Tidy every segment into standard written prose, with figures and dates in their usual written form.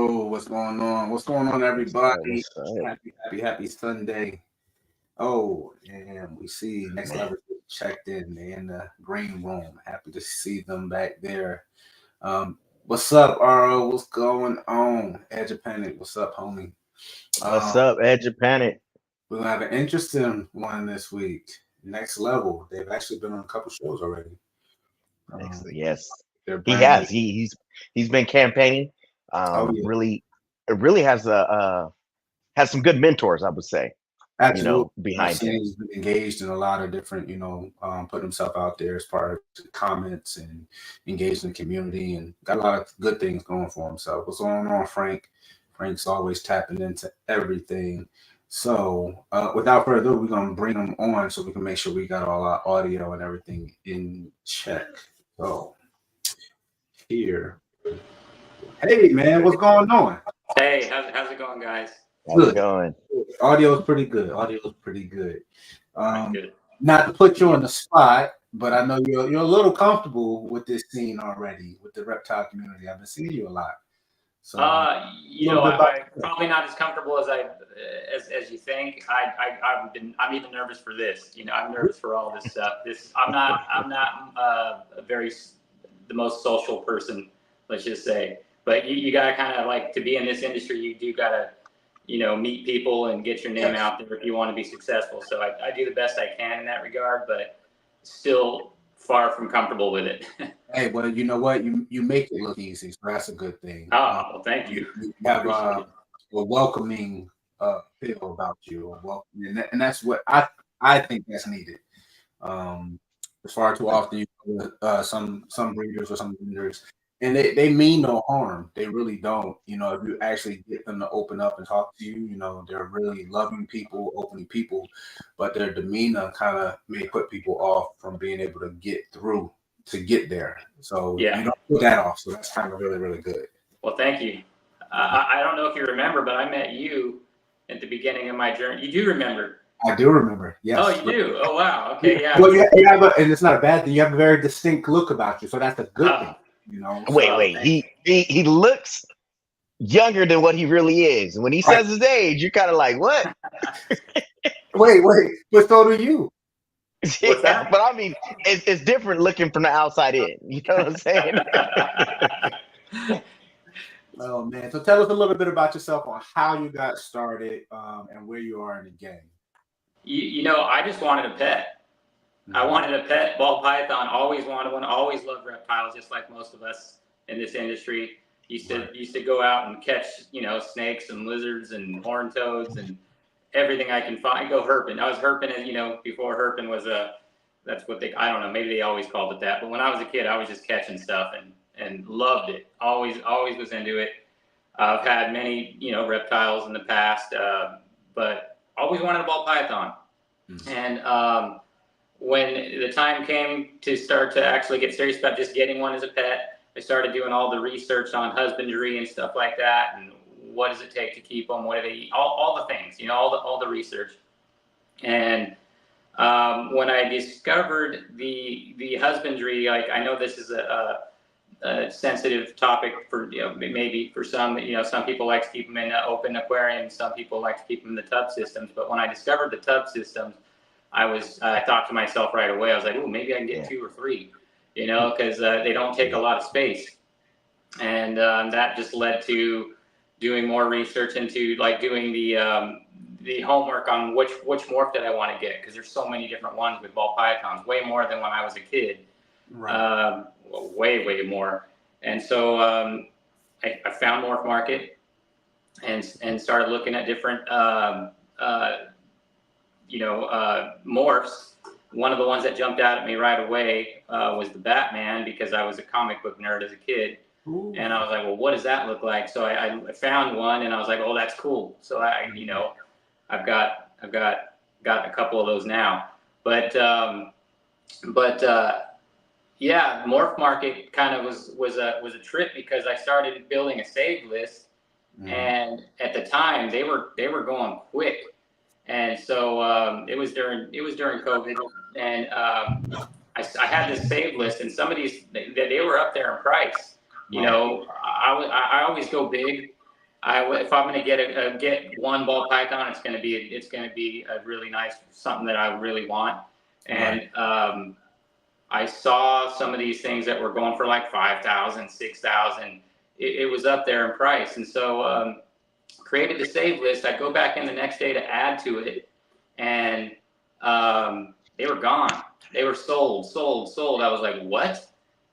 What's going on? What's going on, everybody? What's up? Happy Sunday. Oh, and we see Next Man, Level checked in. They in the green room. Happy to see them back there. What's up, RO? What's going on? Edge of Panic, what's up, homie? what's Um, up, Edge of Panic? we're gonna have an interesting one this week. Next Level. They've actually been on a couple shows already. Um, Yes, they're he brand new. has. He's been campaigning. Oh yeah, Really, it really has some good mentors, I would say. absolutely. I've Behind seen him. he's been engaged in a lot of different, putting himself out there as part of the comments and engaged in the community and got a lot of good things going for himself. What's going on, Frank? Frank's always tapping into everything. So, without further ado, we're gonna bring him on so we can make sure we got all our audio and everything in check. So, here, hey man, what's going on? Hey, how's it going, guys? How's it Good. going? Audio is pretty good. Audio is pretty good. All right, Um, good. Not to put you on the spot, but I know you're a little comfortable with this scene already with the reptile community. I've been seeing you a lot. So a little bit about I'm probably not as comfortable as as you think. I'm even nervous for this. I'm nervous for all this stuff. I'm not the most social person, let's just say. But you gotta kind of like to be in this industry. You do gotta meet people and get your name out there if you want to be successful. So I do the best I can in that regard, but still far from comfortable with it. Hey, well, you know what? You make it look easy, so that's a good thing. Well, thank you. You have Appreciate it. a welcoming feel about you, and that's what I think that's needed. As far too often, some breeders or some vendors, and they mean no harm. They really don't. If you actually get them to open up and talk to you, they're really loving people, opening people, but their demeanor kind of may put people off from being able to get through to get there. So Yeah. you don't put that off. So that's kind of really, really good. Well, thank you. I don't know if you remember, but I met you at the beginning of my journey. You do remember? I do remember. Yes. Oh, you do? Oh, wow. Okay, yeah. Well, and it's not a bad thing. You have a very distinct look about you, so that's a good thing. Wait. He looks younger than what he really is. And when he says his age, you're kind of like, what? Wait. But so do you. What's that? But I mean, it's different looking from the outside in. You know what I'm saying? Oh man! So tell us a little bit about yourself on how you got started and where you are in the game. I just wanted a pet. I wanted a pet ball python. Always wanted one. Always loved reptiles, just like most of us in this industry. Used to go out and catch, snakes and lizards and horned toads and everything I can find. Go herping. I was herping, before herping was that's what I don't know. Maybe they always called it that. But when I was a kid, I was just catching stuff and loved it. Always was into it. I've had many, reptiles in the past, but always wanted a ball python. And when the time came to start to actually get serious about just getting one as a pet, I started doing all the research on husbandry and stuff like that, and what does it take to keep them, what do they eat, all the things, all the research. And when I discovered the husbandry, like I know this is a sensitive topic for maybe for some, some people like to keep them in an open aquarium, some people like to keep them in the tub systems. But when I discovered the tub systems, I thought to myself right away, I was like, oh, maybe I can get 2 or 3, because they don't take a lot of space. And that just led to doing more research into like doing the homework on which morph did I want to get, because there's so many different ones with ball pythons, way more than when I was a kid. Right. Way more. And so I found Morph Market and started looking at different morphs. One of the ones that jumped out at me right away was the Batman, because I was a comic book nerd as a kid. Ooh. And I was like, well, what does that look like? So I found one, and I was like, oh, that's cool. So I've got a couple of those now. But yeah, Morph Market kind of was a trip, because I started building a save list, and at the time they were going quick, and so it was during COVID, and I had this save list, and some of these they were up there in price. I always go big, if I'm going to get one ball python, it's going to be a really nice, something that I really want. And I saw some of these things that were going for like 5,000, 6,000. It was up there in price, and so created the save list. I go back in the next day to add to it, and they were gone. They were sold. I was like, what?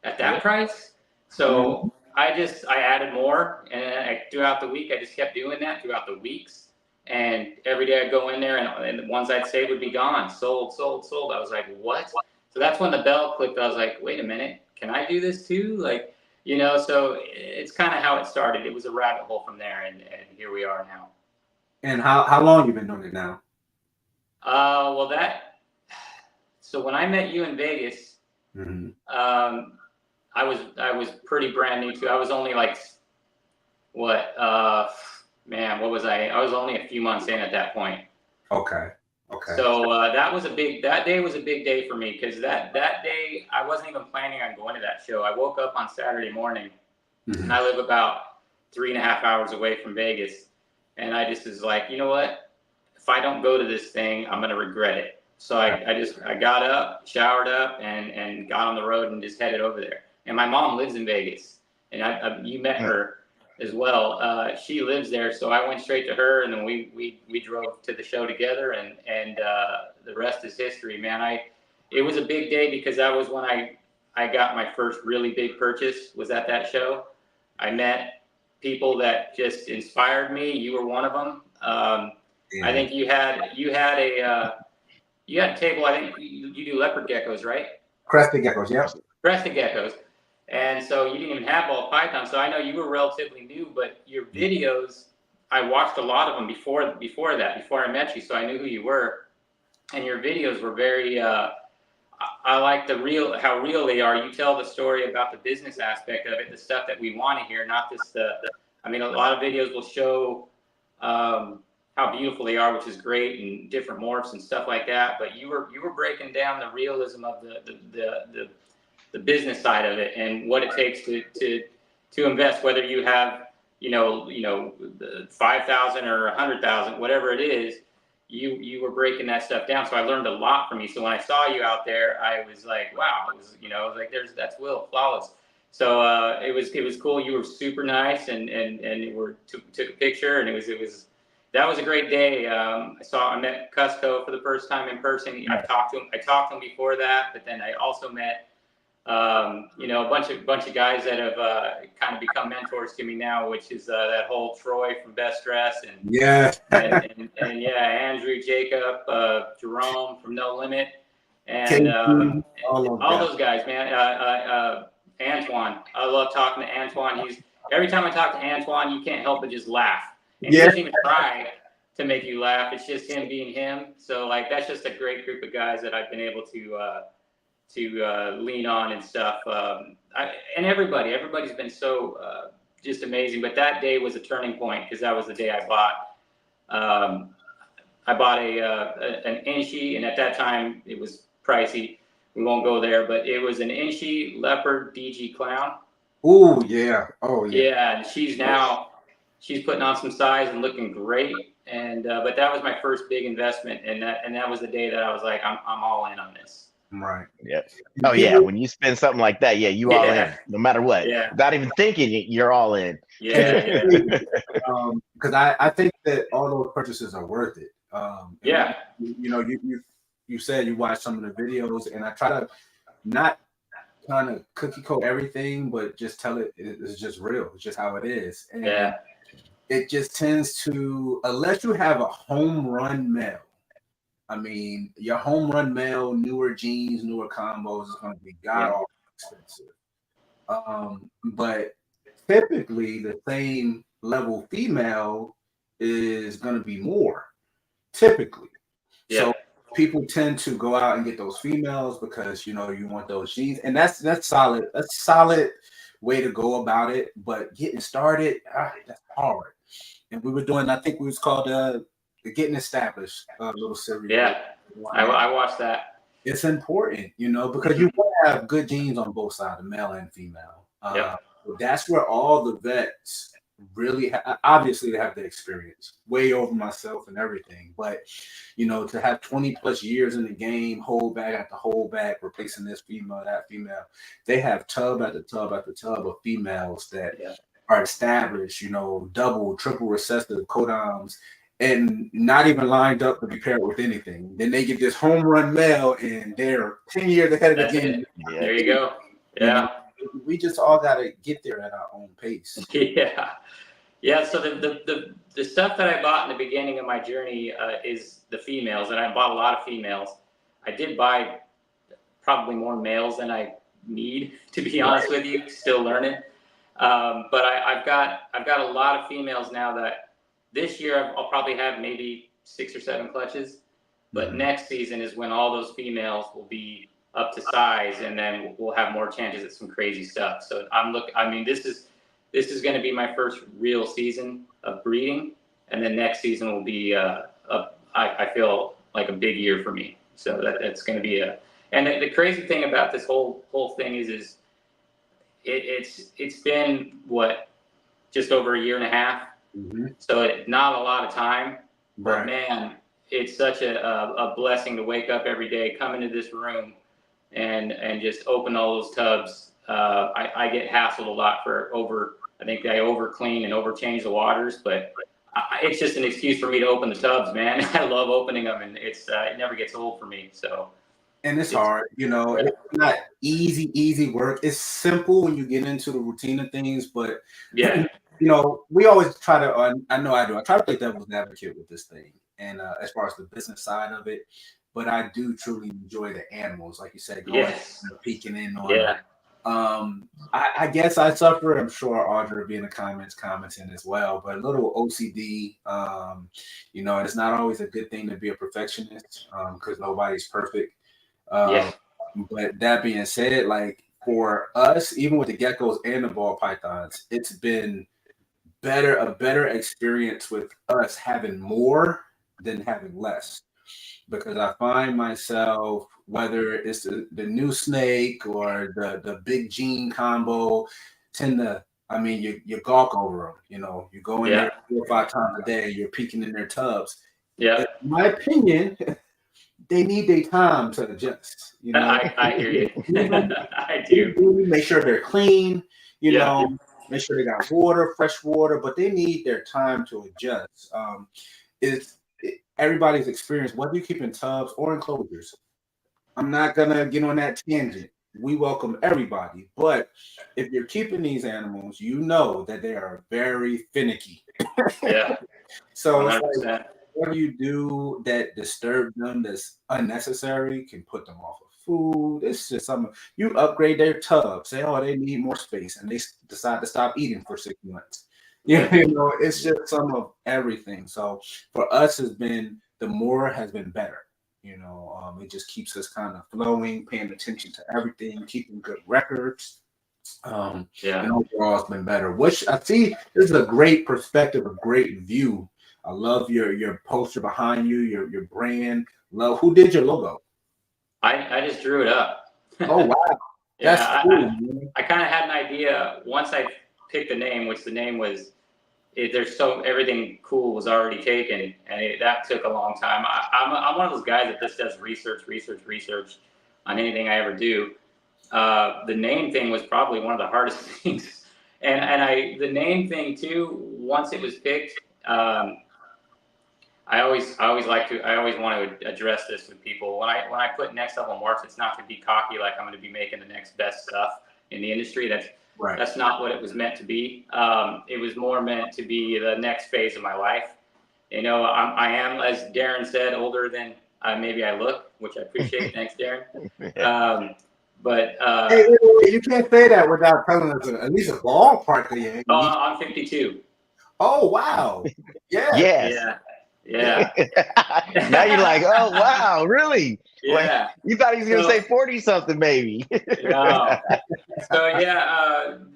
At that price? So I added more, and throughout the week, I just kept doing that throughout the weeks. And every day I'd go in there, and the ones I'd save would be gone. Sold. I was like, what? So that's when the bell clicked. I was like, wait a minute, can I do this too? Like, so it's kind of how it started. It was a rabbit hole from there, and here we are now. And how long you been doing it now? Well, so when I met you in Vegas, I was pretty brand new too. I was only like, what was I? I was only a few months in at that point. Okay. So that day was a big day for me, because that day I wasn't even planning on going to that show. I woke up on Saturday morning, and I live about 3.5 hours away from Vegas, and I just was like, you know what? If I don't go to this thing, I'm gonna regret it. So I got up, showered up, and got on the road and just headed over there. And my mom lives in Vegas, and you met her as well. She lives there, so I went straight to her, and then we drove to the show together, and the rest is history, man. It was a big day, because that was when I got my first really big purchase, was at that show. I met people that just inspired me. You were one of them. I think you had a table. I think you do leopard geckos, right? Crested geckos, yeah. Crested geckos. And so you didn't even have ball python. So I know you were relatively new, but your videos, I watched a lot of them before I met you. So I knew who you were, and your videos were very, I like how real they are. You tell the story about the business aspect of it, the stuff that we want to hear, not just a lot of videos will show, how beautiful they are, which is great, and different morphs and stuff like that. But you were breaking down the realism of the business side of it, and what it takes to invest, whether you have the 5,000 or 100,000, whatever it is. You were breaking that stuff down, so I learned a lot from you. So when I saw you out there, I was like, wow, it was like that's Will, flawless. So it was cool. You were super nice, and took a picture, and that was a great day. I met Cusco for the first time in person. I talked to him before that, but then I also met a bunch of guys that have kind of become mentors to me now, which is that whole Troy from Best Dress, and Andrew, Jacob, Jerome from No Limit, and all those guys, man. Antoine, I love talking to Antoine. Every time I talk to Antoine, you can't help but just laugh. And he doesn't even try to make you laugh. It's just him being him. So that's just a great group of guys that I've been able to lean on and stuff. And everybody's been so just amazing. But that day was a turning point, because that was the day I bought. I bought an Inchi, and at that time it was pricey. We won't go there, but it was an Inchi leopard DG clown. Oh yeah. Yeah, and she's putting on some size and looking great. And but that was my first big investment, and that was the day that I was like, I'm all in on this. Right. Yeah. Oh yeah. When you spend something like that, you all in, no matter what. Yeah. Without even thinking, you're all in. Yeah. Because I think that all those purchases are worth it. You said you watched some of the videos, and I try to not kind of cookie code everything, but just tell it's just real. It's just how it is. And it just tends to, unless you have a home run male. I mean, your home run male, newer jeans, newer combos is going to be god-awful expensive. But typically, the same level female is going to be more, typically. So people tend to go out and get those females because, you want those jeans. And that's solid. That's a solid way to go about it. But getting started, that's hard. And we were doing, I think it was called the Getting Established little series. Yeah, I watched that. It's important, because you want to have good genes on both sides, male and female. That's where all the vets really obviously they have the experience way over myself and everything, but to have 20 plus years in the game, hold back after hold back, replacing this female, that female, they have tub after tub after tub of females that are established, double, triple recessive codoms, and not even lined up to be paired with anything. Then they get this home run male, and they're 10 years ahead of the game. Yeah. There you go. Yeah. We just all got to get there at our own pace. Yeah. Yeah. So the stuff that I bought in the beginning of my journey is the females, and I bought a lot of females. I did buy probably more males than I need, to be honest with you. Still learning. But I've got a lot of females now that this year I'll probably have maybe 6 or 7 clutches. But next season is when all those females will be up to size, and then we'll have more chances at some crazy stuff. So I mean, this is going to be my first real season of breeding, and then next season will be I feel like a big year for me. So that's going to be and the crazy thing about this whole thing is it's been just over a year and a half. So not a lot of time, but man, it's such a blessing to wake up every day, come into this room, and just open all those tubs. I get hassled a lot I think I over clean and over change the waters, but it's just an excuse for me to open the tubs, man. I love opening them, and it never gets old for me. So. And it's hard, it's not easy work. It's simple when you get into the routine of things, but we always try to, I know I do, I try to play devil's advocate with this thing. And as far as the business side of it, but I do truly enjoy the animals, like you said, going peeking in on I guess I suffer. I'm sure Audrey will be in the commenting as well, but a little OCD, it's not always a good thing to be a perfectionist because nobody's perfect. But that being said, like for us, even with the geckos and the ball pythons, it's been a better experience with us having more than having less, because I find myself, whether it's the new snake or the big gene combo, you gawk over them. You go in there 4 or 5 times a day, you're peeking in their tubs. In my opinion, they need their time to adjust. I hear you. I do. Make sure they're clean. Make sure they got water, fresh water, but they need their time to adjust. It's everybody's experience, whether you keep in tubs or enclosures. I'm not gonna get on that tangent. We welcome everybody, but if you're keeping these animals, you know that they are very finicky. So it's like, what do you do that disturbs them, that's unnecessary, can put them off of food? It's just something. You upgrade their tub, say, oh, they need more space, and they decide to stop eating for 6 months. It's just some of everything. So for us, the more has been better. It just keeps us kind of flowing, paying attention to everything, keeping good records. And overall, it's been better. Which I see this is a great perspective, a great view. I love your poster behind you, your brand. Love. Who did your logo? I just drew it up. Oh wow, that's cool. I kind of had an idea once I picked the name, which the name was. Everything cool was already taken, and that took a long time. I'm one of those guys that just does research on anything I ever do. The name thing was probably one of the hardest things, and the name thing too. Once it was picked, I always want to address this with people. When I put next level morphs, it's not to be cocky, like I'm going to be making the next best stuff in the industry. That's not what it was meant to be. It was more meant to be the next phase of my life. I am, as Darren said, older than maybe I look, which I appreciate. Thanks, Darren. But hey, you can't say that without telling us at least a ballpark of your age. I'm 52. Oh wow! Yeah. Now you're like, oh wow, really? Yeah. You thought he was gonna say 40 something, maybe. No. So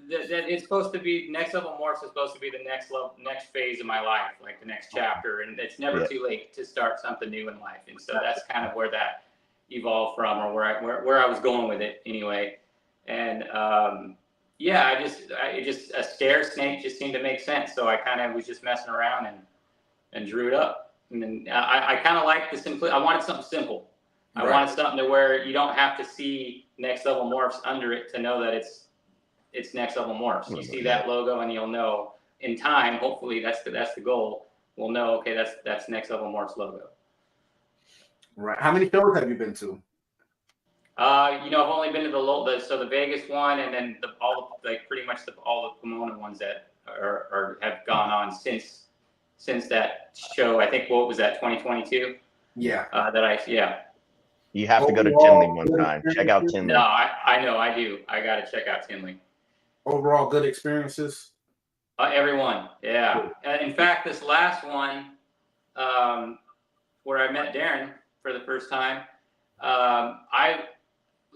it's supposed to be next level morphs is supposed to be the next phase of my life, like the next chapter, and it's never too late to start something new in life. And so that's kind of where that evolved from, or where I was going with it anyway. And yeah, it just a stair snake just seemed to make sense. So I kind of was just messing around and drew it up. And then I kind of like the simplicity. I wanted something simple. I wanted something to where you don't have to see Next Level Morphs under it to know that it's Next Level Morphs. You see that logo and you'll know in time. Hopefully that's the goal. We'll know, okay, that's Next Level Morphs logo. Right. How many shows have you been to? I've only been to the Vegas one, and then pretty much all the Pomona ones that have gone on since that show. I think what was that 2022? Yeah. You have to go to Tinley one time. Check out Tinley. No, I know I do. I got to check out Tinley. Overall, good experiences. Everyone, yeah. In fact, this last one, where I met Darren for the first time, I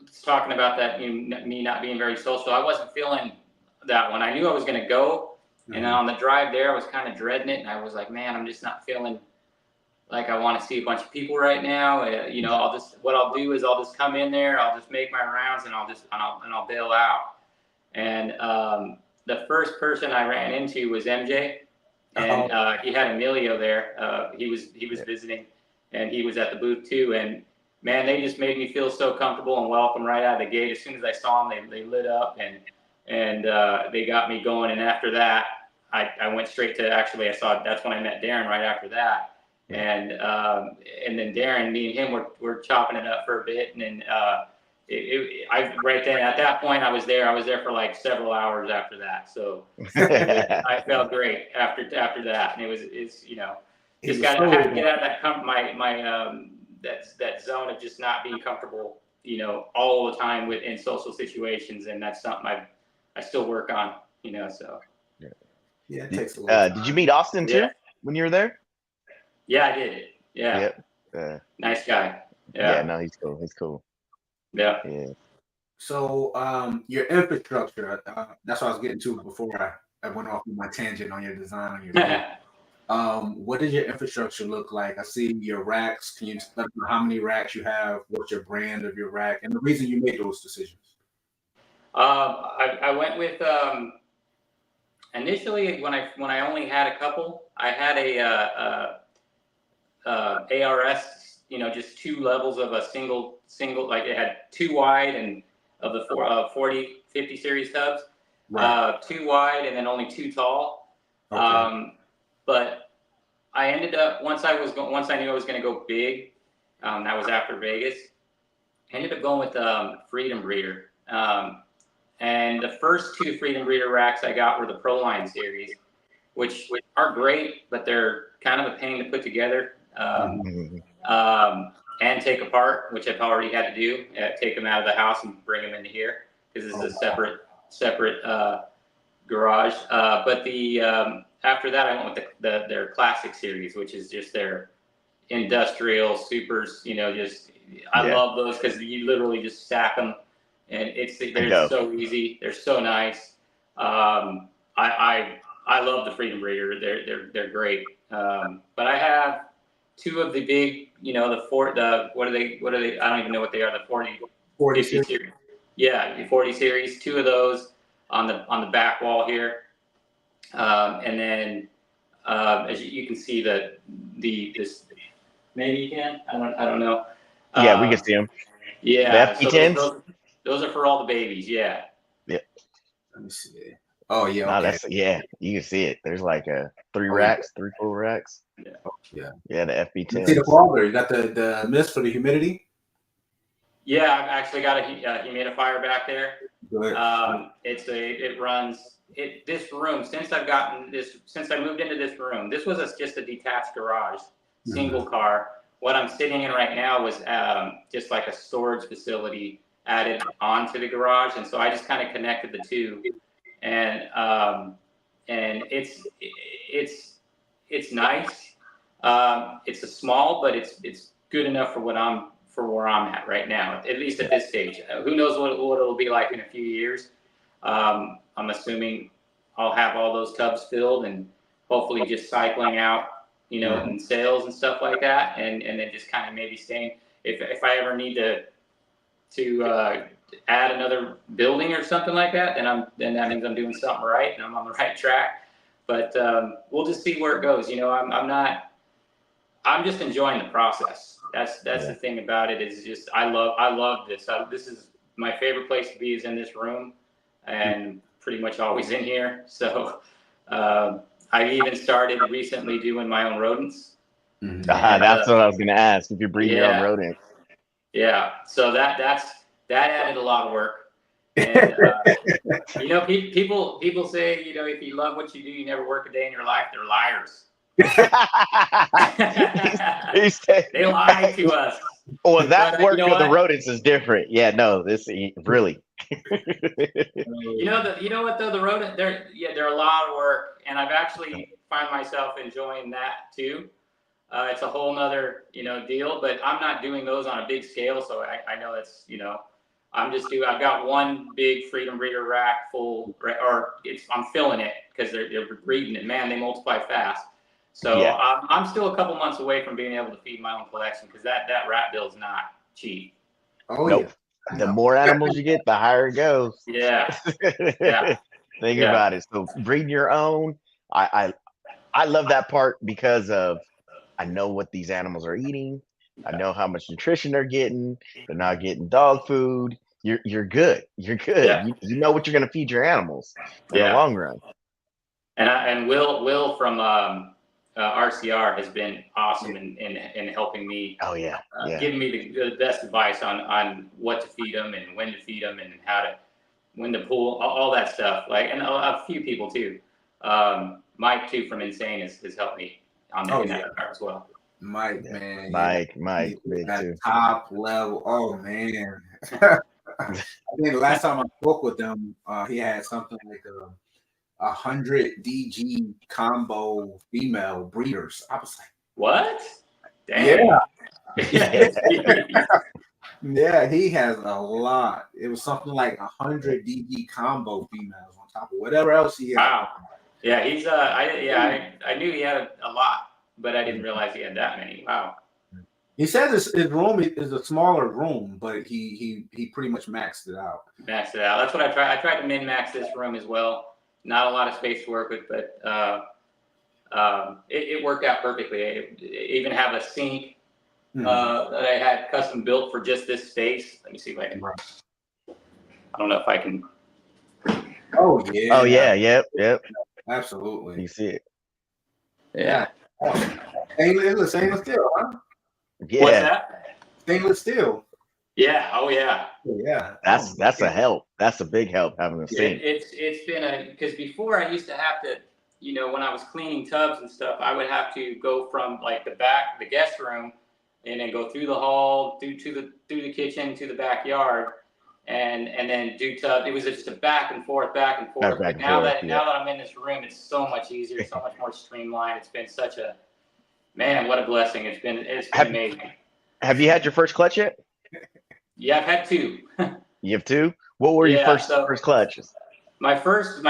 was talking about that, me not being very social. I wasn't feeling that one. I knew I was going to go, and on the drive there, I was kind of dreading it, and I was like, man, I'm just not feeling like I want to see a bunch of people right now. What I'll do is I'll just come in there, I'll just make my rounds, and I'll bail out. And the first person I ran into was MJ, and he had Emilio there. He was visiting, and he was at the booth too. And man, they just made me feel so comfortable and welcome right out of the gate. As soon as I saw them, they lit up and they got me going. And after that, I went straight to that's when I met Darren right after that. And then Darren, me and him were chopping it up for a bit, and then right then at that point I was there for like several hours after that. So I felt great after that, and it's just got to have to get out of that that zone of just not being comfortable, all the time in social situations, and that's something I still work on, so. Yeah, it takes a little time. Did you meet Austin too when you were there? Yeah, I did. Yeah. Yep. Nice guy. Yeah. No, he's cool. He's cool. Yeah. So your infrastructure, that's what I was getting to before I went off on my tangent on your design on your what does your infrastructure look like? I see your racks. Can you let me know how many racks you have? What's your brand of your rack, and the reason you made those decisions? I went with initially when I only had a couple. I had a ARS, just two levels of a single, like it had two wide and of the 40, 50 series tubs, two wide and then only two tall. Okay. But I ended up once I knew I was going to go big, that was after Vegas. I ended up going with Freedom Breeder. And the first two Freedom Breeder racks I got were the Proline series, which are great, but they're kind of a pain to put together and take apart, which I've already had to do. Take them out of the house and bring them into here because this is a separate garage. But after that, I went with their Classic series, which is just their industrial supers. I love those because you literally just stack them. And they're so easy. They're so nice. I love the Freedom Breeder. They're great. But I have two of the big, what are they? I don't even know what they are. The 40 series. Yeah, the 40 series. Two of those on the back wall here. And then as you can see this. Maybe you can. I don't know. Yeah, we can see them. Yeah. The FP10s. Those are for all the babies, yeah. Let me see. Oh yeah, no, okay. You can see it. There's like three full racks. Yeah. Yeah, the FP10. See the folder. You got the mist for the humidity. Yeah, I've actually got a humidifier back there. Good. It runs this room since I moved into this room. This was just a detached garage, single car. What I'm sitting in right now was just like a storage facility added onto the garage, and so I just kind of connected the two, and it's nice. It's a small, but it's good enough for where I'm at right now, at least at this stage. Who knows what it'll be like in a few years? I'm assuming I'll have all those tubs filled and hopefully just cycling out, in sales and stuff like that, and then just kind of maybe staying. If I ever need to add another building or something like that, then that means I'm doing something right and I'm on the right track. But we'll just see where it goes. You know, I'm just enjoying the process. That's the thing about it, is just I love this. This is my favorite place to be, is in this room, and pretty much always in here. So I even started recently doing my own rodents. Mhm. That's what I was gonna ask. If you breed your own rodents. Yeah. So that added a lot of work. And you know, people say, you know, if you love what you do, you never work a day in your life. They're liars. They lie to us. Well, that But, work you know with the what? rodents is different. Yeah, no, this really. You know what though, the rodent, they're a lot of work, and I've actually find myself enjoying that too. It's a whole nother, you know, deal, but I'm not doing those on a big scale, so I know that's, you know, I've got one big Freedom Breeder rack full, I'm filling it because they're breeding it. Man, they multiply fast. So Yeah. I'm still a couple months away from being able to feed my own collection, because that rat bill's not cheap. Oh Nope. yeah. The more animals you get, the higher it goes. Yeah. Yeah. Think about it. So breeding your own, I love that part because of I know what these animals are eating. I know how much nutrition they're getting. They're not getting dog food. You're good. You're good. Yeah. You know what you're going to feed your animals in the long run. And Will from RCR has been awesome in helping me. Oh yeah, giving me the best advice on what to feed them and when to feed them and when to pull, all that stuff. Like, and a few people too. Mike too from Insane has helped me on that, in that regard as well. Mike, man. Mike, big at too. top level. Oh man. I think the last time I spoke with him, he had something like 100 DG combo female breeders. I was like, what? Damn. Yeah. Yeah, he has a lot. It was something like 100 DG combo females on top of whatever else he had. Wow. Yeah, he's I knew he had a lot, but I didn't realize he had that many. Wow. He says his room is a smaller room, but he pretty much maxed it out. Maxed it out. That's what I tried. I tried to min-max this room as well. Not a lot of space to work with, but it worked out perfectly. I even have a sink that I had custom built for just this space. Let me see if I can. I don't know if I can. Oh yeah. Oh yeah. Yep. Absolutely. You see it. Yeah. Stainless steel, huh? Yeah. What's that? Stainless steel. Yeah. Oh yeah. Yeah. That's a help. That's a big help having a sink. It's been because before I used to have to, you know, when I was cleaning tubs and stuff, I would have to go from like the guest room, and then go through the hall, through the kitchen to the backyard, and then do tub. It was just a back and forth. But now that I'm in this room, it's so much easier, so much more streamlined. It's been such a, man, what a blessing. It's been amazing. Have you had your first clutch yet? Yeah, I've had two. You have two? What were your first clutches? My first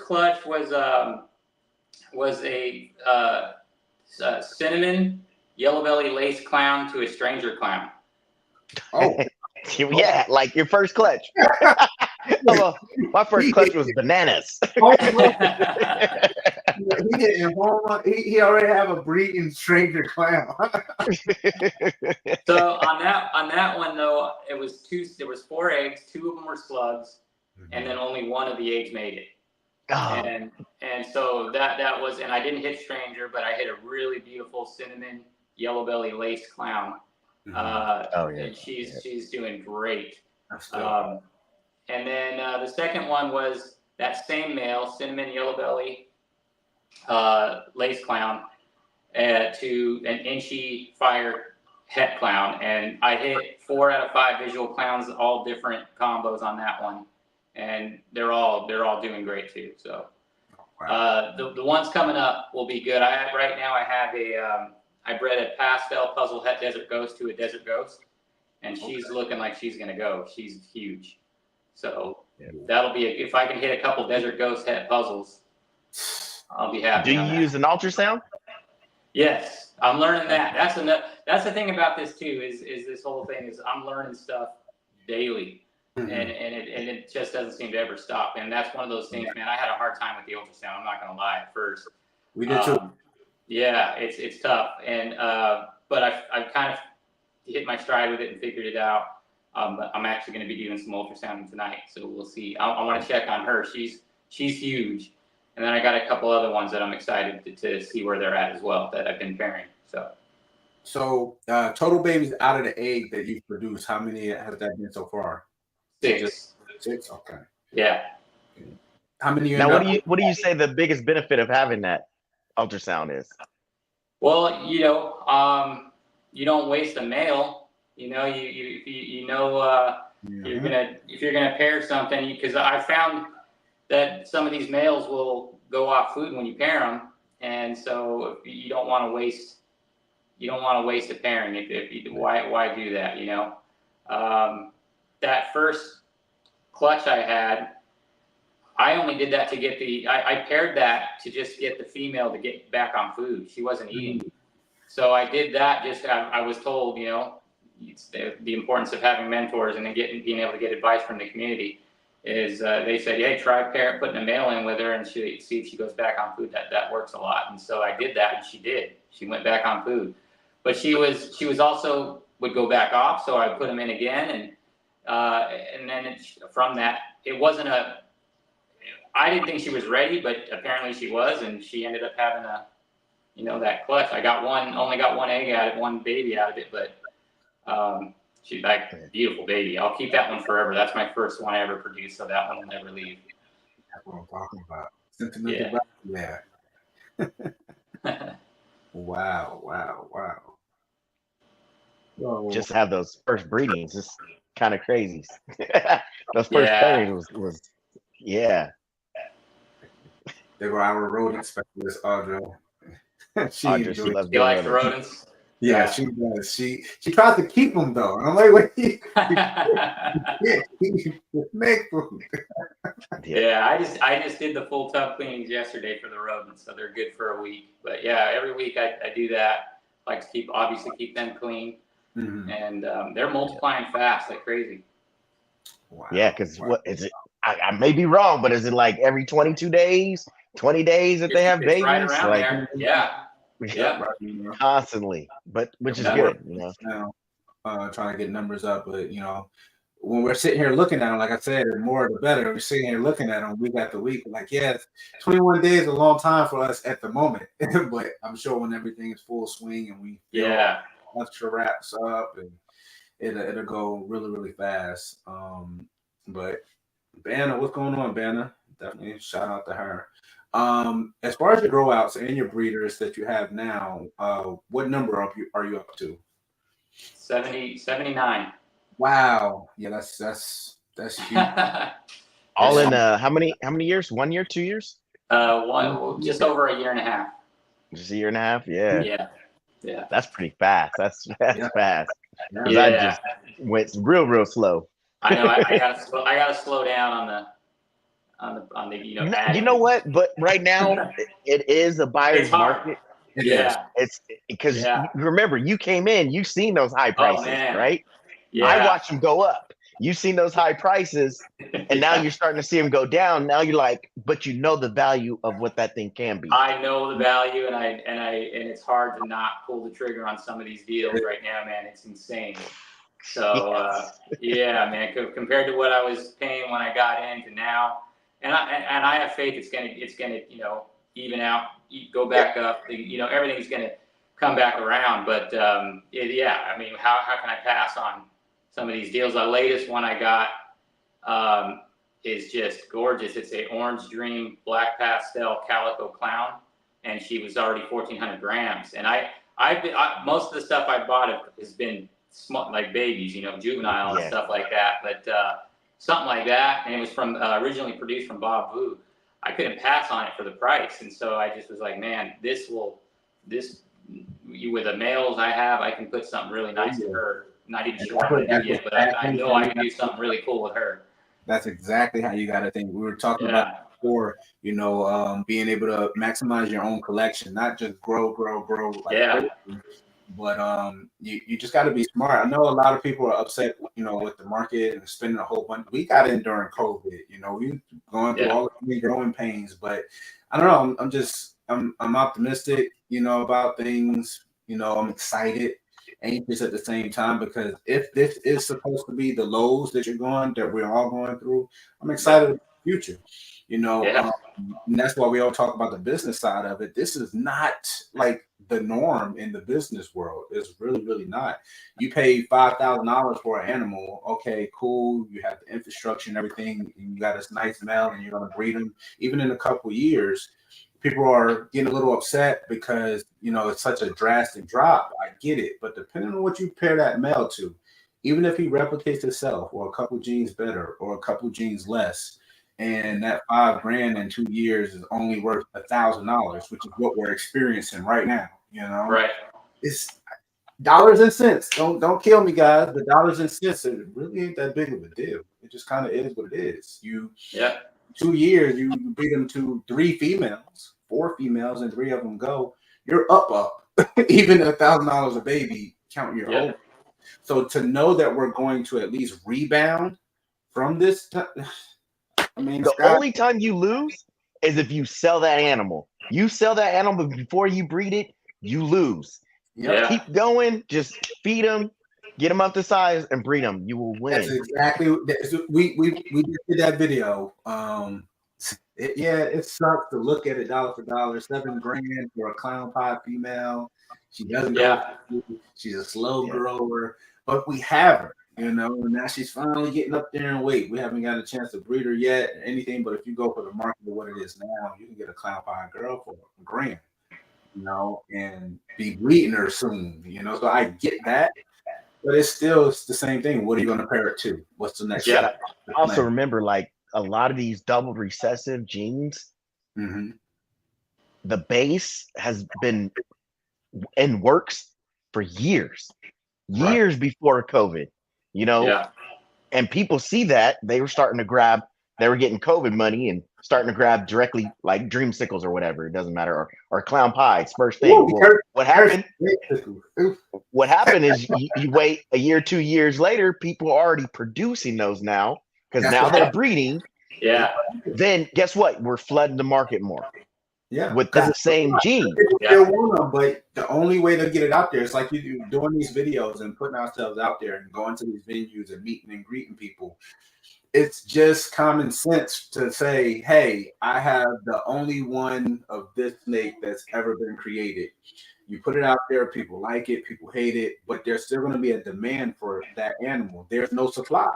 clutch was a cinnamon yellow belly lace clown to a stranger clown. Oh. Yeah, like your first clutch. My first clutch was bananas. He already have a breeding stranger clown. So on that one though, it was there was 4 eggs, 2 of them were slugs, and then only one of the eggs made it. Oh. And so that was, and I didn't hit stranger, but I hit a really beautiful cinnamon yellow belly lace clown. And she's doing great. And then the second one was that same male, cinnamon yellow belly lace clown, to an inchy fire het clown, and I hit 4 out of 5 visual clowns, all different combos on that one, and they're all doing great too. So the ones coming up will be good. Right now I have I bred a pastel puzzle het desert ghost to a desert ghost, and she's looking like she's gonna go. She's huge. So that'll be if I can hit a couple desert ghost het puzzles, I'll be happy. Do you use an ultrasound? Yes, I'm learning that. That's the thing about this too. Is this whole thing is I'm learning stuff daily. and it just doesn't seem to ever stop. And that's one of those things, man. I had a hard time with the ultrasound. I'm not gonna lie at first. We did too. Yeah, it's tough, and but I've kind of hit my stride with it and figured it out. But I'm actually going to be doing some ultrasounding tonight, so we'll see. I want to check on her. She's huge, and then I got a couple other ones that I'm excited to see where they're at as well that I've been pairing. So total babies out of the egg that you've produced, how many has that been so far? 6. 6. Okay. Yeah. How many? Now, what do you say the biggest benefit of having that ultrasound is? Well, you don't waste a male. You're gonna pair something, because I found that some of these males will go off food when you pair them, and so you don't want to waste. You don't want to waste a pairing. Why do that? That first clutch I had, I only did that to get I paired that to just get the female to get back on food. She wasn't eating. So I did that I was told, it's the importance of having mentors and then being able to get advice from the community is they said, hey, try putting a male in with her and see if she goes back on food. That works a lot. And so I did that, and she did. She went back on food. But she was also would go back off, so I put them in again, and then from that, it wasn't I didn't think she was ready, but apparently she was, and she ended up having that clutch. I only got one egg out of it, one baby out of it, but she's like a beautiful baby. I'll keep that one forever. That's my first one I ever produced, so that one will never leave. That's what I'm talking about. Sentimental value. Yeah. Wow. So, just have those first breedings. It's kind of crazy. Those first pairings was They were our rodent specialist, Audra. She loves you like the rodents? Yeah, she does. She tries to keep them though. And I'm like, wait, make food. Yeah, I just did the full tub cleanings yesterday for the rodents, so they're good for a week. But yeah, every week I do that. Like to keep them clean, and they're multiplying fast like crazy. Wow. Yeah, because what is it? I may be wrong, but is it like every 22 days, 20 days that they have babies? Right around there. Yeah. Constantly, but which is good, Now, trying to get numbers up, but when we're sitting here looking at them, like I said, the more the better. We're sitting here looking at them week after week, like 21 days is a long time for us at the moment, but I'm sure when everything is full swing and we extra wraps up, and it'll go really, really fast. But Banna, what's going on, Banna? Definitely shout out to her. As far as your growouts and your breeders that you have now, what number are you up to? 79. Wow. Yeah, that's huge. All in how many years? 1 year, 2 years? Just over a year and a half. Just a year and a half? Yeah. That's pretty fast. That's fast. Yeah. I just went real slow. I know. I gotta slow down on the you know what? But right now it is a buyer's market. It's because remember, you came in, you've seen those high prices, right? Yeah. I watched them go up. You've seen those high prices, and now you're starting to see them go down. Now you're like, but you know the value of what that thing can be. I know the value, and it's hard to not pull the trigger on some of these deals right now, man. It's insane. So man, compared to what I was paying when I got into now, and I have faith it's gonna even out, go back up. Everything's gonna come back around. But I mean, how can I pass on some of these deals? The latest one I got is just gorgeous. It's a Orange Dream Black Pastel Calico Clown, and she was already 1,400 grams. And most of the stuff I bought has been small, like babies, juvenile and stuff like that. But something like that, and it was from originally produced from Bob Vu. I couldn't pass on it for the price, and so I just was like, man, with the males I have, I can put something really nice in her. Not even sure what to do yet, but I know I can do something really cool with her. That's exactly how you got to think. We were talking about before, being able to maximize your own collection, not just grow. But you just got to be smart. I know a lot of people are upset, with the market and spending a whole bunch. We got in during COVID, we going through all the growing pains. But I don't know. I'm optimistic, about things. I'm excited, anxious at the same time, because if this is supposed to be the lows that we're all going through, I'm excited about the future. And that's why we all talk about the business side of it. This is not like the norm in the business world. It's really, really not. You pay $5,000 for an animal. Okay, cool. You have the infrastructure and everything. And you got this nice male, and you're gonna breed them. Even in a couple of years, people are getting a little upset because it's such a drastic drop. I get it, but depending on what you pair that male to, even if he replicates himself or a couple genes better or a couple genes less, and that $5,000 in 2 years is only worth $1,000, which is what we're experiencing right now. Right. It's dollars and cents. Don't kill me, guys. But dollars and cents, it really ain't that big of a deal. It just kind of is what it is. 2 years, you breed them to 3 females, 4 females, and 3 of them go. You're up. Even $1,000 a baby, counting your own. So to know that we're going to at least rebound from this. The only time you lose is if you sell that animal. You sell that animal before you breed it, you lose. Keep going, just feed them, get them up to size, and breed them. You will win. That's exactly. We did that video. It sucks to look at it dollar for dollar. $7,000 for a clown pie female. She doesn't go. She's a slow grower, but we have her. And now she's finally getting up there in weight. We haven't got a chance to breed her yet or anything, but if you go for the market of what it is now, you can get a clown pie girl for $1,000, and be breeding her soon, So I get that, but it's the same thing. What are you going to pair it to? What's the next step? Also remember, like a lot of these double recessive genes, the base has been in works for years before COVID. And people see that they were starting to grab, they were getting COVID money and starting to grab directly like dreamsicles or whatever. It doesn't matter. Or clown pies, first thing. What happened? What happened is you wait a year, 2 years later, people are already producing those now because now they're breeding. Then guess what? We're flooding the market more. With that same gene. But the only way to get it out there is like you doing these videos and putting ourselves out there and going to these venues and meeting and greeting people. It's just common sense to say, hey, I have the only one of this snake that's ever been created. You put it out there, people like it, people hate it, but there's still going to be a demand for that animal. There's no supply.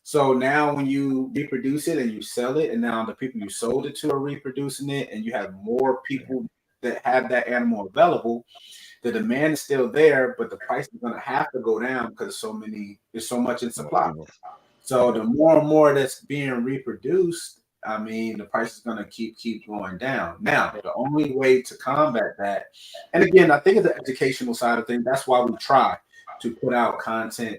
So now when you reproduce it and you sell it, and now the people you sold it to are reproducing it, and you have more people that have that animal available, the demand is still there, but the price is going to have to go down because there's so much in supply. So the more and more that's being reproduced, the price is going to keep going down. Now, the only way to combat that, and again, I think it's the educational side of things. That's why we try to put out content.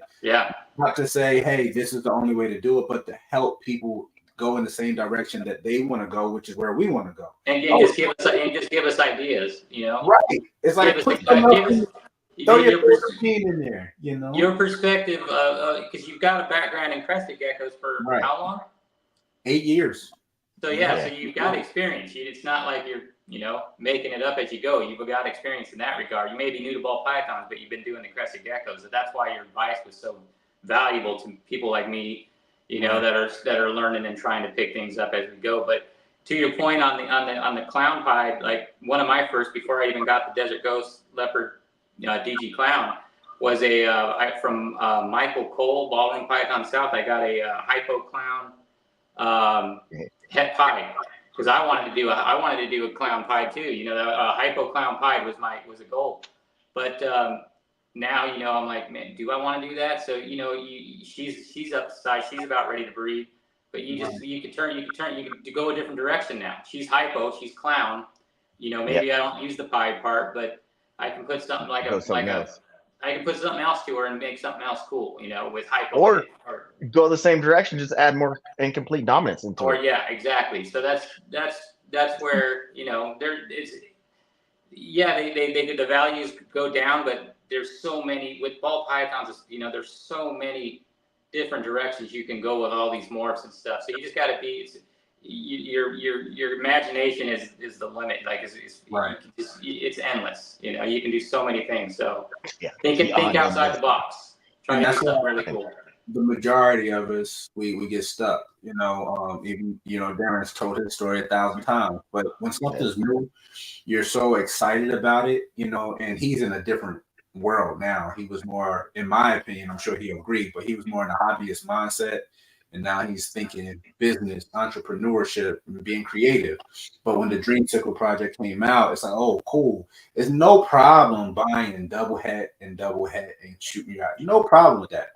Not to say, hey, this is the only way to do it, but to help people go in the same direction that they want to go, which is where we want to go. And just give us ideas, Right. It's like throw your protein in there, Your perspective, because you've got a background in crested geckos for how long? 8 years. So so you've got experience. It's not like you're making it up as you go. You've got experience in that regard. You may be new to ball pythons, but you've been doing the crested geckos. So that's why your advice was so valuable to people like me, that are learning and trying to pick things up as we go. But to your point on the clown pied, like one of my first, before I even got the Desert Ghost Leopard DG Clown, was from Michael Cole, Baldwin Python South. I got a hypo clown het pied because I wanted to do a clown pied too. Hypo clown pied was a goal, but now I'm like, man, do I want to do that? So she's up to size, she's about ready to breed, but you could go a different direction now. She's hypo, she's clown. Maybe I don't use the pied part, but I can put something I can put something else to her and make something else cool, with hypo. Or go the same direction, just add more incomplete dominance into it. Exactly. So that's where there is. The values go down, but there's so many with ball pythons. You know, there's so many different directions you can go with all these morphs and stuff. So you just got to be. Your imagination is the limit. Like Right. It's endless. You know, you can do so many things. So Yeah, think outside the box. Try to do something really cool. The majority of us, we get stuck. You know, even Darren's told his story 1,000 times. But when something's new, you're so excited about it. You know, and he's in a different world now. He was more, in my opinion, I'm sure he'll agree, but he was more in a hobbyist mindset. And now he's thinking business, entrepreneurship, and being creative. But when the Dreamsicle project came out, it's like, oh, cool. There's no problem buying double het and shooting you out. No problem with that.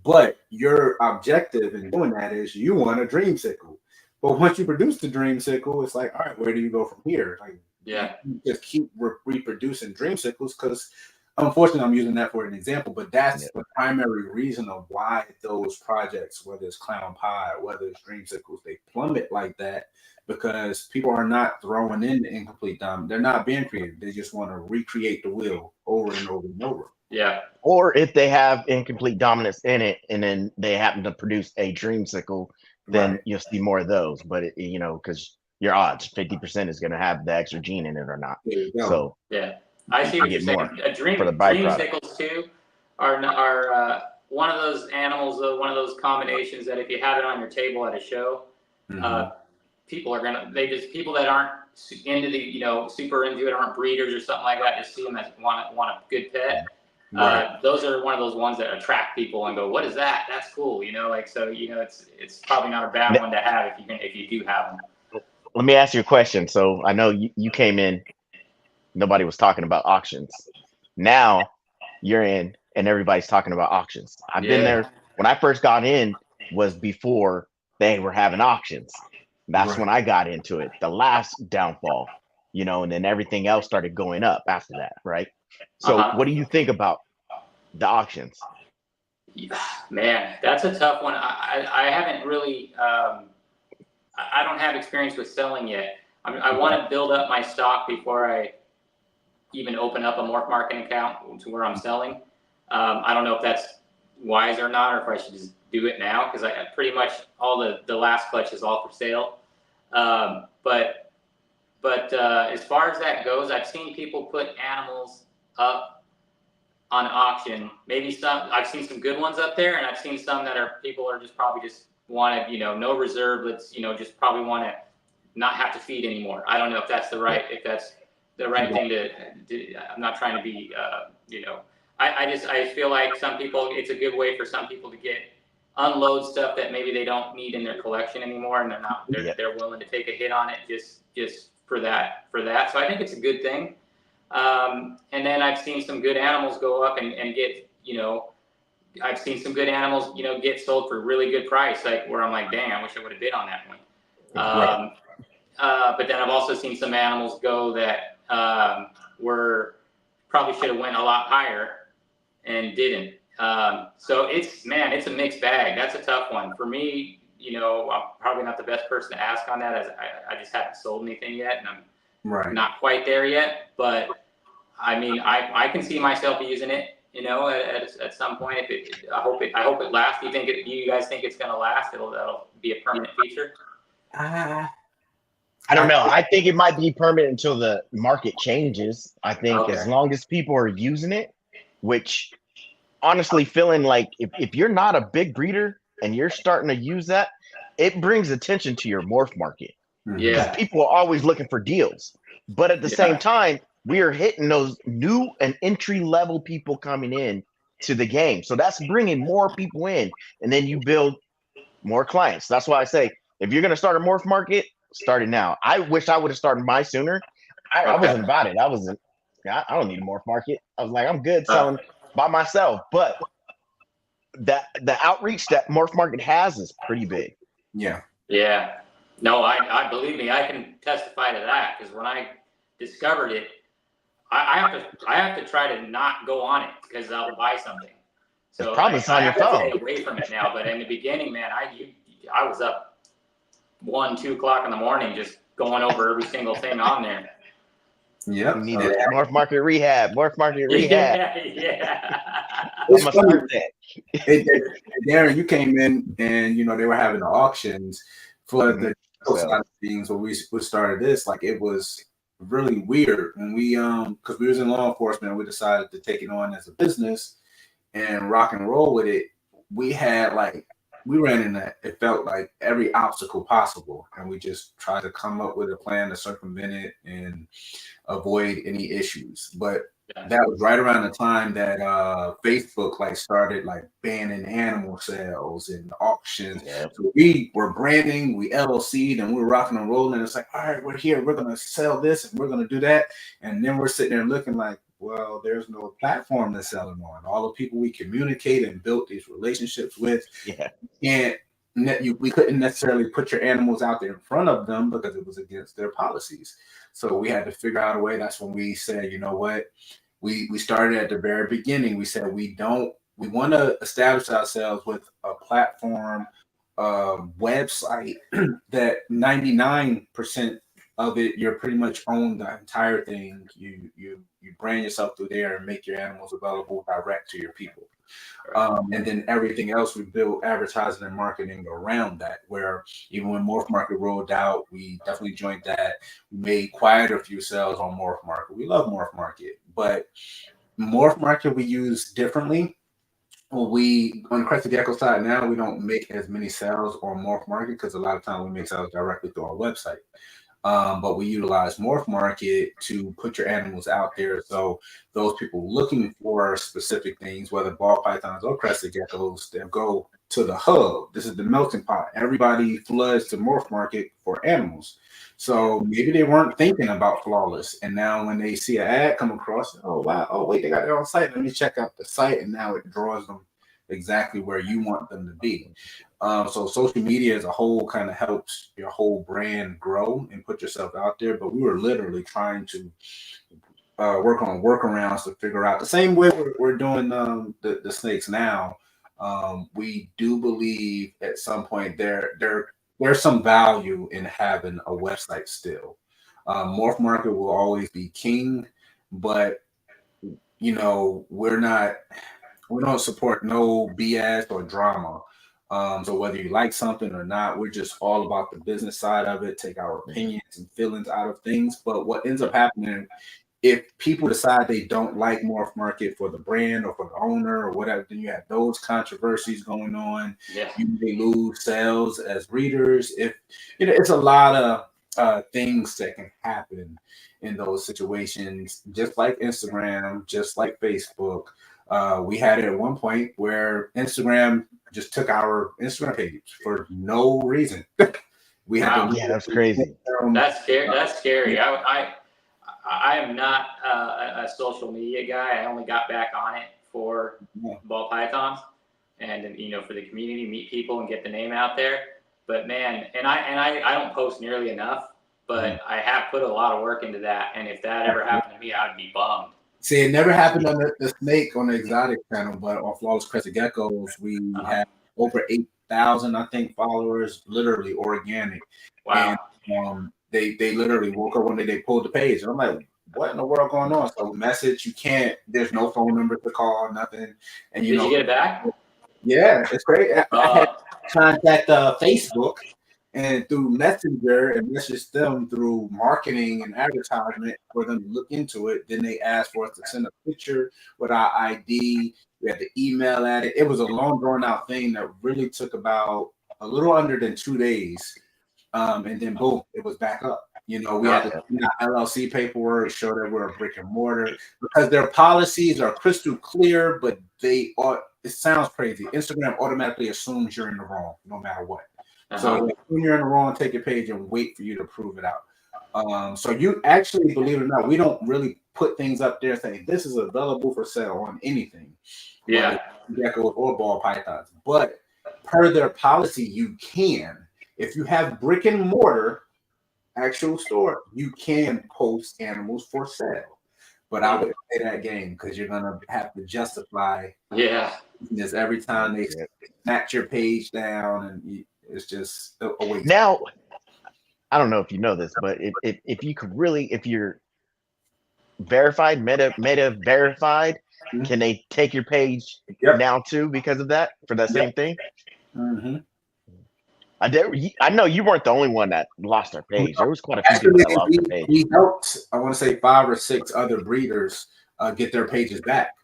But your objective in doing that is you want a Dreamsicle. But once you produce the Dreamsicle, it's like, all right, where do you go from here? Like, yeah, you just keep reproducing Dreamsicles because, unfortunately, I'm using that for an example, but that's the primary reason of why those projects, whether it's Clown Pie, whether it's Dreamsicles, they plummet like that because people are not throwing in the incomplete diamond. They're not being creative. They just want to recreate the wheel over and over and over. Yeah. Or if they have incomplete dominance in it, and then they happen to produce a Dreamsicle, then you'll see more of those. But because your odds 50% is going to have the extra gene in it or not. So yeah. I see what you're saying. Dreamsicles too are one of those animals, one of those combinations that if you have it on your table at a show, people that aren't into the super into it, aren't breeders or something like that, just see them as want a good pet. Those are one of those ones that attract people and go, what is that? That's cool. It's probably not a bad one to have if you do have them. Let me ask you a question. So I know you came in. Nobody was talking about auctions. Now you're in and everybody's talking about auctions. I've been there. When I first got in was before they were having auctions. That's when I got into it. The last downfall, and then everything else started going up after that. Right. So what do you think about the auctions? Man, that's a tough one. I haven't really, I don't have experience with selling yet. I want to build up my stock before I even open up a Morph Market account to where I'm selling. I don't know if that's wise or not, or if I should just do it now, because I pretty much all the last clutch is all for sale. But as far as that goes, I've seen people put animals up on auction. Maybe I've seen some good ones up there, and I've seen some that people are just probably just wanted, no reserve. Let's, just probably want to not have to feed anymore. I don't know if that's the right thing to. I'm not trying to be, I feel like some people, it's a good way for some people to unload stuff that maybe they don't need in their collection anymore, and they're willing to take a hit on it just for that. So I think it's a good thing. And then I've seen some good animals go up and get, I've seen some good animals, get sold for a really good price, like where I'm like, dang, I wish I would have bid on that one. But then I've also seen some animals go that probably should have went a lot higher and didn't. So it's a mixed bag. That's a tough one for me. I'm probably not the best person to ask on that, as I just haven't sold anything yet, and I'm not quite there yet. But I mean, I can see myself using it, at some point. I hope it lasts. Do you guys think it's going to last? That'll be a permanent feature. I don't know. I think it might be permanent until the market changes. I think as long as people are using it, which honestly feeling like if you're not a big breeder and you're starting to use that, it brings attention to your morph market. Yeah. Because people are always looking for deals. But at the same time, we are hitting those new and entry level people coming in to the game. So that's bringing more people in, and then you build more clients. That's why I say, if you're going to start a morph market, start it now. I wish I would have started mine sooner. I wasn't about it. I don't need a morph market. I was like, I'm good selling by myself. But the outreach that Morph Market has is pretty big. Yeah. Yeah. No, I believe me, I can testify to that, because when I discovered it, I have to try to not go on it because I'll buy something. So probably on your phone. Stay away from it now. But in the beginning, man, I was up 1-2 o'clock in the morning just going over every single thing on there. Yep. We need it. Morph Market Rehab. Morph Market Rehab. Yeah. I'm gonna start that. Darren, you came in and they were having the auctions for the side of things when we started this. Like it was really weird when we because we was in law enforcement, we decided to take it on as a business and rock and roll with it. We had we ran in that, it felt like every obstacle possible, and we just tried to come up with a plan to circumvent it and avoid any issues. But that was right around the time that Facebook started banning animal sales and auctions. Yep. So we were branding, we LLC'd, and we were rocking and rolling. It's like, all right, we're here, we're gonna sell this and we're gonna do that. And then we're sitting there looking like, well, there's no platform to sell them on. All the people we communicate and built these relationships with, we couldn't necessarily put your animals out there in front of them because it was against their policies. So we had to figure out a way. That's when we said, you know what? We started at the very beginning. We said we want to establish ourselves with a platform, website that 99% of it, you're pretty much own the entire thing. You brand yourself through there and make your animals available direct to your people. And then everything else, we built advertising and marketing around that, where even when Morph Market rolled out, we definitely joined that. We made quite a few sales on Morph Market. We love Morph Market, but Morph Market we use differently. Well, we on the Crested Gecko side now, we don't make as many sales on Morph Market because a lot of times we make sales directly through our website. But we utilize Morph Market to put your animals out there. So those people looking for specific things, whether ball pythons or crested geckos, they'll go to the hub. This is the melting pot. Everybody floods to Morph Market for animals. So maybe they weren't thinking about Flawless. And now when they see an ad come across, oh, wow, oh, wait, they got their own site. Let me check out the site. And now it draws them exactly where you want them to be. So social media as a whole kind of helps your whole brand grow and put yourself out there. But we were literally trying to work on workarounds to figure out the same way we're doing the snakes now. We do believe at some point there's some value in having a website still. Morph Market will always be king, but we don't support no BS or drama. So whether you like something or not, we're just all about the business side of it, take our opinions and feelings out of things. But what ends up happening, if people decide they don't like Morph Market for the brand or for the owner or whatever, then you have those controversies going on. Yeah. You may lose sales as readers. If it's a lot of things that can happen in those situations, just like Instagram, just like Facebook. We had it at one point where Instagram just took our Instagram page for no reason. We had to that's crazy. That's scary. That's scary. I am not a social media guy. I only got back on it for ball pythons and for the community, meet people and get the name out there. But man, and I don't post nearly enough, but I have put a lot of work into that. And if that ever happened to me, I'd be bummed. See, it never happened on the snake on the exotic channel, but on Flawless Crested Geckos, we had over 8,000, I think, followers, literally organic. Wow. And they literally woke up one day, they pulled the page, and I'm like, what in the world going on? So message, there's no phone number to call, nothing. And Did you get it back? Yeah, it's great. I had to contact Facebook and through Messenger and message them through marketing and advertisement for them to look into it. Then they asked for us to send a picture with our ID. We had to email at it. It was a long drawn out thing that really took about a little under than 2 days. And then boom, it was back up. We had to send out LLC paperwork, show that we're a brick and mortar because their policies are crystal clear, but it sounds crazy. Instagram automatically assumes you're in the wrong no matter what. So when you're in the wrong, take your page and wait for you to prove it out. So you actually, believe it or not, we don't really put things up there saying this is available for sale on anything. Yeah. Geckos or ball pythons. But per their policy, you can. If you have brick and mortar actual store, you can post animals for sale. But I would play that game because you're gonna have to justify. Yeah. Just every time they snatch your page down and it's just a waste. Now, I don't know if you know this, but if you could really, if you're verified, meta verified. Mhm. Can they take your page Yep. now too because of that for that same thing? Mm-hmm. I know you weren't the only one that lost their page. There was quite a few people Actually, that lost their page. we helped, I want to say 5 or 6 other breeders get their pages back.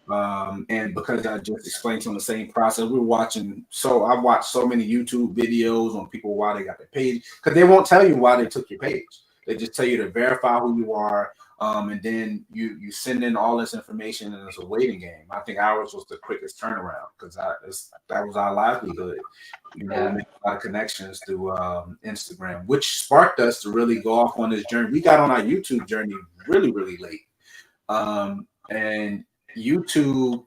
And because I just explained some of the same process, we were watching. So I watched so many YouTube videos on people why they got their page, because they won't tell you why they took your page. They just tell you to verify who you are, and then you send in all this information, and it's a waiting game. I think ours was the quickest turnaround because that was our livelihood. We made a lot of connections through Instagram, which sparked us to really go off on this journey. We got on our YouTube journey really, really late, and YouTube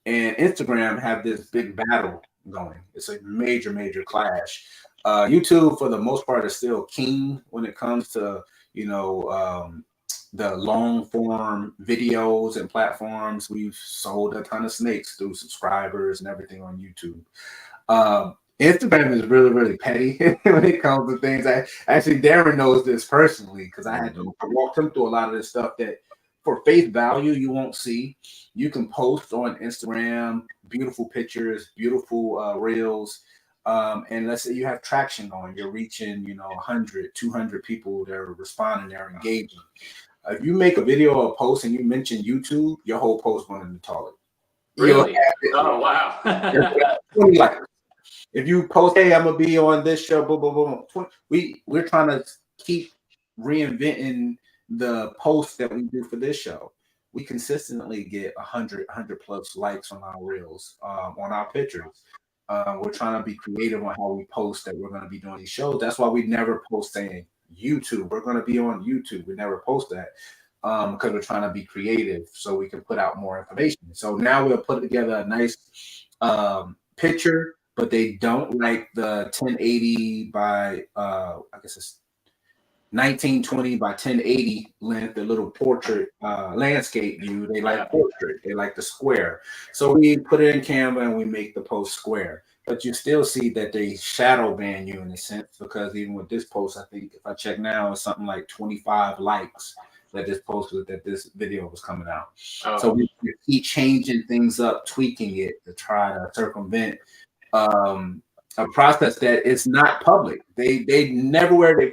and Instagram have this big battle going. It's a major, major clash. YouTube, for the most part, is still king when it comes to the long form videos and platforms. We've sold a ton of snakes through subscribers and everything on YouTube. Instagram is really, really petty when it comes to things. Actually, Darren knows this personally because I walked him through a lot of this stuff that for face value you won't see. You can post on Instagram beautiful pictures, beautiful reels, and let's say you have traction going, you're reaching 100, 200 people that are responding, they're engaging. If you make a video or a post and you mention YouTube, your whole post going in the toilet. Really? Oh wow. 20 likes. If you post, hey, I'm gonna be on this show, boom, boom, boom. We're trying to keep reinventing the posts that we do for this show. We consistently get 100 plus likes on our reels, on our pictures. We're trying to be creative on how we post that we're going to be doing these shows. That's why we never post saying YouTube. We're going to be on YouTube. We never post that because we're trying to be creative so we can put out more information. So now we'll put together a nice picture, but they don't like the 1080 by I guess it's 1920 by 1080 length, the little portrait landscape view. They like portrait, they like the square. So we put it in Canva and we make the post square. But you still see that they shadow ban you in a sense, because even with this post, I think if I check now, it's something like 25 likes that this post was, that this video was coming out. So we keep changing things up, tweaking it to try to circumvent a process that is not public. They nowhere they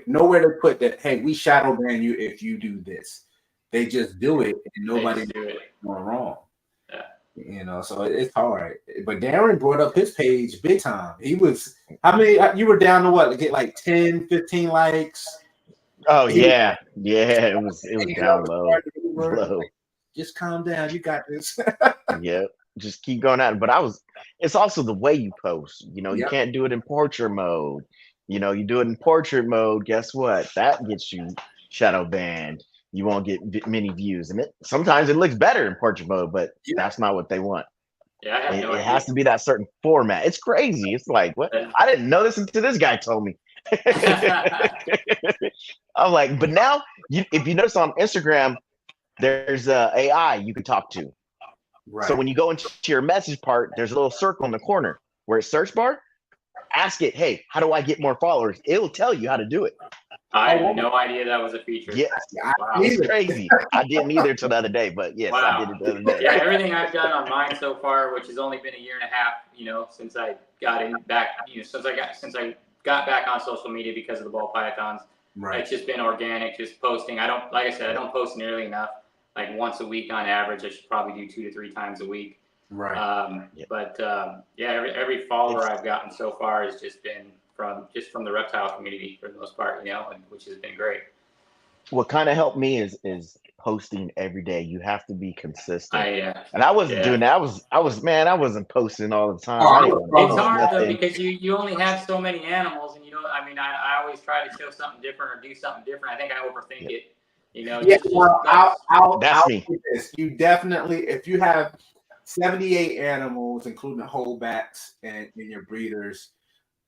put that, hey, we shadow ban you if you do this. They just do it and nobody's going wrong. Yeah. So it's hard. But Darren brought up his page big time. He was, how many, you were down to what, get like 10, 15 likes? Oh yeah. It was down low. Just calm down. You got this. Yep. Just keep going at it. But it's also the way you post. You can't do it in portrait mode. You do it in portrait mode. Guess what? That gets you shadow banned. You won't get many views. And sometimes it looks better in portrait mode, but that's not what they want. Yeah, I have no idea. It has to be that certain format. It's crazy. It's like, what? I didn't know this until this guy told me. I'm like, but now, if you notice on Instagram, there's AI you can talk to. Right. So when you go into your message part, there's a little circle in the corner where it's search bar. Ask it, hey, how do I get more followers? It'll tell you how to do it. I had no idea that was a feature. Yeah, wow. It's crazy. I didn't either till the other day, but yes, I did it the other day. Yeah, everything I've done on mine so far, which has only been a year and a half, since I got since I got back on social media because of the ball pythons. Right. It's just been organic, just posting. Like I said, I don't post nearly enough. Like once a week on average. I should probably do 2 to 3 times a week. Right. But every follower I've gotten so far has just been from the reptile community for the most part, which has been great. What kind of helped me is posting every day. You have to be consistent. And I wasn't doing that. I wasn't posting all the time. It's hard though, because you only have so many animals, and I always try to show something different or do something different. I think I overthink it. That's me. You definitely, if you have 78 animals, including holdbacks and your breeders,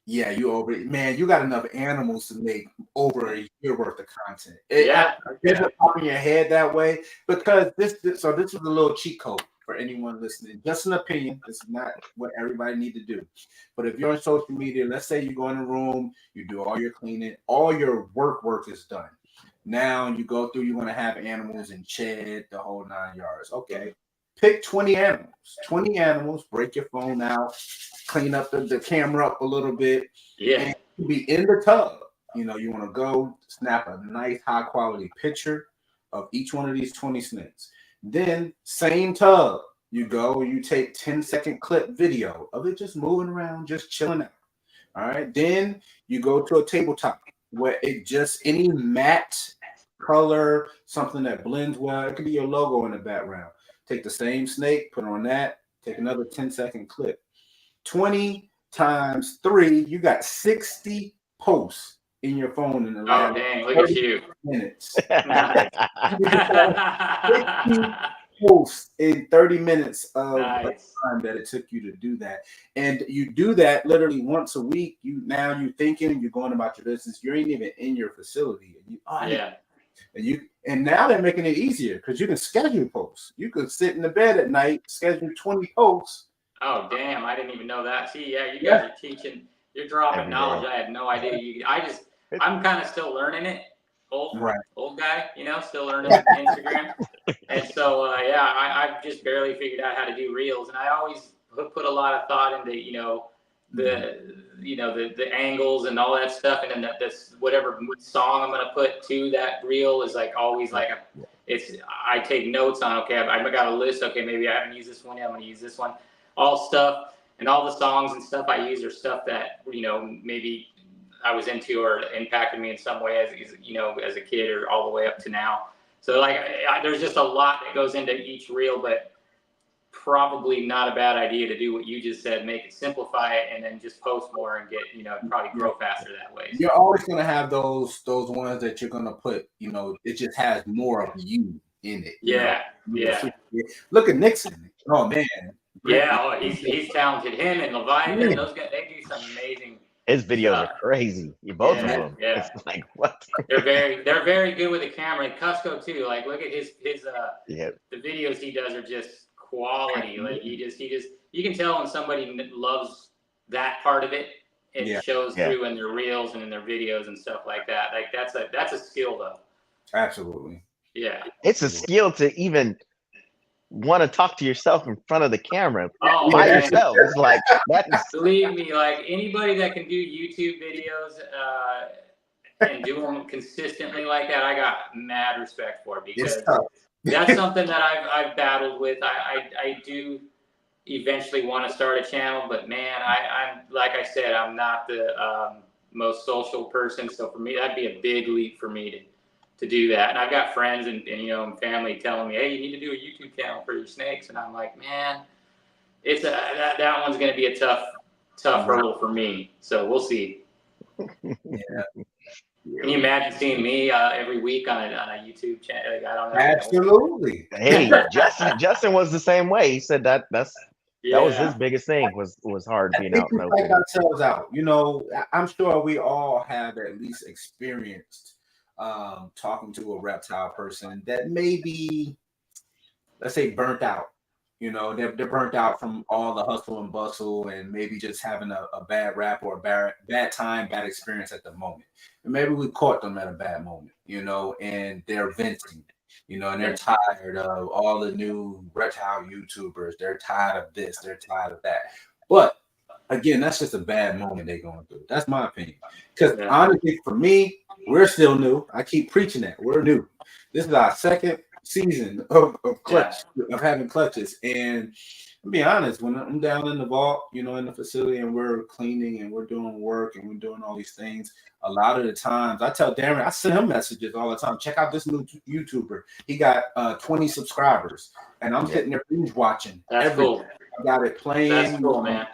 you got enough animals to make over a year worth of content. It's up in your head that way, because this is a little cheat code for anyone listening. Just an opinion. This is not what everybody need to do. But if you're on social media, let's say you go in a room, you do all your cleaning, all your work is done. Now you go through, you're going to have animals in shed, the whole 9 yards. Okay. Pick 20 animals. 20 animals, break your phone out, clean up the camera up a little bit. Yeah. And be in the tub. You know, you want to go snap a nice high quality picture of each one of these 20 snakes. Then same tub, you go, you take 10-second clip video of it just moving around, just chilling out. All right. Then you go to a tabletop where it just any matte color, something that blends well. It could be your logo in the background. Take the same snake, put on that, take another 10-second clip. 20 times 3, you got 60 posts in your phone in the last dang, look at you. minutes. 60 posts in 30 minutes of time that it took you to do that. And you do that literally once a week. You're thinking, you're going about your business. You ain't even in your facility. And now they're making it easier because you can schedule posts. You could sit in the bed at night, schedule 20 posts. Oh, damn. I didn't even know that. See, you guys are teaching. You're dropping knowledge. I had no idea. I'm kind of still learning it. Old guy, still learning Instagram. And so, I've just barely figured out how to do reels. And I always put a lot of thought into, the angles and all that stuff. And then this whatever song I'm going to put to that reel is like always like I take notes on, okay, I've got a list. Okay, maybe I haven't used this one yet. I'm going to use this one. All stuff and all the songs and stuff I use are stuff that, maybe I was into or impacted me in some way as a kid or all the way up to now. So there's just a lot that goes into each reel, but probably not a bad idea to do what you just said, make it, simplify it, and then just post more and get, probably grow faster that way. You're always going to have those ones that you're going to put, it just has more of you in it. Yeah. Look at Nixon. Oh, man. Yeah, he's talented. Him and Leviathan, those guys, they do some amazing. His videos are crazy. Both of them. Yeah. It's like what? They're very good with the camera. And Cusco too. Like look at his the videos he does are just quality. Like he just you can tell when somebody loves that part of it. It shows through in their reels and in their videos and stuff like that. Like that's a skill though. Absolutely. Yeah. It's a skill to even want to talk to yourself in front of the camera by yourself. It's like believe me, like anybody that can do YouTube videos and do them consistently like that, I got mad respect for because that's something that I've battled with. I do eventually want to start a channel, but man, I'm like I said, I'm not the most social person, so for me that'd be a big leap for me to do that. And I've got friends and family telling me, hey, you need to do a YouTube channel for your snakes. And I'm like, man, it's that one's going to be a tough hurdle for me. So we'll see. Can you imagine seeing me every week on a YouTube channel? Like, I don't know. Absolutely. Hey, Justin was the same way. He said that was his biggest thing was hard being out. We take ourselves out. I'm sure we all have at least experienced talking to a reptile person that may be, let's say, burnt out. They're burnt out from all the hustle and bustle and maybe just having a bad rap or a bad time, bad experience at the moment. And maybe we caught them at a bad moment, and they're venting, and they're tired of all the new reptile YouTubers. They're tired of this. They're tired of that. But again, that's just a bad moment they're going through. That's my opinion. Because honestly, for me, we're still new. I keep preaching that. We're new. This is our second season of having clutches. And to be honest, when I'm down in the vault, in the facility and we're cleaning and we're doing work and we're doing all these things, a lot of the times I tell Darren, I send him messages all the time. Check out this new YouTuber. He got 20 subscribers. And I'm sitting there binge watching. That's cool. I got it playing. That's cool, man.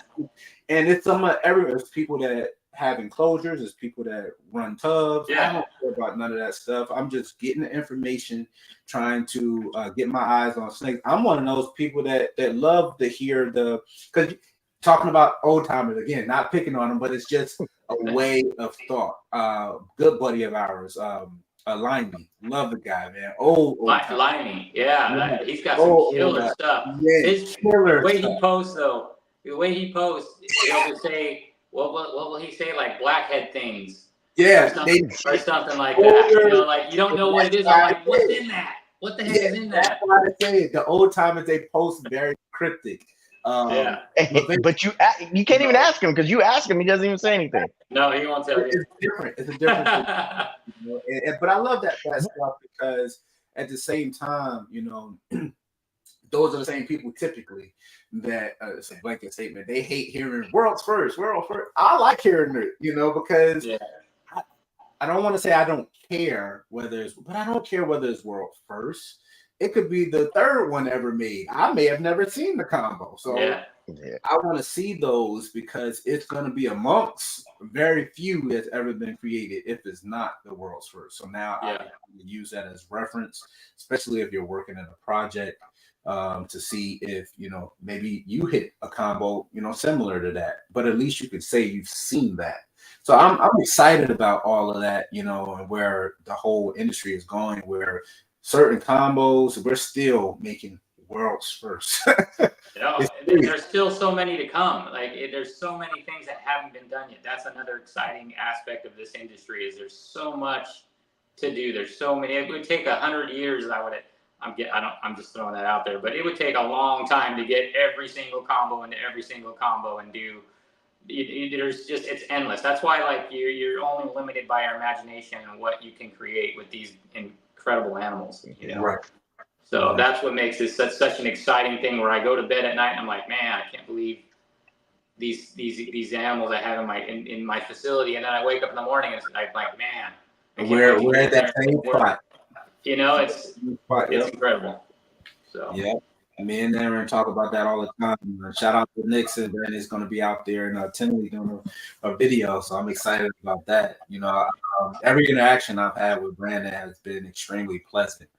And it's it's people that have enclosures, it's people that run tubs. I don't care about none of that stuff. I'm just getting the information, trying to get my eyes on snakes. I'm one of those people that love to hear because talking about old timers again, not picking on them, but it's just a way of thought. Good buddy of ours, Limey, love the guy, man. Limey, he's got some killer stuff. His killer way he posts though. The way he posts, he'll just say, what will he say? Like blackhead things. Yeah, or something like that. You know, like you don't know what it is. I'm like, what's in that? What the heck is in that's that? why I say it. The old timers, they post very cryptic. Yeah. But you can't even ask him, because you ask him, he doesn't even say anything. No, he won't tell you. It's different. It's a different thing. You know? But I love that stuff because at the same time, you know, those are the same people typically that it's a blanket statement. They hate hearing world's first, world first. I like hearing it, you know, because I don't want to say I don't care whether it's, but I don't care whether it's world first. It could be the third one ever made. I may have never seen the combo. So I want to see those because it's going to be amongst very few that's ever been created if it's not the world's first. So now I can use that as reference, especially if you're working in a project to see if, you know, maybe you hit a combo, you know, similar to that, but at least you could say you've seen that. So I'm excited about all of that, you know, and where the whole industry is going, where certain combos, we're still making world's first. There's still so many to come. Like there's so many things that haven't been done yet. That's another exciting aspect of this industry is there's so much to do. There's so many. It would take 100 years. I'm just throwing that out there, but it would take a long time to get every single combo into every single combo and do. There's just, it's endless. That's why like you're only limited by your imagination and what you can create with these incredible animals. You know? Right. So that's what makes this such an exciting thing. Where I go to bed at night and I'm like, man, I can't believe these animals I have in my facility, and then I wake up in the morning and I'm like, man, we're at that same spot. You know, it's incredible. So me and Aaron talk about that all the time. Shout out to Nixon. Brandon's going to be out there and Tinley doing a video, so I'm excited about that. You know, every interaction I've had with Brandon has been extremely pleasant.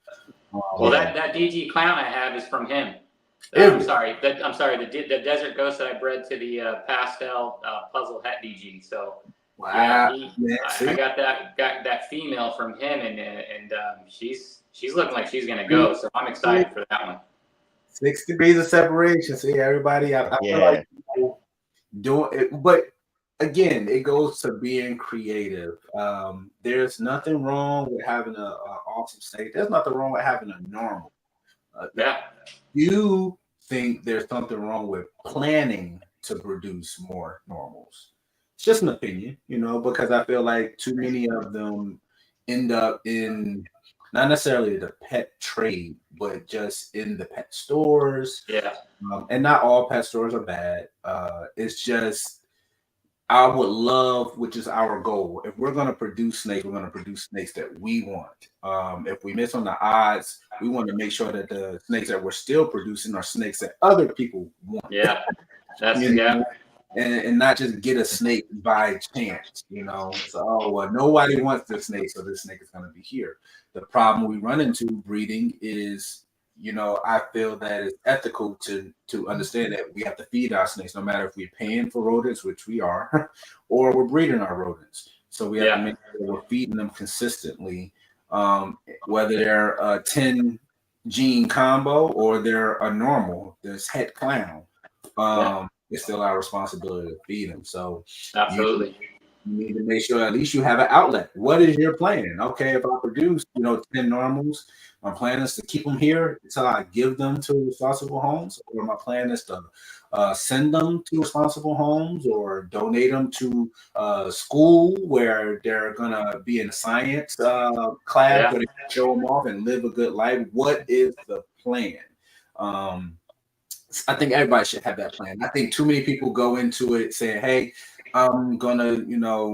Well, that DG clown I have is from him. I'm sorry. The desert ghost that I bred to the pastel puzzle het DG. So wow, I got that female from him, and she's looking like she's gonna go. So I'm excited for that one. 6 degrees of separation. See, everybody, I feel like people doing it, but again, it goes to being creative. There's nothing wrong with having an awesome state. There's nothing wrong with having a normal. You think there's something wrong with planning to produce more normals. It's just an opinion, you know, because I feel like too many of them end up in not necessarily the pet trade, but just in the pet stores. And not all pet stores are bad. It's just, I would love, which is our goal. If we're going to produce snakes, we're going to produce snakes that we want. If we miss on the odds, we want to make sure that the snakes that we're still producing are snakes that other people want. And not just get a snake by chance, you know. So, nobody wants this snake, so this snake is going to be here. The problem we run into breeding is, you know, I feel that it's ethical to understand that we have to feed our snakes, no matter if we're paying for rodents, which we are, or we're breeding our rodents. So we have to make sure we're feeding them consistently, whether they're a 10 gene combo or they're a normal, this het clown. It's still our responsibility to feed them. So absolutely. You need to make sure at least you have an outlet. What is your plan? Okay, if I produce, 10 normals, my plan is to keep them here until I give them to responsible homes, or my plan is to send them to responsible homes or donate them to school where they're gonna be in a science class where they can show them off and live a good life. What is the plan? I think everybody should have that plan. I think too many people go into it saying, hey, I'm gonna,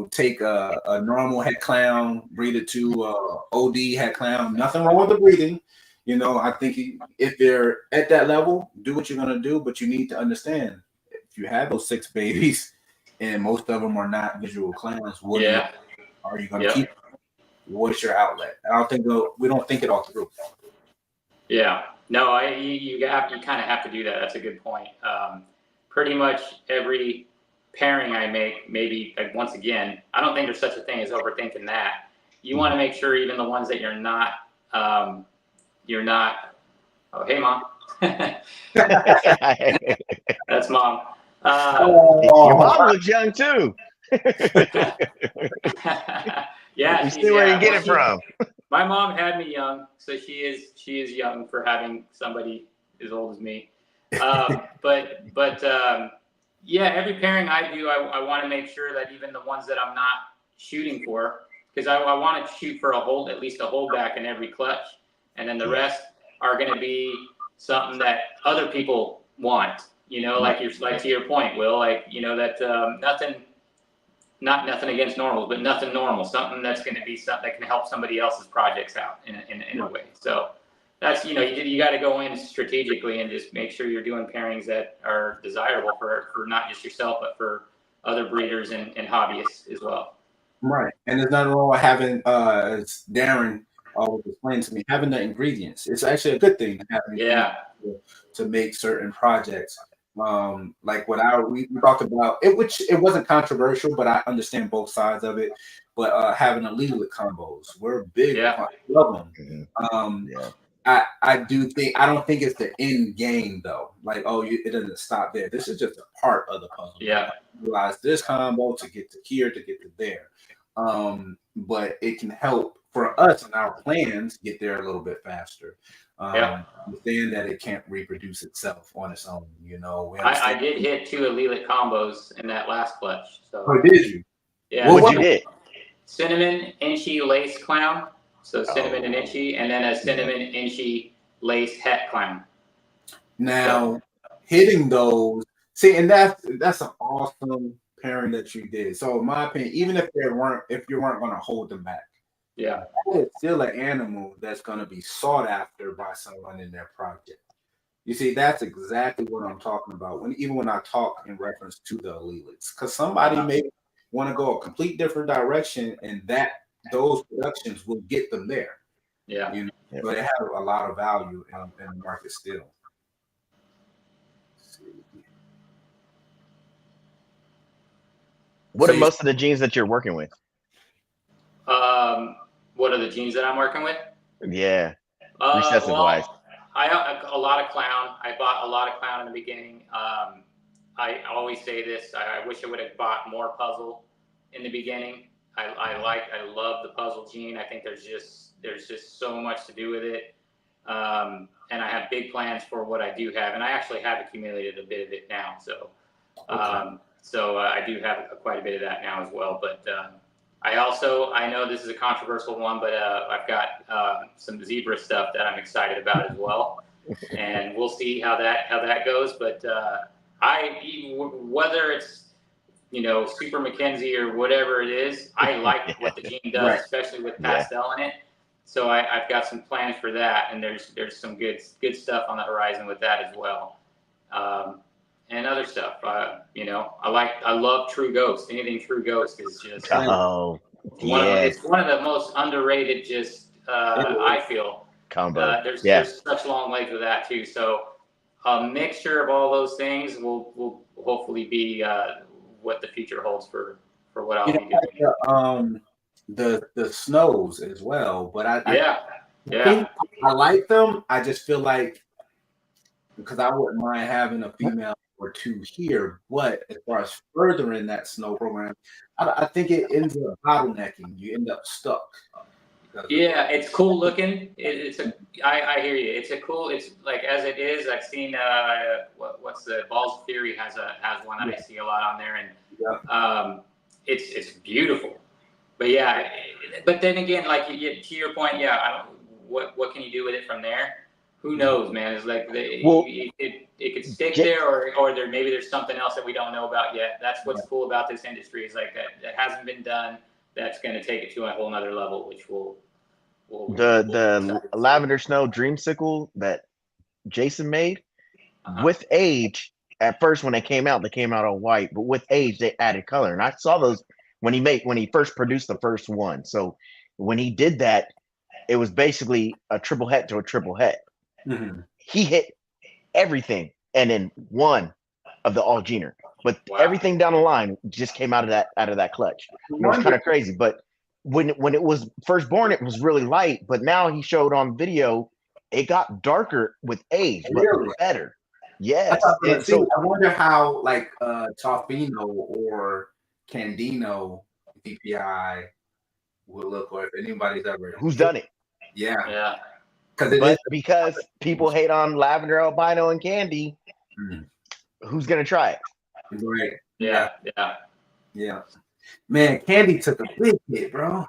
take a normal het clown, breed it to OD het clown. Nothing wrong with the breeding. I think if they're at that level, do what you're gonna do, but you need to understand if you have those 6 babies and most of them are not visual clowns, what are you gonna keep? What's your outlet? I don't think we don't think it all through. Yeah. No, you kind of have to do that. That's a good point. Pretty much every pairing I make, maybe once again, I don't think there's such a thing as overthinking that. You want to make sure even the ones that you're not. Oh, hey, Mom. That's Mom. Your mom looks young too. Yeah, We see where you get it from. My mom had me young, so she is young for having somebody as old as me. Yeah, every pairing I do, I want to make sure that even the ones that I'm not shooting for, because I want to shoot for at least a holdback in every clutch, and then the rest are going to be something that other people want. Like to your point, Will, that nothing against normals, but nothing normal, something that's going to be something that can help somebody else's projects out in a way. So that's, you got to go in strategically and just make sure you're doing pairings that are desirable for not just yourself, but for other breeders and hobbyists as well. Right. And there's nothing wrong with having, as Darren always explained to me, having the ingredients. It's actually a good thing to have to make certain projects. Like what we talked about it, which it wasn't controversial, but I understand both sides of it. But having elite combos, we're big. Yeah. Love them. I do think, I don't think it's the end game though. Like, it doesn't stop there. This is just a part of the puzzle. Yeah. You utilize this combo to get to here, to get to there. But it can help for us and our plans get there a little bit faster. Understand that it can't reproduce itself on its own. I did hit 2 elite combos in that last clutch. So. Oh, did you? Yeah. What you hit? Cinnamon inchy lace clown. So cinnamon and inchy, and then a cinnamon inchy lace het clown. Now, hitting those, see, and that's an awesome pairing that you did. So, in my opinion, even if you weren't going to hold them back, it's still an animal that's going to be sought after by someone in their project. You see, that's exactly what I'm talking about. Even when I talk in reference to the elites, because somebody may want to go a complete different direction, and those productions will get them there. Yeah. But they have a lot of value in the market still. What are most of the genes that you're working with? What are the genes that I'm working with? Yeah. Recessive wise. A lot of clown. I bought a lot of clown in the beginning. I always say this. I wish I would have bought more puzzle in the beginning. I love the puzzle gene. I think there's just so much to do with it. And I have big plans for what I do have, and I actually have accumulated a bit of it now. So, I do have quite a bit of that now as well. But I know this is a controversial one, but I've got some zebra stuff that I'm excited about as well, and we'll see how that goes. But whether it's Super Mackenzie or whatever it is, I like what the gene does, especially with pastel in it. So I've got some plans for that, and there's some good stuff on the horizon with that as well, and other stuff. I love True Ghost. Anything True Ghost is just it's one of the most underrated. I feel combo. There's such long legs with that too. So a mixture of all those things will hopefully be what the future holds for what I'll be doing. The snows as well, but I think I like them. I just feel like, because I wouldn't mind having a female or two here, but as far as furthering that snow program, I think it ends up bottlenecking. You end up stuck. Yeah, it's cool looking. I hear you. It's like as it is. I've seen what's the BALLZ Theory has one that I see a lot on there, and it's beautiful. But but then again, like to your point, what can you do with it from there? Who knows, man? It's like it could stick there, or maybe there's something else that we don't know about yet. That's what's cool about this industry, is like that hasn't been done. That's going to take it to a whole nother level, which will the lavender snow dreamsicle that Jason made with age. At first, when they came out all white, but with age they added color, and I saw those when he first produced the first one. So when he did that, it was basically a triple het to a triple het. Mm-hmm. He hit everything, and then one of the all gener, but everything down the line just came out of that clutch. It was kind of crazy. But when it was first born, it was really light, but now he showed on video it got darker with age, but better. Yes. I wonder how, like Tofino or Candino DPI will look, or if anybody's ever Who's done it? Yeah, because people hate on lavender albino and candy. Who's gonna try it? Right. Yeah. Man, Candy took a big hit, bro.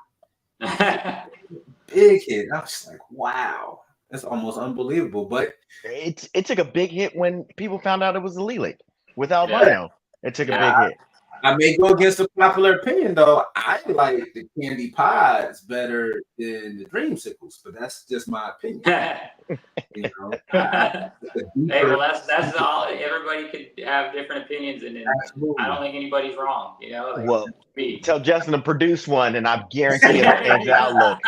Big hit. I was like, wow, that's almost unbelievable. But it took a big hit when people found out it was a Lilac with albino. It took a big hit. I may go against the popular opinion, though. I like the candy pies better than the dreamsicles, but that's just my opinion. You know, hey, well, that's all. Everybody could have different opinions, and I don't think anybody's wrong. You know, like, well, tell Justin to produce one, and I guarantee it'll change the outlook.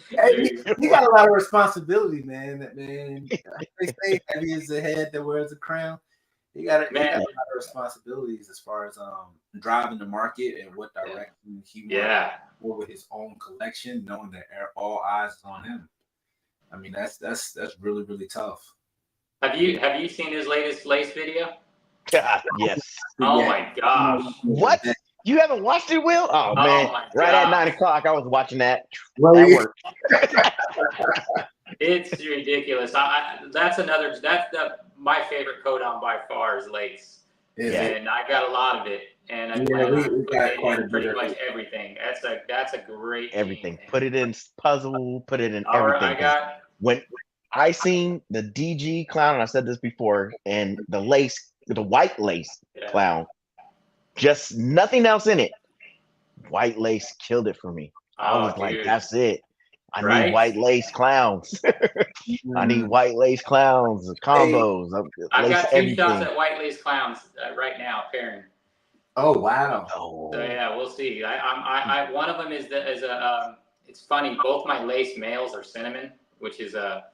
Hey, you got a lot of responsibility, man. Man, they say heavy is the head that wears the crown. You got a lot of responsibilities as far as driving the market and what direction he wants with his own collection, knowing that all eyes is on him. I mean, that's really, really tough. Have you seen his latest lace video? Yes. Oh my gosh. What? You haven't watched it, Will? Oh man. Right at 9 o'clock, I was watching that at work. It's ridiculous. That's my favorite codon by far is lace. And I got a lot of it. And I plan on putting pretty much everything. That's a great everything. Game, put it in puzzle, put it in everything. When I seen the DG clown, and I said this before, and the white lace clown, just nothing else in it. White lace killed it for me. I was like, that's it. I need white lace clowns. I need white lace clowns, combos. I've got 2 shots at white lace clowns right now, pairing. Oh wow! So yeah, we'll see. I one of them is it's funny. Both my lace males are cinnamon, which is not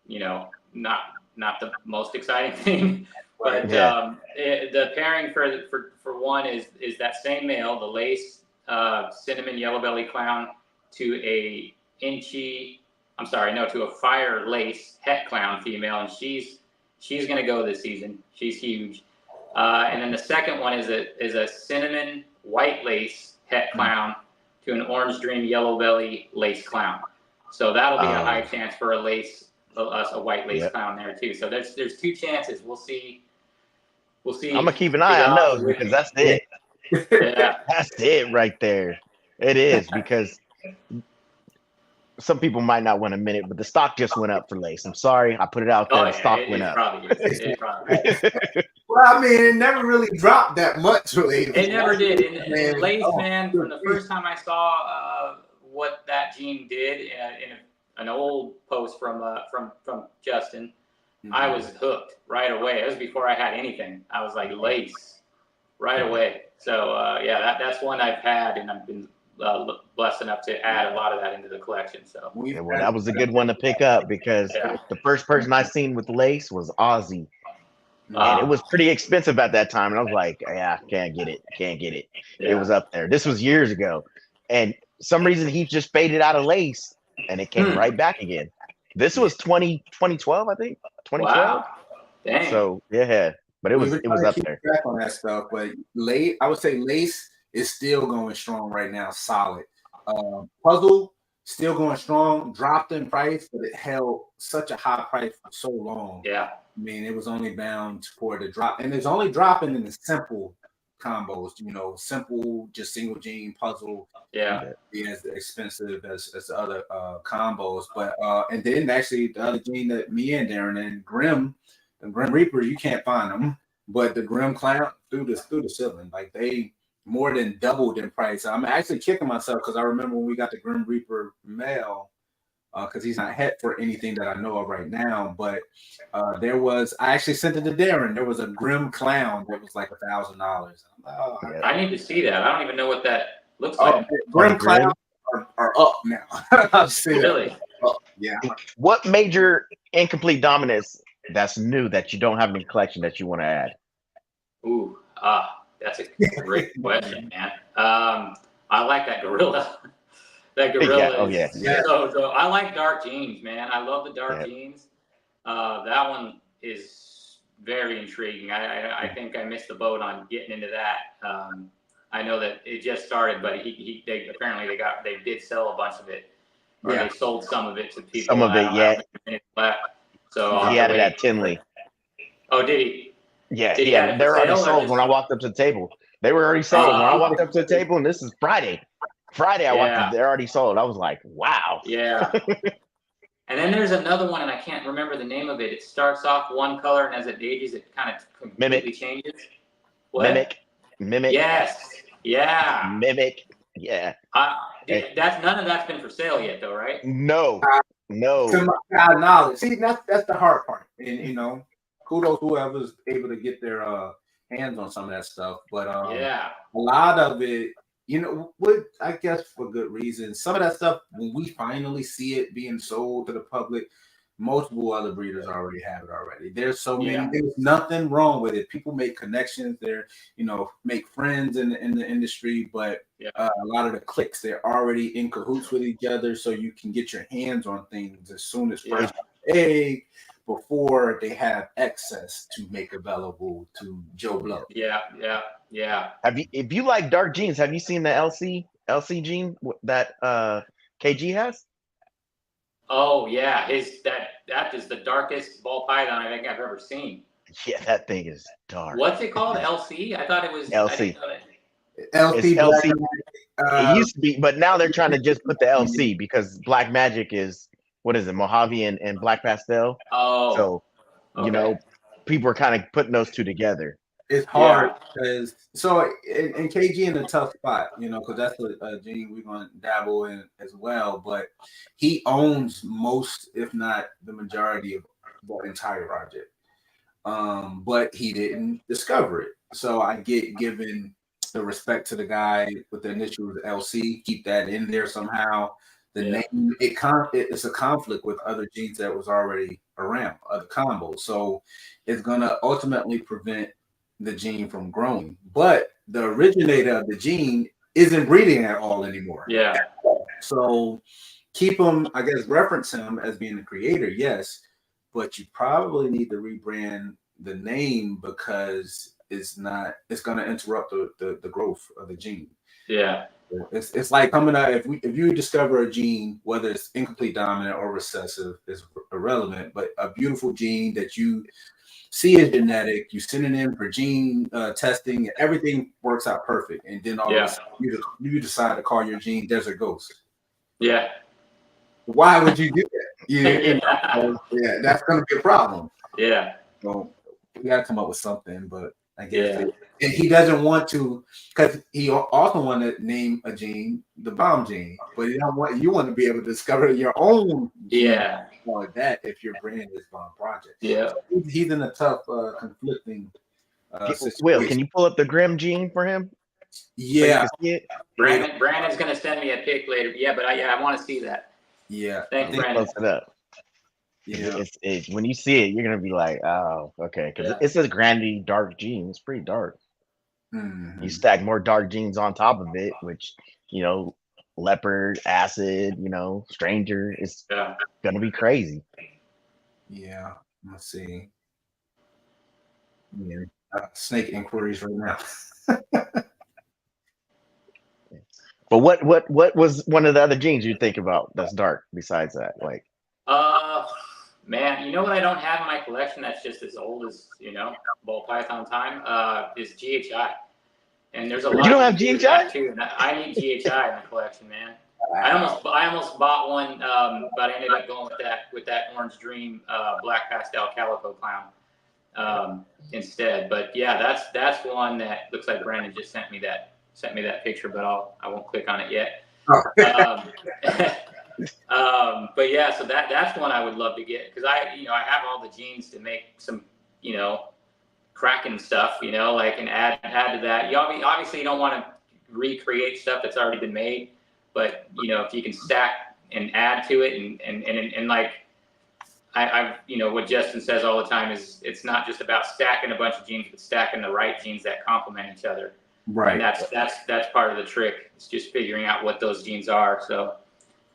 the most exciting thing. But the pairing for one is that same male, the lace cinnamon yellow belly clown, to a fire lace het clown female, and she's gonna go this season. She's huge. And then the second one is a cinnamon white lace het clown to an orange dream yellow belly lace clown. So that'll be a high chance for a white lace clown there too. So there's 2 chances. We'll see. I'm gonna keep an eye on those because that's it. That's it right there. It is, because some people might not want to admit it, but the stock just went up for lace. I'm sorry, I put it out there. The stock went up. Well, I mean, it never really dropped that much, really. It never did. And lace, man, from the first time I saw what that gene did in an old post from Justin, I was hooked right away. It was before I had anything. I was like, lace right away. So that's one I've had, and I've been blessed enough to add a lot of that into the collection. So that was a good one to pick up, because the first person I seen with lace was Ozzy, and it was pretty expensive at that time. And I was like, can't get it. It was up there. This was years ago, and some reason he just faded out of lace, and it came right back again. This was 2012, I think. 2012. Wow. Dang. So but it was up there. Back on that stuff, but I would say lace is still going strong right now, solid. Puzzle still going strong, dropped in price, but it held such a high price for so long. Yeah, I mean, it was only bound for the drop, and it's only dropping in the simple combos. Simple, just single gene puzzle. Yeah, be as expensive as the other combos, but and then actually the other gene that me and Darren and Grim, the Grim Reaper, you can't find them, but the Grim Clown through the ceiling, like they more than doubled in price. I'm actually kicking myself because I remember when we got the Grim Reaper male, because he's not het for anything that I know of right now. But I actually sent it to Darren. There was a Grim Clown that was like $1,000. I need to see that. I don't even know what that looks like. Grim Clowns are up now. Really? Yeah. What major incomplete dominance that's new that you don't have in your collection that you want to add? Ooh, that's a great question, man. I like that gorilla. That gorilla. So I like dark jeans, man. I love the dark jeans. That one is very intriguing. I think I missed the boat on getting into that. I know that it just started, but they did sell a bunch of it, or they sold some of it to people. Some of it, yeah. Left. So He had it at Tinley. Oh, did he? Yeah, Did he he had have it. They were already sale or sold just- when I walked up to the table. They were already sold when I walked up to the table, and this is Friday. Friday, I walked up, they're already sold. I was like, wow. Yeah. And then there's another one, and I can't remember the name of it. It starts off one color, and as it ages, it kind of completely changes. What? Mimic. Yes. Yeah. Mimic. Yeah. That's none of that's been for sale yet, though, right? No. To my knowledge, see, that's the hard part, and you know, kudos whoever's able to get their hands on some of that stuff. But a lot of it, you know, I guess for good reason. Some of that stuff, when we finally see it being sold to the public, multiple other breeders already have it already. There's so many. There's nothing wrong with it. People make connections. They're, you know, make friends in the industry. But a lot of the cliques, they're already in cahoots with each other, so you can get your hands on things as soon as first egg before they have excess to make available to Joe Blow. Yeah. If you like dark genes, have you seen the LC gene that KG has? Oh yeah, that is the darkest ball python I think I've ever seen. Yeah, that thing is dark. What's it called? LC? I thought it was LC. LC. LC. It used to be, but now they're trying to just put the LC because Black Magic is, what is it, Mojave and Black Pastel. Oh, so you know, people are kind of putting those two together. It's hard because and KG in a tough spot, you know, because that's a gene we're going to dabble in as well. But he owns most, if not the majority, of the entire project. But he didn't discover it, so I get given the respect to the guy with the initials LC. Keep that in there somehow. The name it's a conflict with other genes that was already around, other combos, so it's gonna ultimately prevent the gene from growing. But the originator of the gene isn't breeding at all anymore. Yeah. So keep him, I guess, reference him as being the creator, yes, but you probably need to rebrand the name because it's going to interrupt the growth of the gene. Yeah. It's like coming out, if you discover a gene, whether it's incomplete dominant or recessive, is irrelevant, but a beautiful gene that you see is genetic, you send it in for gene testing, and everything works out perfect, and then all of a sudden you decide to call your gene Desert Ghost. Yeah. Why would you do that? Yeah, that's going to be a problem. Yeah. So we got to come up with something, but I guess and he doesn't want to, because he also want to name a gene the bomb gene, but you want to be able to discover your own gene like that if your brand is Bomb Project. Yeah. So he's in a tough, conflicting situation. Will, can you pull up the Grim gene for him? Yeah. So Brandon's going to send me a pic later. Yeah, but I want to see that. Yeah. Thanks, Brandon. Close it up. Yeah. It's when you see it, you're gonna be like, oh, okay, because it's a grandy dark gene. It's pretty dark. Mm-hmm. You stack more dark genes on top of it, which, you know, leopard, acid, you know, stranger, it's gonna be crazy. Yeah. Let's see. Yeah. Snake inquiries right now. But what was one of the other genes you think about that's dark besides that? Like, man, you know what I don't have in my collection that's just as old as, you know, ball python time is GHI. And there's a lot. You don't have GHI too. And I need GHI in the collection, man. I almost bought one, but I ended up going with that Orange Dream Black Pastel Calico Clown instead. But yeah, that's one that looks like Brandon just sent me that picture, but I won't click on it yet. But yeah, so that's one I would love to get, because I have all the genes to make some, you know, Kraken stuff, you know, like, and add to that. You obviously don't want to recreate stuff that's already been made, but you know, if you can stack and add to it, and like I've you know, what Justin says all the time is it's not just about stacking a bunch of genes, but stacking the right genes that complement each other. Right. And that's part of the trick. It's just figuring out what those genes are. So,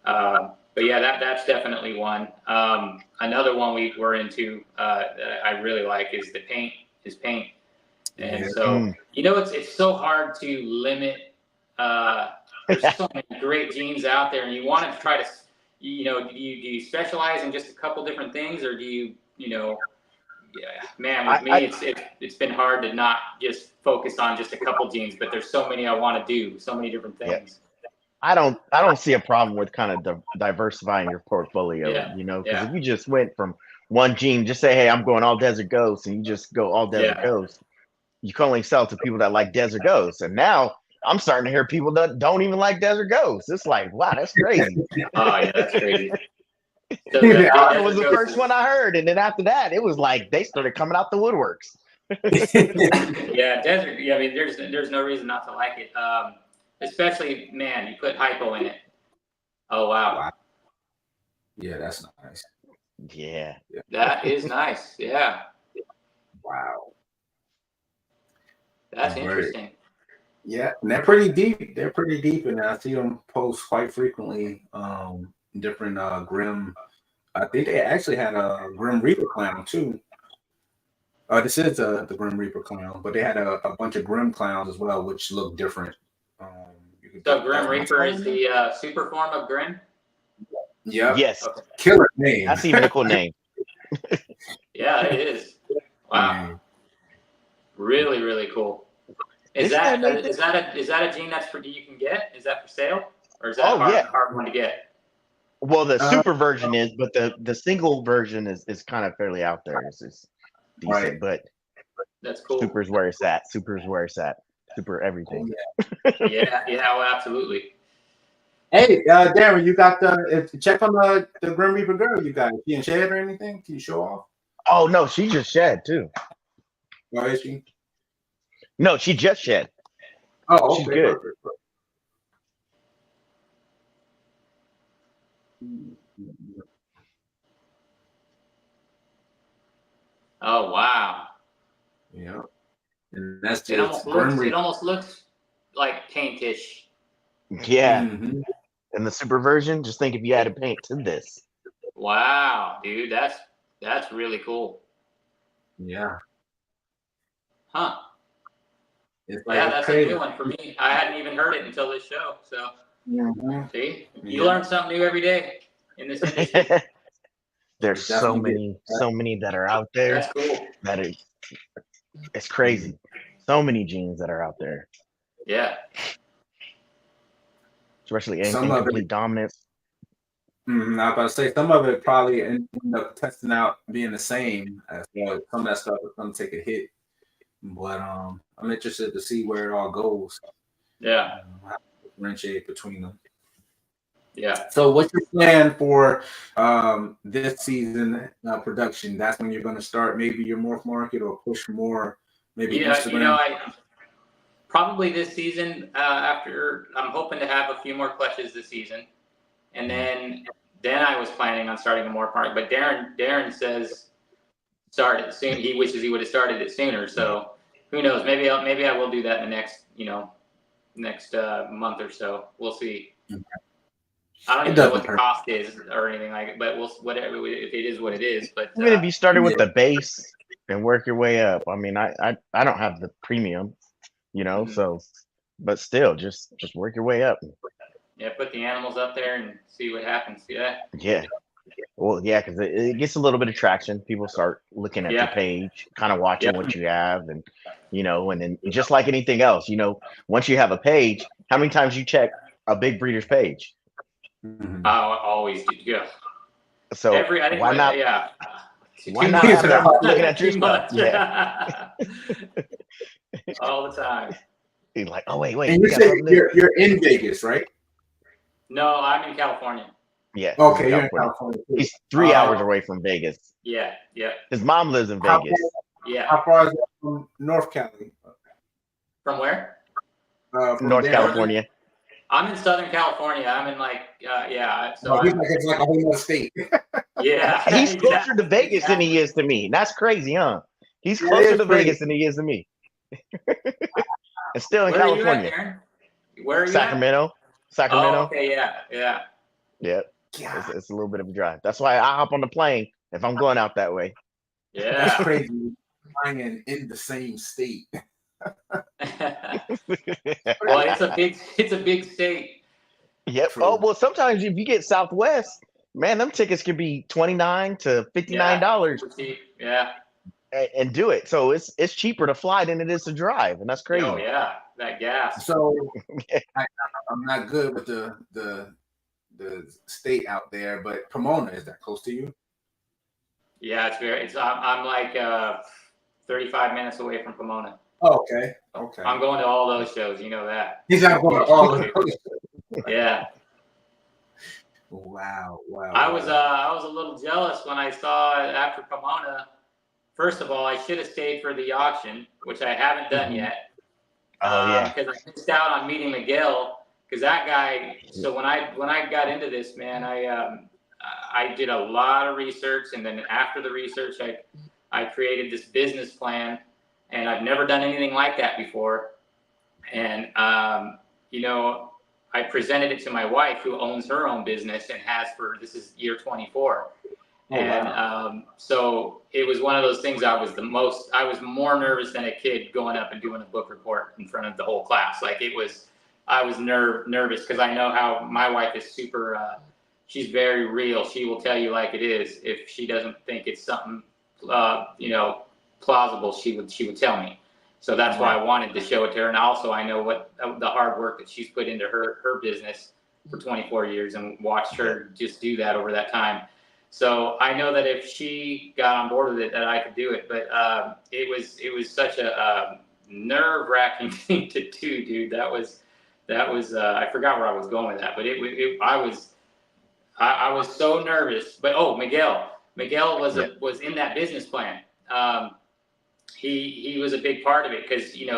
but yeah, that's definitely one. Another one we were into that I really like is paint. And so, it's so hard to limit. There's so many great genes out there, and you want to try to, do you specialize in just a couple different things, or do you, man, with me, it's been hard to not just focus on just a couple genes, but there's so many I want to do, so many different things. I don't see a problem with kind of diversifying your portfolio, because if you just went from one gene, just say, hey, I'm going all desert ghosts, and you just go all desert ghosts, you can only sell to people that like desert ghosts. And now I'm starting to hear people that don't even like desert ghosts. It's like, wow, that's crazy. Oh yeah, that's crazy. So it was the first one I heard, and then after that, it was like they started coming out the woodworks. Yeah, desert. Yeah, I mean, there's no reason not to like it. Especially, man, you put hypo in it. Oh wow. Yeah, that's nice. Yeah. That is nice. Yeah. Wow. That's interesting. Yeah, and they're pretty deep. They're pretty deep, and I see them post quite frequently. Different Grim. I think they actually had a Grim Reaper clown too. This is the Grim Reaper clown, but they had a bunch of Grim clowns as well, which look different. So Grim Reaper is the super form of Grim? Yeah. Yes. Okay. Killer name. That's even a cool name. Yeah, it is. Wow. Really, really cool. Is that a gene that's you can get? Is that for sale, or is that hard one to get? Well, the super version is, but the single version is kind of fairly out there. It's decent, right. But that's cool. Super's where it's at. Super's where it's at. Super everything. Yeah, well, absolutely. Hey, Darren, you got check on the Grim Reaper girl you got. She in shed or anything? Can you show off? Oh no, she just shed too. Oh, is she? No, she just shed. Oh, okay. She's good. Perfect. Oh wow. Yeah. And that's just it almost looks like paintish. Yeah. Mm-hmm. And the super version, just think if you added paint to this. Wow, dude, that's really cool. Yeah. Huh. It's like that's crazy. A new one for me. I hadn't even heard it until this show. So see, you learn something new every day in this industry. There's so many that are out there. That's cool. It's crazy. So many genes that are out there. Yeah. Especially incomplete dominance. I was about to say some of it probably end up testing out being the same as well. Some of that stuff is going to take a hit, but I'm interested to see where it all goes. Yeah. How to differentiate between them. Yeah. So what's your plan for this season production? That's when you're going to start maybe your Morph Market or push more maybe Instagram? Probably this season after I'm hoping to have a few more clutches this season. And then I was planning on starting a Morph Market, but Darren says start it soon. He wishes he would have started it sooner. So who knows? Maybe I will do that in the next month or so. We'll see. Okay. I don't even know what the cost is or anything like it, but whatever if it is what it is. But even if you started with the base and work your way up, I mean, I don't have the premium, so, but still, just work your way up. Yeah, put the animals up there and see what happens. Yeah. Yeah. Well, yeah, because it gets a little bit of traction. People start looking at your page, kind of watching what you have, and and then just like anything else, once you have a page, how many times you check a big breeder's page? I always do. Yeah. So why not? Yeah. Why not have them looking at your stuff? Yeah. All the time. You're like, oh wait. And you said you're in Vegas, right? No, I'm in California. Yeah. Okay, you're in California. He's 3 hours away from Vegas. Yeah. His mom lives in Vegas. How far is it from North Cali? From where? North California. I'm in Southern California. I'm in So it's like a whole other state. Yeah. He's closer to Vegas than he is to me. That's crazy, huh? He's closer to Vegas than he is to me. And still in California. Where are you Sacramento. Sacramento. Oh, okay, yeah. Yeah. It's a little bit of a drive. That's why I hop on the plane if I'm going out that way. Yeah. That's crazy. Flying in the same state. Well, it's a big state. Yep. True. Oh, well, sometimes if you get Southwest, man, them tickets can be $29 to $59 super cheap. Yeah. and do it. So it's cheaper to fly than it is to drive, and that's crazy. Oh yeah, that gas. So I'm not good with the state out there, but Pomona, is that close to you? Yeah, I'm like 35 minutes away from Pomona. Oh, okay. Okay. I'm going to all those shows. You know that. He's not going to all of those. Yeah. Wow. I was a little jealous when I saw it after Pomona. First of all, I should have stayed for the auction, which I haven't done yet. Oh yeah. Because I missed out on meeting Miguel. Because that guy. So when I got into this, man, I did a lot of research, and then after the research, I created this business plan, and I've never done anything like that before. And you know, I presented it to my wife, who owns her own business and has this is year 24. Oh, and wow. So it was one of those things. I was more nervous than a kid going up and doing a book report in front of the whole class. Like I was nervous because I know how my wife is super. She's very real. She will tell you like it is. If she doesn't think it's something, plausible, she would tell me. So that's why I wanted to show it to her. And also I know what the hard work that she's put into her business for 24 years and watched her just do that over that time. So I know that if she got on board with it, that I could do it. But it was such a nerve-wracking thing to do, dude. That was I forgot where I was going with that, but I was so nervous. But Miguel was in that business plan. He was a big part of it because he's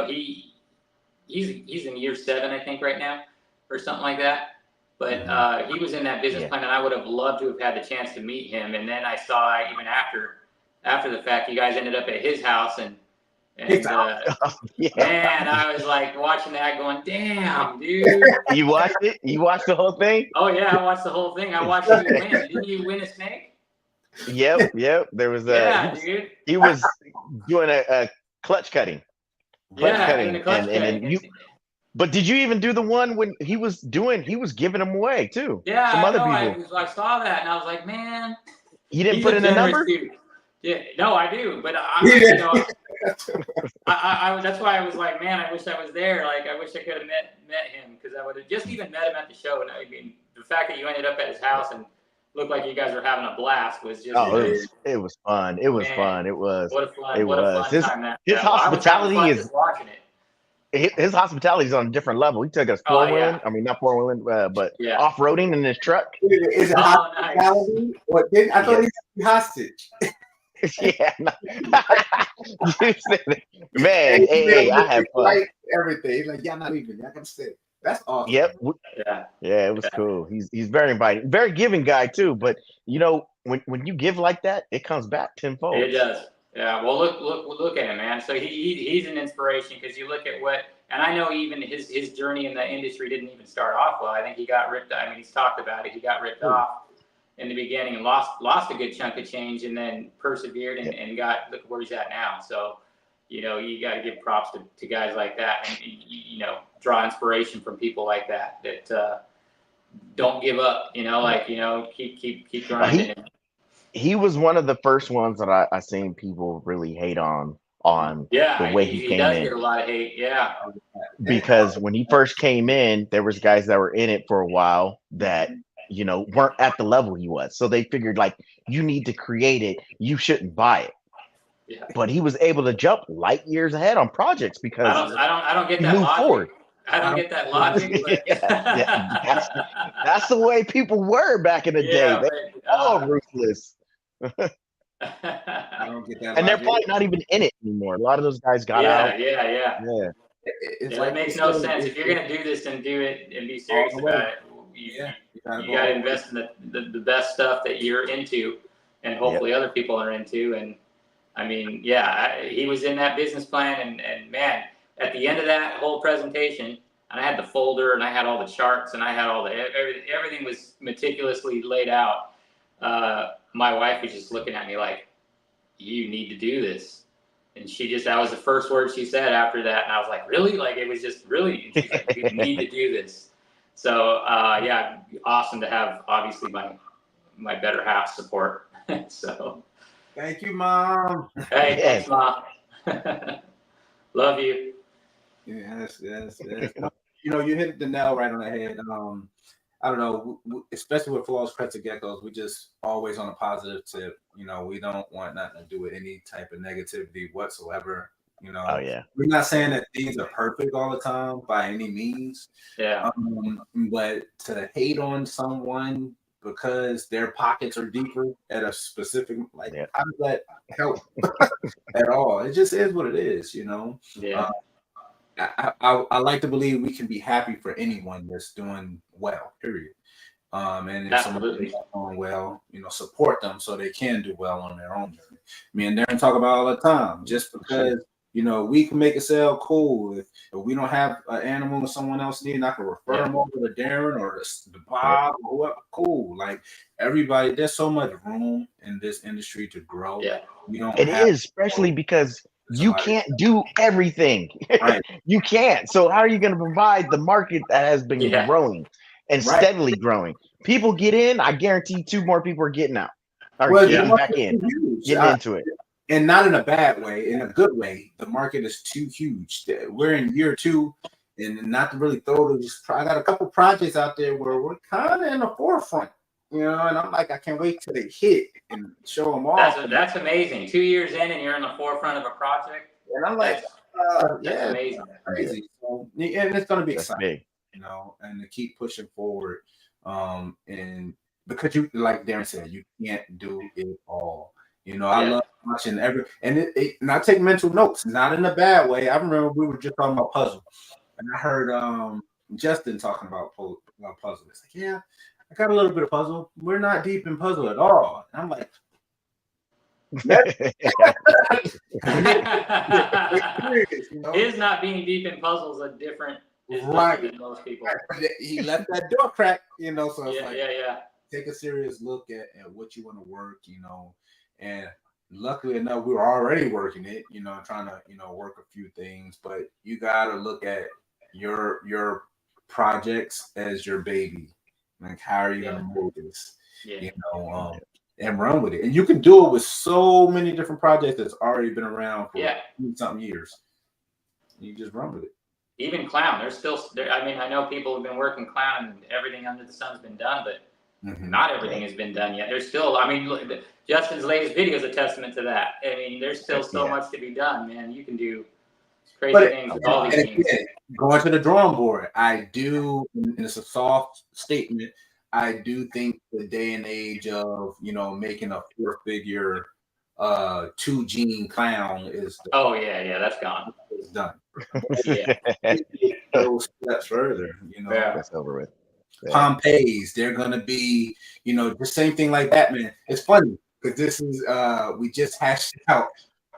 in year 7, I think, right now, or something like that. But he was in that business plan, and I would have loved to have had the chance to meet him. And then I saw, even after the fact, you guys ended up at his house, and man, I was like watching that, going, "Damn, dude!" You watched it? You watched the whole thing? Oh yeah, I watched the whole thing. I watched you win. Didn't you win a snake? Yep. There was dude. He was doing a clutch cutting. But did you even do the one when he was giving them away too? Yeah, some other people. I saw that and I was like, man, you didn't put in a number. Dude. Yeah, no, I do, but that's why I was like, man, I wish I was there. Like, I wish I could have met him, because I would have just even met him at the show. And I mean, the fact that you ended up at his house and looked like you guys were having a blast was just. It was fun. It was fun. It was. What a fun time. His hospitality is watching it. His hospitality is on a different level. He took us four-wheeling. I mean, not four-wheeling, but off-roading in his truck. Is it hospitality? Nice. I thought he was hostage. Yeah. Man, hey, I have fun. Like everything. He's like, y'all not even. Y'all can stay. That's awesome. Yep. Yeah, it was cool. He's very inviting, very giving guy too. But when you give like that, it comes back tenfold. It does. Yeah, well, look at him, man. So he's an inspiration, because you look at and I know even his journey in the industry didn't even start off well. I think he got ripped. I mean, he's talked about it. He got ripped off in the beginning and lost a good chunk of change, and then persevered and look where he's at now. So, you got to give props to guys like that, and draw inspiration from people like that don't give up. Keep grinding. He was one of the first ones that I seen people really hate on the way he came in. He does get a lot of hate, because when he first came in, there was guys that were in it for a while that weren't at the level he was, so they figured, like, you need to create it, you shouldn't buy it. Yeah. But he was able to jump light years ahead on projects because I don't get that logic. Forward. I don't get that logic. But that's the way people were back in the day. They were all ruthless. I don't get that. And they're probably not even in it anymore. A lot of those guys got out. Yeah. It makes no sense. If you're gonna do this, then do it and be serious about it. You got to invest in the best stuff that you're into, and hopefully other people are into. And I mean, he was in that business plan, and man, at the end of that whole presentation, and I had the folder, and I had all the charts, and I had all everything was meticulously laid out. My wife was just looking at me like, you need to do this. And that was the first word she said after that. And I was like, really? Like, it was just really, and she's like, we need to do this. So, yeah, awesome to have, obviously, my better half support. So. Thank you, Mom. Hey, thanks, Mom. Love you. Yes. You know, you hit the nail right on the head. I don't know, especially with Flawless Pets and Geckos, we just always on a positive tip. You know, we don't want nothing to do with any type of negativity whatsoever. You know, Oh yeah. we're not saying that things are perfect all the time by any means. Yeah. But to hate on someone because their pockets are deeper at a specific, like, how does that help at all? It just is what it is, you know. Yeah. I like to believe we can be happy for anyone that's doing well, period. And if someone's doing well, you know, support them so they can do well on their own journey. Me and Darren talk about all the time. Just because, you know, we can make a sale, cool. If we don't have an animal that someone else needs, I can refer them over to Darren or to Bob or whoever. Cool. Like, everybody, there's so much room in this industry to grow. Yeah. It is, especially because you can't do everything. Right. You can't. So how are you going to provide the market that has been growing and steadily growing? People get in. I guarantee 2 more people are getting out. Or getting back in. Getting into it. And not in a bad way, in a good way. The market is too huge. We're in year 2, and not to really throw those. I got a couple projects out there where we're kind of in the forefront. You know, and I'm like, I can't wait till they hit and show them off. That's amazing. 2 years in, and you're in the forefront of a project. And I'm like, that's amazing. Crazy. So, and it's going to be exciting, big. You know, and to keep pushing forward. And because you, like Darren said, you can't do it all. You know, I love watching and I take mental notes, not in a bad way. I remember we were just talking about puzzle, and I heard Justin talking about puzzle. It's like, yeah, I got a little bit of puzzle. We're not deep in puzzle at all. And I'm like, his not being deep in puzzles are different, than most people. He left that door crack, you know. So it's yeah. Take a serious look at what you want to work, you know. And luckily enough, we were already working it, you know, trying to, you know, work a few things. But you got to look at your projects as your baby. Like, how are you going to move this? You know, and run with it. And you can do it with so many different projects that's already been around for something years. You just run with it. Even clown, there's still. I mean, I know people have been working clown, and everything under the sun's been done, but not everything has been done yet. There's still. I mean, look, Justin's latest video is a testament to that. I mean, there's still so much to be done, man. You can do crazy things with all these things. Going to the drawing board, I do, and it's a soft statement. I do think the day and age of, you know, making a 4-figure 2-gene clown is that's gone. It's done. Those steps further, you know. That's over with. Pompeii's, they're gonna be, you know, the same thing like Batman. It's funny because this is we just hashed out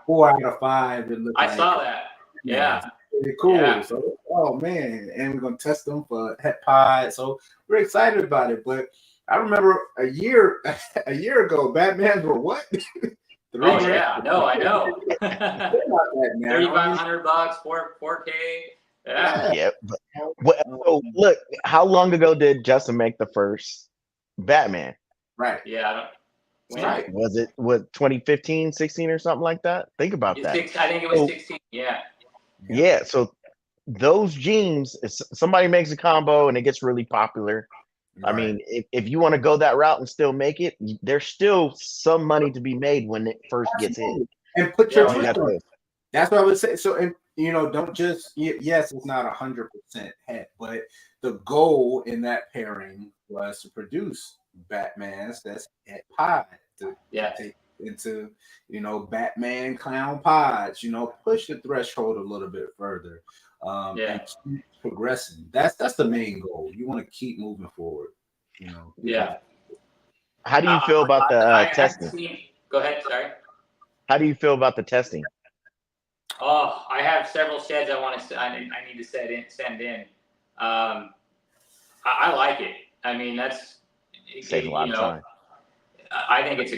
4 out of 5. I saw that. Yeah. Really cool. Yeah. So, oh man, and we're gonna test them for Het Pod. So we're excited about it. But I remember a year ago, Batmans were what? Oh yeah, no, I know. $3,500, 4K. Yeah. So look, how long ago did Justin make the first Batman? Right. Yeah. Right. Was it 2015, 16 or something like that? Think about that. I think it was 16. Yeah. Yeah. So those genes, if somebody makes a combo and it gets really popular, I mean, if you want to go that route and still make it, there's still some money to be made when it first gets in. And put your twist on it. That's what I would say. So, and you know, don't just yes, it's not 100% het, but the goal in that pairing was to produce Batmans that's Het Pod to take into, you know, Batman clown pods. You know, push the threshold a little bit further. And keep progressing. That's the main goal. You want to keep moving forward. You know. Yeah. How do you feel about the testing? Go ahead. Sorry. How do you feel about the testing? Oh, I have several sheds I need to send in. I like it. I mean, that's saves a lot of time. I think it's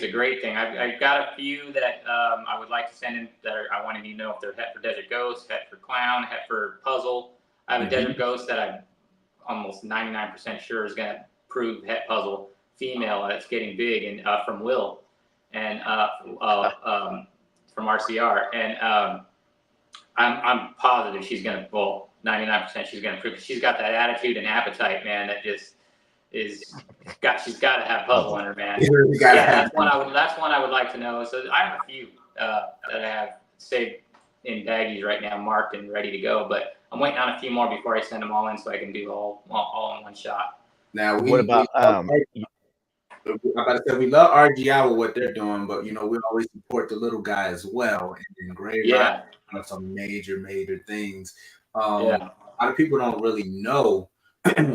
a great thing. I've got a few that I would like to send in that I wanted to know if they're het for Desert Ghost, het for Clown, het for Puzzle. I have a Desert Ghost that I'm almost 99% sure is going to prove het Puzzle female that's getting big, and from Will and from RCR, and I'm positive she's going to, well, 99% she's going to prove. She's got that attitude and appetite, man, that just she's got to have Puzzle in her, man. That's one I would like to know. So I have a few that I have saved in baggies right now, marked and ready to go, but I'm waiting on a few more before I send them all in, so I can do all in one shot. Now What about we love RGI with what they're doing, but we always support the little guy as well. And Gray Rider on some major things. A lot of people don't really know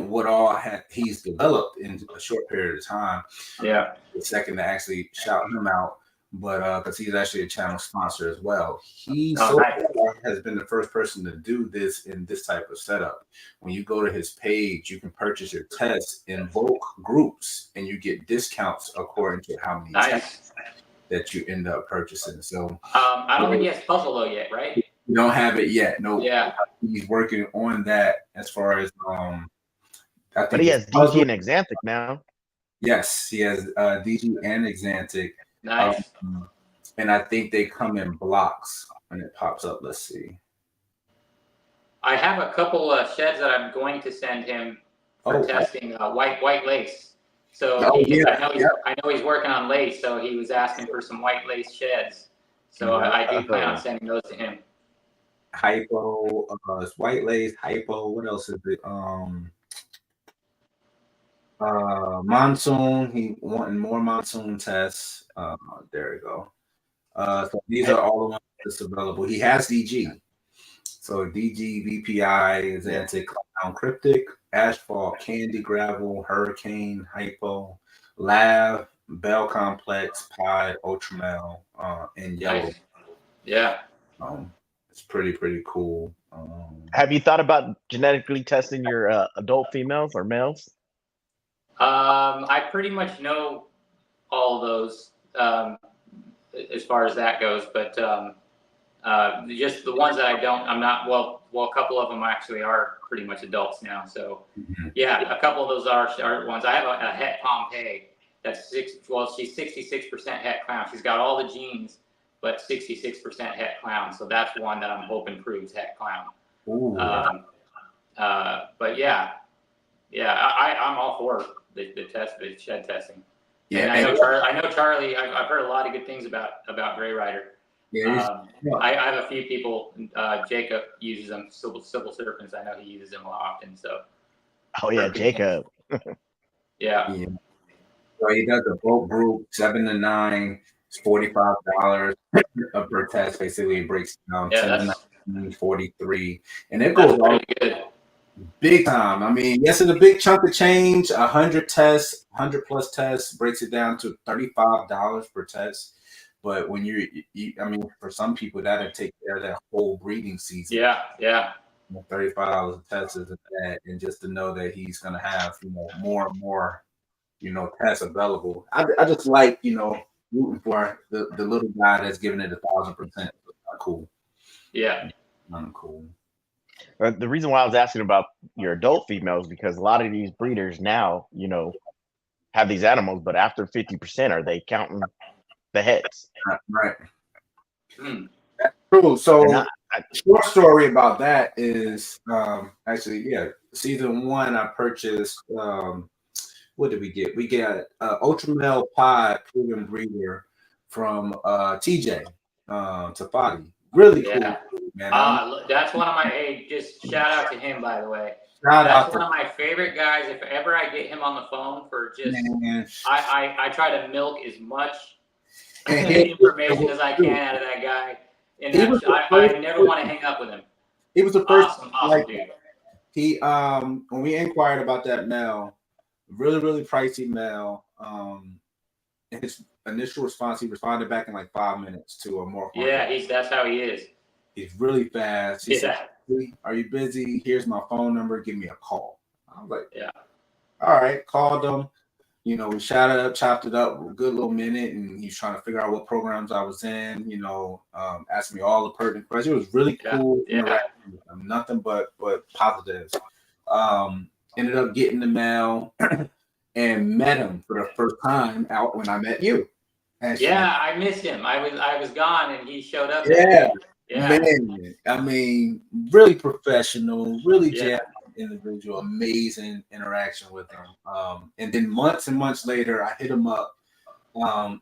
what all he's developed in a short period of time. Yeah, the second to actually shout him out, but because he's actually a channel sponsor as well. He has been the first person to do this in this type of setup. When you go to his page, you can purchase your tests in bulk groups, and you get discounts according to how many tests that you end up purchasing. So I don't think he has Puzzle though yet, right? You don't have it yet. No. Yeah. He's working on that as far as I think but he has DG and Exantic now. Yes, he has DG and Exantic. Nice. And I think they come in blocks when it pops up. Let's see. I have a couple sheds that I'm going to send him for testing white lace. So I know he's working on lace, so he was asking for some white lace sheds. So I do plan on sending those to him. Hypo, white lace, hypo. What else is it? Monsoon. He wanting more monsoon tests. There we go. So these are all the ones that's available. He has DG. So DG, VPI, Xantic, Clown, Cryptic, Asphalt, Candy, Gravel, Hurricane, Hypo, Lav, Bell Complex, Pi, Ultramel, and Yellow. Nice. Yeah. It's pretty cool. Have you thought about genetically testing your adult females or males? I pretty much know all of those as far as that goes, but just the ones that I don't, I'm not, well, a couple of them actually are pretty much adults now. So yeah, a couple of those are ones. I have a het Pompeii that's she's 66% het clown. She's got all the genes, but 66% het clown. So that's one that I'm hoping proves het clown. But yeah, I'm all for the shed testing. Yeah, and I know Charlie. I've heard a lot of good things about Gray Rider. Yeah, I have a few people. Jacob uses them. Civil Serpents. I know he uses them a lot often. So. Oh yeah, Jacob. Yeah. So he does a bulk group 7 to 9. It's $45 per test. Basically, it breaks down 10 to 9, 43, and it goes all good. Big time. I mean, yes, it's a big chunk of change. 100 tests, 100 plus tests breaks it down to $35 per test. But when I mean, for some people, that'll take care of that whole breeding season. Yeah. $35 a test isn't bad, and just to know that he's gonna have more and more tests available. I just like rooting for the little guy that's giving it 1,000%. Cool. Yeah. Cool. The reason why I was asking about your adult females because a lot of these breeders now, have these animals, but after 50%, are they counting the heads? Right. That's true. So, short story about that is actually, season 1 I purchased. What did we get? We got Ultramel Pi proven breeder from TJ Tafati. Really cool, man. That's one of my. Just shout out to him, by the way. That's one of my favorite guys. If ever I get him on the phone for just, I try to milk as much information as I can out of that guy. And I never want to hang up with him. He was the first. Awesome dude. He when we inquired about that male, really pricey male. His initial response, he responded back in like 5 minutes to a Morph Market. Yeah, that's how he is. He's really fast. He said, "Are you busy? Here's my phone number. Give me a call." I was like, "Yeah." All right, called him. you know, we shot it up, chopped it up a good little minute, and he's trying to figure out what programs I was in, you know, asked me all the pertinent questions. It was really cool interacting with him, nothing but positives. Ended up getting the mail and met him for the first time out when I met you. Actually. Yeah, I missed him. I was gone and he showed up. Yeah, man. I mean, really professional, really jam individual, amazing interaction with him. And then months and months later, I hit him up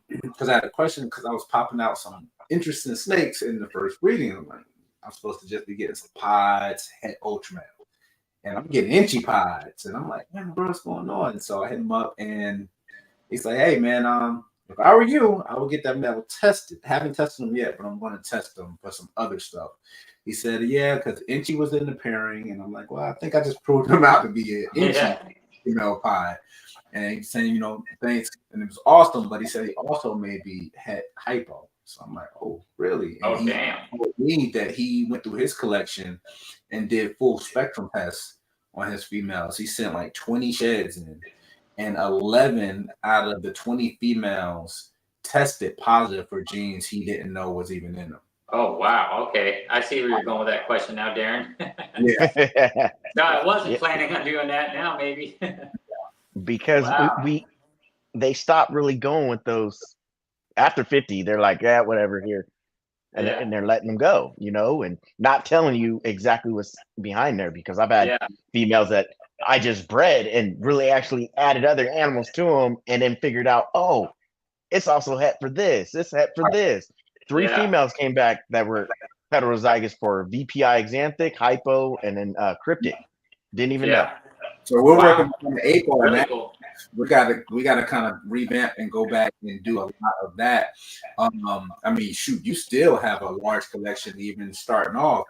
because I had a question because I was popping out some interesting snakes in the first breeding. I'm like, I'm supposed to just be getting some pods, head ultraman, and I'm getting inchy pods, and I'm like, man, bro, what's going on? And so I hit him up, and he's like, hey, man, if I were you, I would get that metal tested. Haven't tested them yet, but I'm going to test them for some other stuff. He said, yeah, because Inchy was in the pairing. And I'm like, well, I think I just proved him out to be an Inchy female pie. And he's saying, you know, thanks. And it was awesome. But he said he also maybe had hypo. So I'm like, oh, really? And damn. He told me that he went through his collection and did full spectrum tests on his females. He sent like 20 sheds in. And 11 out of the 20 females tested positive for genes he didn't know was even in them. Oh, wow. Okay. I see where you're going with that question now, Darren. Yeah. No, I wasn't planning on doing that now, maybe. Because they stopped really going with those after 50. They're like, yeah, whatever here. And they're letting them go, you know, and not telling you exactly what's behind there, because I've had females that I just bred and really actually added other animals to them and then figured out, oh, it's also het for this, it's het for this. 3 females came back that were heterozygous for VPI exanthic, hypo, and then cryptic. Didn't even know. So we're working on the APO really now. Cool. We gotta kind of revamp and go back and do a lot of that. I mean, shoot, you still have a large collection even starting off,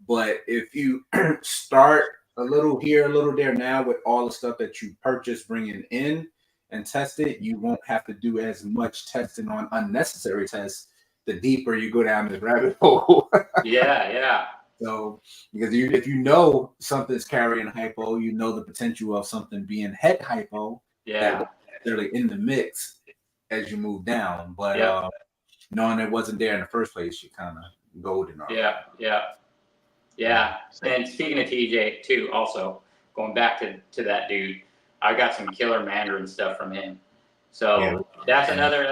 but if you start a little here, a little there now with all the stuff that you purchased, bringing in and test it, you won't have to do as much testing on unnecessary tests the deeper you go down this rabbit hole. So, because if you know something's carrying hypo, you know the potential of something being het hypo. Necessarily in the mix as you move down, but knowing it wasn't there in the first place, you kind of golden on. And speaking of TJ too, also going back to that dude, I got some killer Mandarin stuff from him. So that's another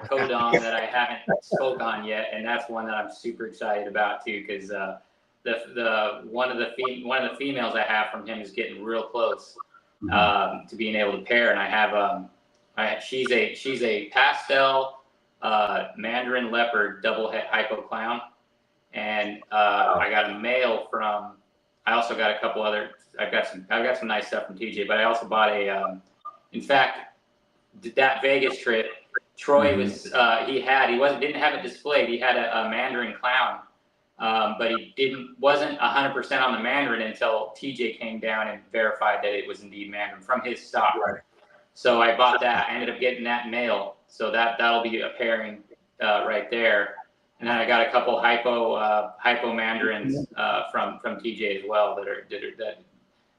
codon that I haven't spoke on yet, and that's one that I'm super excited about too, because the one of the females I have from him is getting real close to being able to pair, and I have she's a pastel Mandarin leopard double het hypo clown, and I got a male from. I also got a couple other. I've got some nice stuff from TJ, but I also bought a. In fact, that Vegas trip, Troy was didn't have it displayed. He had a Mandarin clown, but he wasn't 100% on the Mandarin until TJ came down and verified that it was indeed Mandarin from his stock. Right. So I bought that. I ended up getting that male, so that'll be a pairing right there. And then I got a couple hypo Mandarins from TJ as well.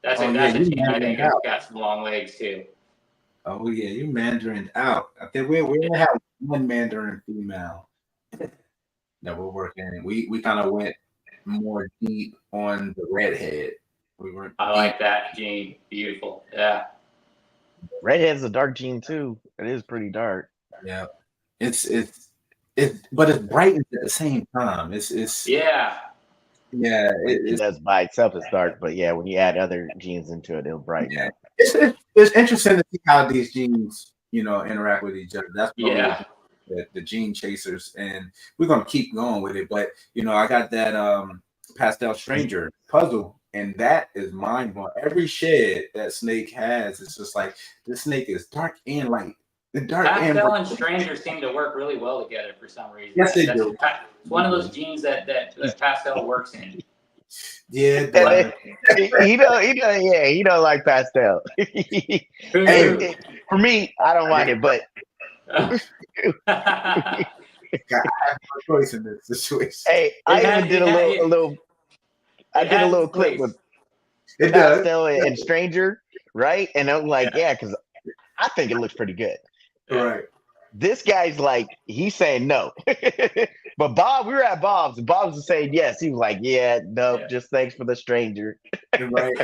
That's a team I think has got some long legs too. Oh yeah, you Mandarin out. I think we only have one Mandarin female that we're working. We kind of went more deep on the redhead. I like that gene. Beautiful. Yeah. Redhead's a dark gene too. It is pretty dark. Yeah. But it's bright at the same time. It does by itself it's dark, but when you add other genes into it, it'll brighten up. It's interesting to see how these genes, interact with each other. That's the gene chasers, and we're gonna keep going with it. But I got that pastel stranger puzzle, and that is mind blowing. Every shed that snake has, it's just like this snake is dark and light. The dark pastel and stranger seem to work really well together for some reason. Yes, they do. It's one of those genes that pastel works in. Yeah, he don't like pastel. Hey, for me, I don't mind it, but I have no choice in this situation. Hey, I did a little clip with pastel and stranger, right? And I'm like, because I think it looks pretty good. Right. This guy's like, he's saying no. But Bob, we were at Bob's, and Bob was saying yes. He was like, yeah, no, just thanks for the stranger. Right.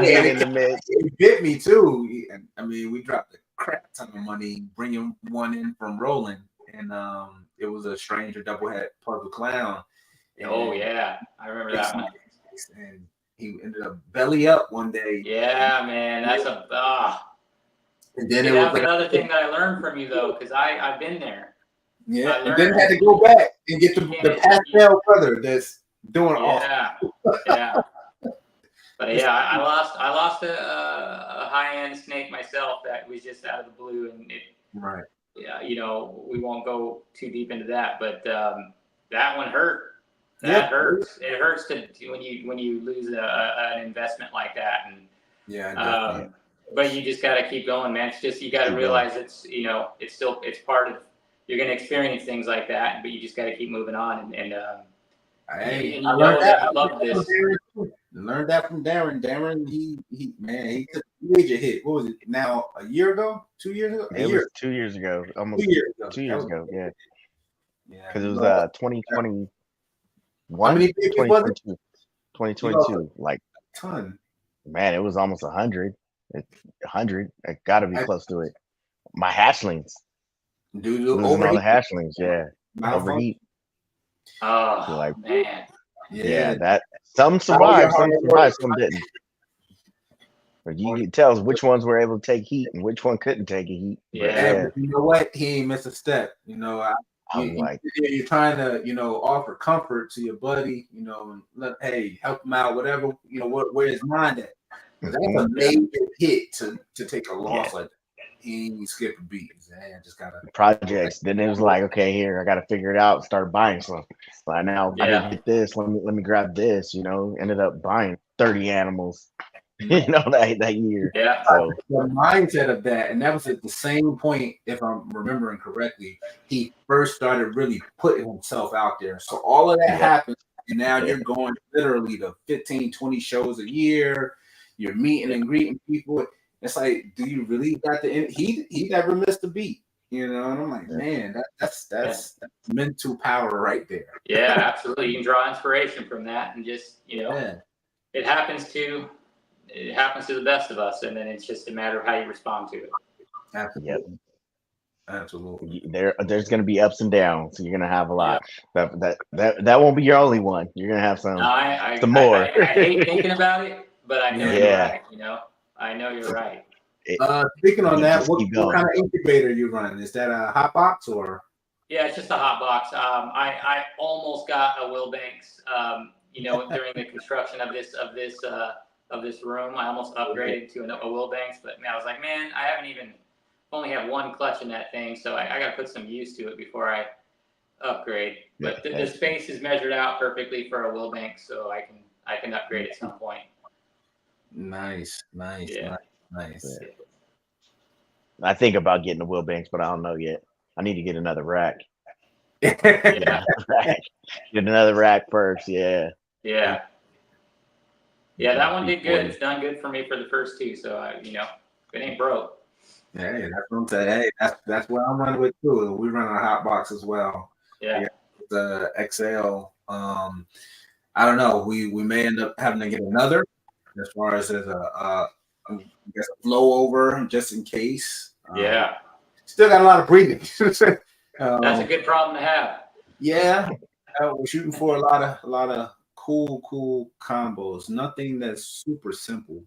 Being in the mix. It bit me too. I mean, we dropped a crap ton of money bringing one in from Roland, and it was a stranger doublehead puzzle clown. Oh yeah, I remember that one. And he ended up belly up one day. Yeah, man, that's And then See, it was that's like, another thing that I learned from you though, because I've been there. yeah, and then had to go back and get the pastel brother that's doing yeah, yeah. But yeah, I lost a high end snake myself that was just out of the blue, and it. Right. Yeah, you know, we won't go too deep into that, but that one hurt. That hurts. It hurts when you lose an investment like that, and but you just got to keep going, man. It's just you got to realize it's it's part of. You're going to experience things like that, but you just got to keep moving on. And you know that you love this. Learned that from Darren. Darren, he took a major hit. What was it? Now a year ago, 2 years ago. It was 2 years ago, almost 2 years ago. 2 years ago, yeah. Yeah, because it was 2021. How many people was it? 2022, like a ton. Man, it was almost 100. 100. It got to be close to it. My hatchlings. Dude, losing all the hatchlings, yeah. Overheat. Oh, like, man. Yeah, that some survived, some didn't. But you can tell which ones were able to take heat and which one couldn't take a heat. Yeah. But you know what? He ain't missed a step. You know, you're trying to, offer comfort to your buddy, and help him out, whatever, where his mind at. That's a major hit to take a loss like that. He ain't skip a beat. I just gotta projects. Then it was like, okay, here I gotta figure it out. Start buying some. But now I didn't get this. Let me grab this. Ended up buying 30 animals. That year. Yeah. So the mindset of that, and that was at the same point, if I'm remembering correctly, he first started really putting himself out there. So all of that happened, and now you're going literally to 15, 20 shows a year. You're meeting and greeting people. It's like, do you really got the? He never missed a beat, And I'm like, man, that's mental power right there. Yeah, absolutely. You can draw inspiration from that, and just it happens to the best of us, and then it's just a matter of how you respond to it. Absolutely. Absolutely. There's going to be ups and downs. So you're going to have a lot. That won't be your only one. You're going to have some. No, some more. I hate thinking about it, but I know you're right. I know you're right. Speaking on that, what kind of incubator you running? Is that a hot box or? Yeah, it's just a hot box. I almost got a Wilbanks. During the construction of this room, I almost upgraded to a Wilbanks, but I was like, man, I only have one clutch in that thing, so I got to put some use to it before I upgrade. But the space is measured out perfectly for a Wilbanks, so I can upgrade at some point. Nice. Yeah. I think about getting a Wilbanks, but I don't know yet. I need to get another rack. Get another rack first. Yeah, that one did good. It's done good for me for the first two, so it ain't broke. Hey, that's what I'm saying. Hey, that's what I'm running with too. We run a hot box as well. Yeah. The XL. I don't know. We may end up having to get another, as far as a flow over just in case. Still got a lot of breathing. That's a good problem to have. Yeah, we're shooting for a lot of cool combos. Nothing that's super simple.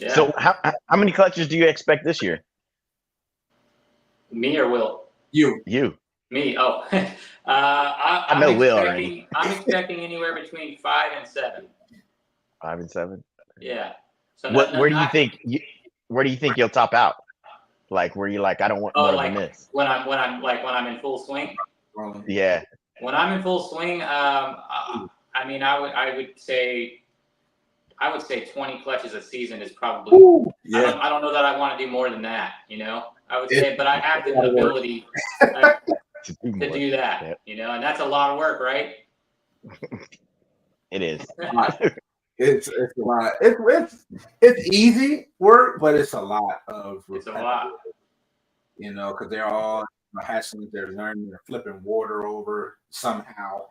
So how many clutches do you expect this year? Me or Will? You. Me. Oh, I know Will already. I'm expecting anywhere between 5 and 7. 5 and 7. Yeah. So where do you think you'll top out? Like where you like I don't want more than this. When I'm in full swing. Yeah. When I'm in full swing, I would say 20 clutches a season is probably. I don't know that I want to do more than that. I would say, but I have the ability to do that. And that's a lot of work, right? It is. It's a lot. It's easy work, but it's a lot of It's a lot. because they're all hatchlings. They're learning. They're flipping water over somehow.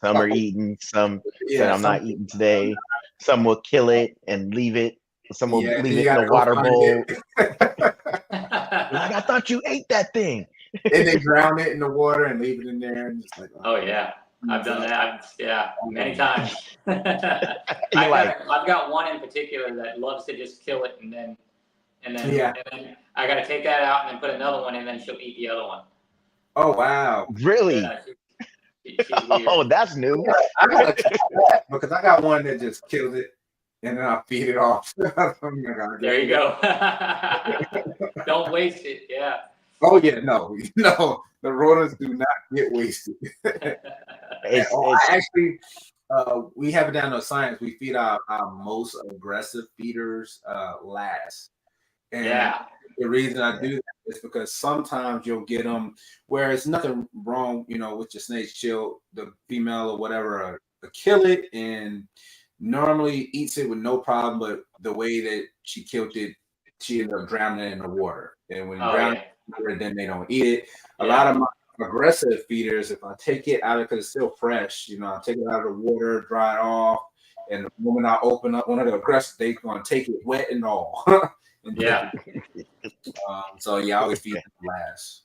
Some are eating. Some said, Yeah, "I'm not eating today." Some will kill it and leave it. Some will yeah, leave you it in gotta a go water find bowl. it. Like, I thought you ate that thing. And they drown it in the water and leave it in there, and just like, Oh yeah, I've done that. Many times. You're like, I've got one in particular that loves to just kill it and then I got to take that out and then put another one in, and then she'll eat the other one. oh wow, really? Yeah, she's weird. Oh, that's new. I gotta try that because I got one that just kills it and then I feed it off. There you go. Don't waste it. Yeah. Oh yeah, no, the rodents do not get wasted. Actually, we have it down to science. We feed our most aggressive feeders last. And yeah. the reason I do that is because sometimes you'll get them where it's nothing wrong, with your snake. She'll, the female or whatever, kill it and normally eats it with no problem. But the way that she killed it, she ended up drowning it in the water. And when drowning in the water, then they don't eat it. A lot of my aggressive feeders, if I take it out of because it's still fresh, I take it out of the water, dry it off, and the moment I open up one of the aggressive, they're gonna take it wet and all. Yeah. So I always feed them last.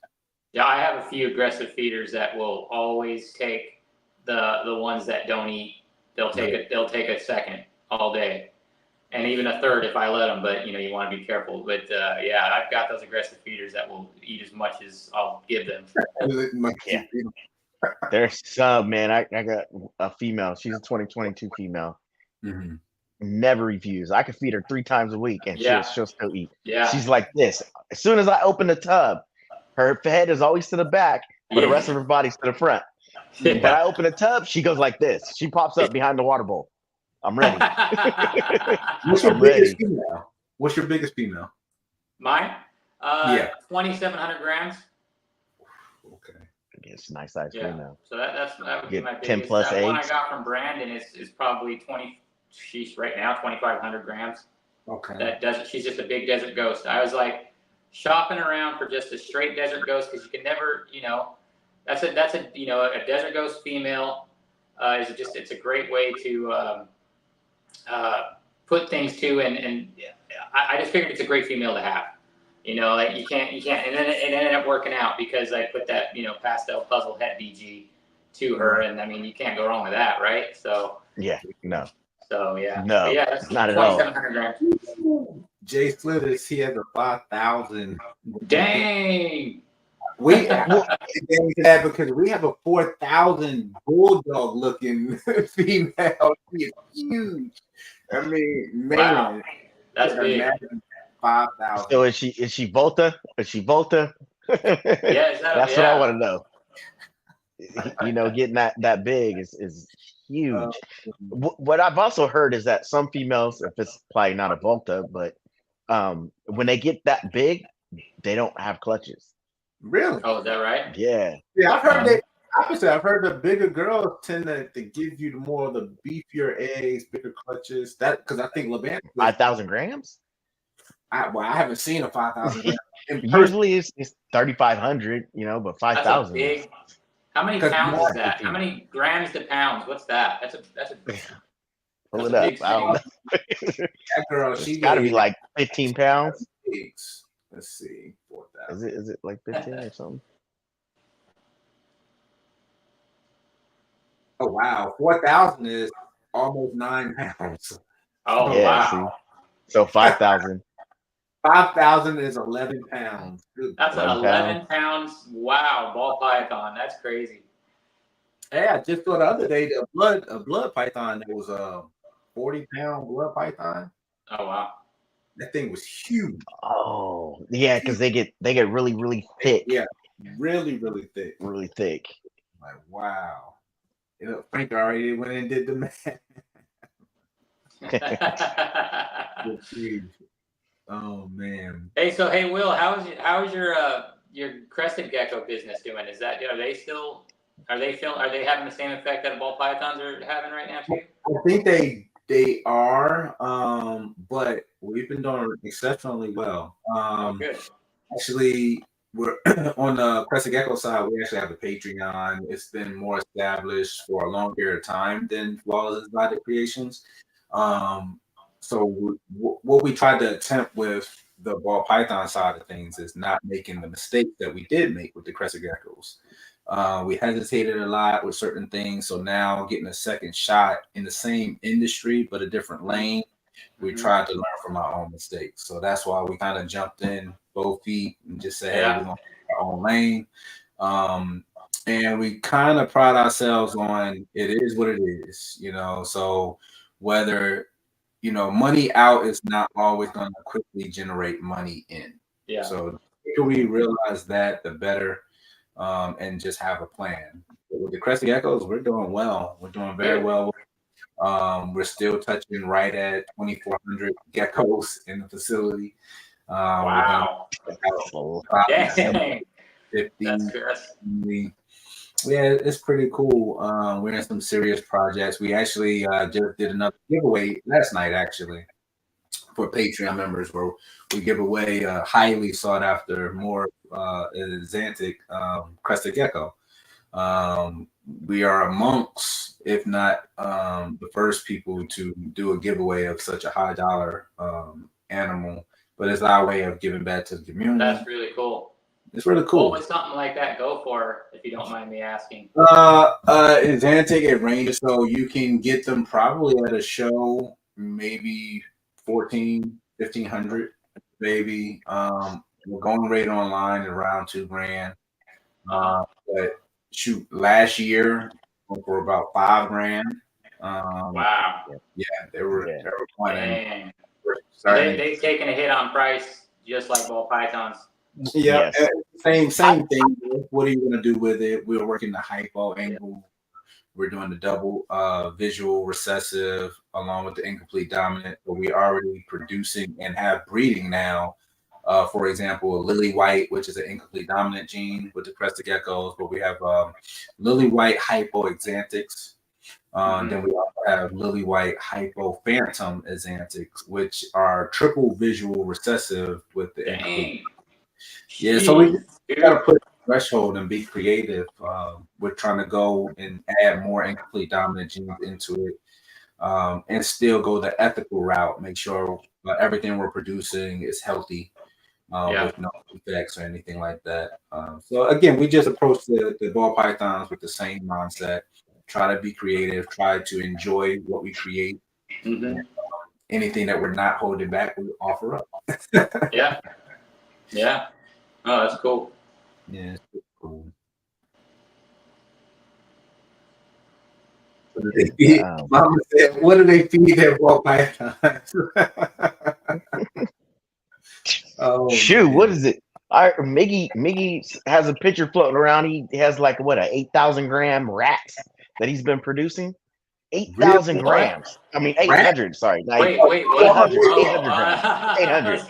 Yeah, I have a few aggressive feeders that will always take the ones that don't eat. They'll take a second all day, and even a third if I let them. But you want to be careful. But I've got those aggressive feeders that will eat as much as I'll give them. Yeah. There's some, man. I got a female. She's a 2022 female. Mm-hmm. Never refuse. I could feed her 3 times a week and she'll still eat. Yeah. She's like this. As soon as I open the tub, her head is always to the back, but the rest of her body's to the front. Yeah. But I open the tub, she goes like this. She pops up behind the water bowl. I'm ready. What's your biggest female? What's your biggest female? Mine? 2,700 grams. Okay. It's a nice size female. So that would be my biggest. 10 plus that eggs. One I got from Brandon is probably 20. She's right now 2,500 grams. Okay. She's just a big desert ghost. I was like shopping around for just a straight desert ghost because you can never, that's a desert ghost female. It's a great way to put things to, and I just figured it's a great female to have. Like you can't, and then it ended up working out because I put that pastel puzzle het BG to her, and I mean you can't go wrong with that, right? So no. So no, that's not at all. 2,700 grams. Jay Slitters, he has a 5,000. Dang. We that because we have a 4,000 bulldog looking female. She's huge. I mean, man, wow. That's big. 5,000. So is she Volta? Is she Volta? Yeah, that's what I want to know. Getting that big is huge. What I've also heard is that some females, if it's probably not a Volta, but when they get that big, they don't have clutches. Really? Oh, is that right? Yeah. Yeah, I've heard that. Obviously, I've heard the bigger girls tend to give you more of the beefier eggs, bigger clutches. That because I think Levan 5,000 grams. I haven't seen a 5,000. Usually it's 3,500, but 5,000. Big. How many pounds is that? How many grams to pounds? What's that? That's a pull it up. That girl, she got to be like 15 pounds. Let's see, 4,000. Is it like 15 or something? Oh wow, 4,000 is almost 9 pounds. Oh wow. See? So 5,000. 5,000 is 11 pounds. That's 11 pounds. Wow, ball python. That's crazy. Yeah, I just saw the other day a blood python that was a 40-pound blood python. Oh wow. That thing was huge. Oh yeah, because they get really, really thick. Yeah, really, really thick. Really thick. Like wow. Frank already went and did the math. Oh man. Hey Will, how's your crested gecko business doing? Is that are they having the same effect that ball pythons are having right now too? I think they They are, but we've been doing exceptionally well. Good. Actually, we're on the Crescent Gecko side. We actually have a Patreon. It's been more established for a long period of time than BALLZ by the Creations. Um, so what we tried to attempt with the ball python side of things is not making the mistakes that we did make with the Crescent Geckos. We hesitated a lot with certain things, so now getting a second shot in the same industry but a different lane, we tried to learn from our own mistakes. So that's why we kind of jumped in both feet and just said, "Hey, we're gonna make our own lane." Um, and we kind of pride ourselves on it is what it is, you know. So whether money out is not always going to quickly generate money in. Yeah. So the quicker we realize that, the better, and just have a plan. But with the Crescent Geckos, we're doing well. We're doing very well. We're still touching right at 2,400 geckos in the facility. Wow. Dang. 50. That's Yeah, it's pretty cool. We're in some serious projects. We actually just did another giveaway last night, actually, for Patreon members, where we give away a highly sought after, more Xanthic crested gecko. We are amongst, if not the first people to do a giveaway of such a high dollar animal, but it's our way of giving back to the community. That's really cool. It's really cool. What would something like that go for, if you don't mind me asking? In Xanthic, it ranges, so you can get them probably at a show, maybe 1,500, maybe. We're going rate online around $2,000. But shoot, last year for about $5,000. Wow. Yeah, they were Dang. They've taken a hit on price just like ball pythons. Yeah, same thing. What are you going to do with it? We're working the hypo angle. We're doing the double visual recessive along with the incomplete dominant. But we're already producing and have breeding now. For example, a lily white, which is an incomplete dominant gene with the crested geckos. But we have lily white hypo exanthics. Then we also have lily white hypo phantom exanthics, which are triple visual recessive with the incomplete. Yeah, so we got to put a threshold and be creative. We're trying to go and add more incomplete dominant genes into it, and still go the ethical route. Make sure everything we're producing is healthy, with no effects or anything like that. So again, we just approach the ball pythons with the same mindset. Try to be creative. Try to enjoy what we create. And, anything that we're not holding back, we offer up. Yeah. Oh, that's cool. Yeah, it's cool. What do they feed? Mama said, "What do they feed their ball pythons?" Oh, shoot, man. What is it? Miggy has a picture floating around. He has like an 8,000 gram rats that he's been producing. 8,000 grams. I mean, 800. Sorry. Wait. 800 grams. 800.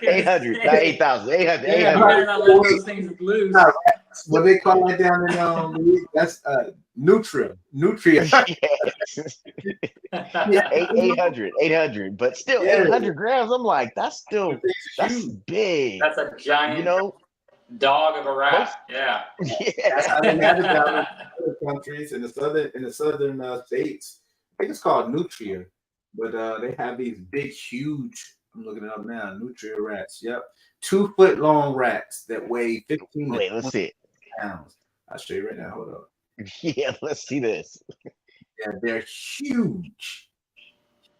800. Not 8,000. 800. 800. Not let those things loose. What they call it down in that's Nutria. 800. But still 800 grams. I'm like, that's big. That's a giant dog of a rat. Yeah. That's how they have it down in other countries, in the southern states. I think it's called Nutria, but they have these big, huge. I'm looking it up now. Nutria rats. Yep, 2 foot long rats that weigh 15. Wait, let's see it. Pounds. I'll show you right now. Hold up. Yeah, let's see this. Yeah, they're huge.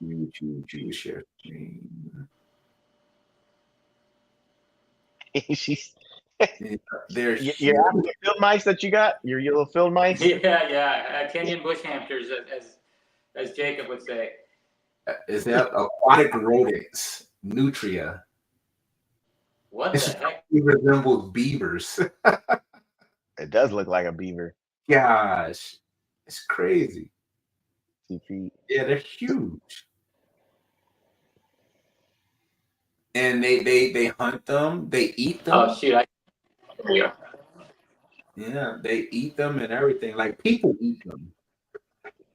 Huge. Share screen. She's. They're your field mice that you got, your yellow field mice. Yeah. Kenyan bush hamsters, as Jacob would say. Is that aquatic rodents? Nutria. What the heck? It resembles beavers. It does look like a beaver. Gosh, it's crazy. 2 feet. Yeah, they're huge. And they hunt them. They eat them. Oh shoot! Yeah, they eat them and everything. Like people eat them.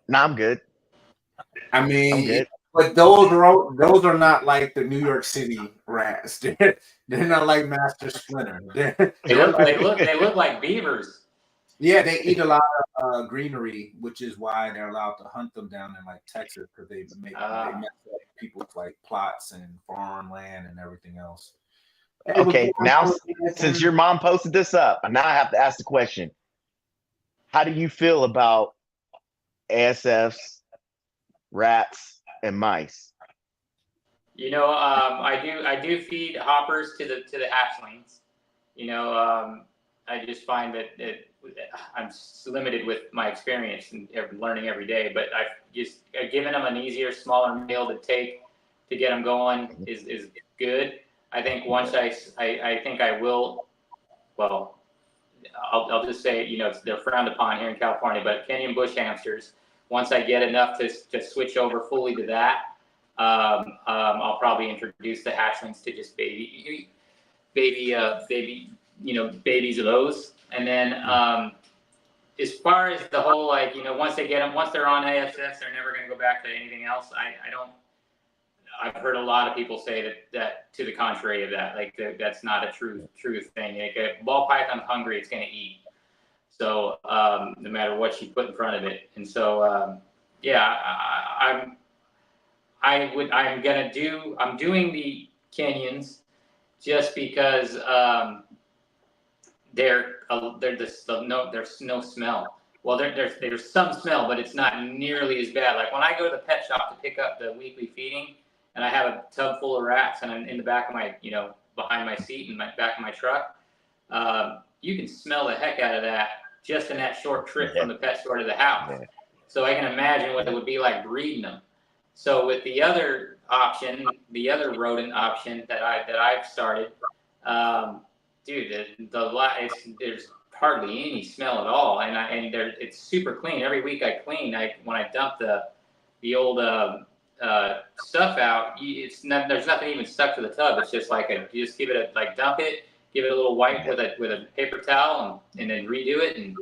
Nah, I'm good. I I'm mean, good. but those are not like the New York City rats. They're not like Master Splinter. They're like They look like beavers. yeah, they eat a lot of greenery, which is why they're allowed to hunt them down in like Texas because they mess up people's like plots and farmland and everything else. Hey, what's Okay, going now on, since Nathan? your mom posted this up, and now I have to ask the question: how do you feel about ASFs, rats, and mice? I do feed hoppers to the hatchlings. I just find that I'm limited with my experience and learning every day. But I've given them an easier, smaller meal to take to get them going is good. I think once I think I will. Well, I'll just say they're frowned upon here in California, but Kenyan bush hamsters. Once I get enough to switch over fully to that, I'll probably introduce the hatchlings to just babies of those. And then as far as the whole once they're on ASS, they're never going to go back to anything else. I don't. I've heard a lot of people say that to the contrary of that. Like that's not a true thing. Like a ball python's hungry, it's going to eat. So no matter what you put in front of it, and so yeah, I'm doing the Kenyans just because there's no smell. Well, there's some smell, but it's not nearly as bad. Like when I go to the pet shop to pick up the weekly feeding, and I have a tub full of rats, and I'm in the back of my behind my seat in my back of my truck, you can smell the heck out of that just in that short trip from the pet store to the house. Yeah. So I can imagine what it would be like breeding them. So with the other option, the other rodent option that I've started, dude, there's hardly any smell at all, and it's super clean. Every week I clean. When I dump the old stuff out, there's nothing even stuck to the tub. It's just like you just give it dump it, give it a little wipe with a paper towel, and then redo it. And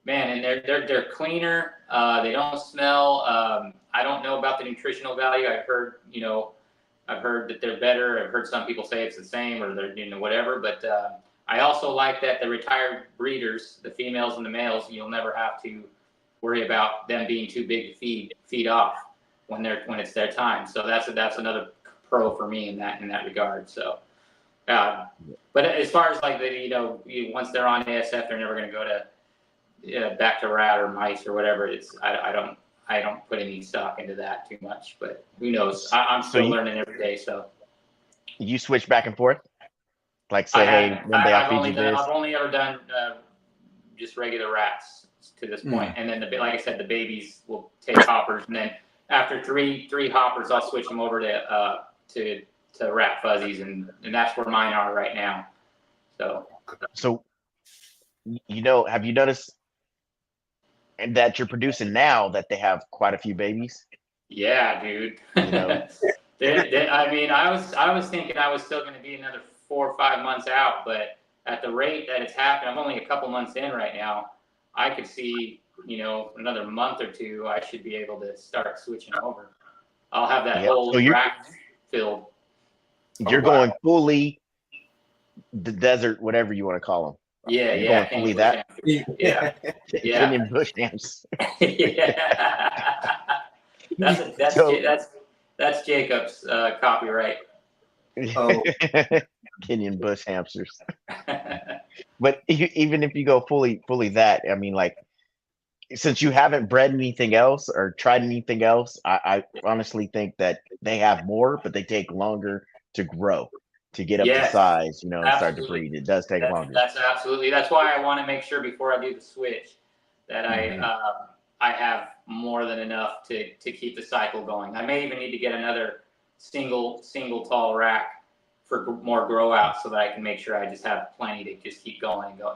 man, and they're cleaner. They don't smell. I don't know about the nutritional value. I've heard that they're better. I've heard some people say it's the same or they're whatever. But I also like that the retired breeders, the females and the males, you'll never have to worry about them being too big to feed off when it's their time. So that's another pro for me in that regard. So, but as far as like once they're on ASF, they're never going to go to back to rat or mice or whatever. I don't put any stock into that too much, but who knows? I'm still learning every day. So you switch back and forth, like say, hey, one day I'll feed you this. I've only ever done just regular rats to this point, and then like I said, the babies will take hoppers, and then after three hoppers, I'll switch them over to rat fuzzies, and that's where mine are right now. So have you noticed that you're producing now that they have quite a few babies? Yeah, dude. I mean, I was thinking I was still going to be another 4 or 5 months out, but at the rate that it's happening, I'm only a couple months in right now. I could see, another month or two, I should be able to start switching over. I'll have that whole rack filled. You're going fully the desert, whatever you want to call them. Yeah, going fully that. Yeah. Kenyan bush hams. Yeah. That's Jacob's copyright. Oh. Kenyan bush hamsters. But even if you go fully that, I mean, like, since you haven't bred anything else or tried anything else, I honestly think that they have more, but they take longer to grow, to get up to size, and start to breed. It does take longer. That's absolutely. That's why I want to make sure before I do the switch that I have more than enough to keep the cycle going. I may even need to get another single tall rack for more grow out so that I can make sure I just have plenty to just keep going and go,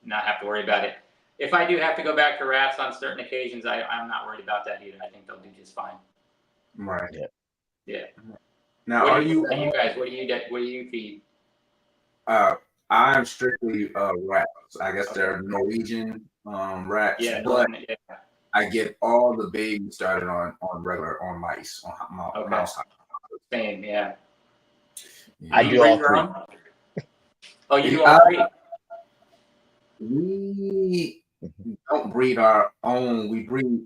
not have to worry about it. If I do have to go back to rats on certain occasions, I'm not worried about that either. I think they'll do just fine. Right. Yeah. Now, what do you guys? What do you feed? I'm strictly rats. I guess they're Norwegian rats. Yeah, but I get all the babies started on regular on mice on mouse. Same, yeah. I Do do you breed all your three. own? Oh, you do all three. We don't breed our own. We breed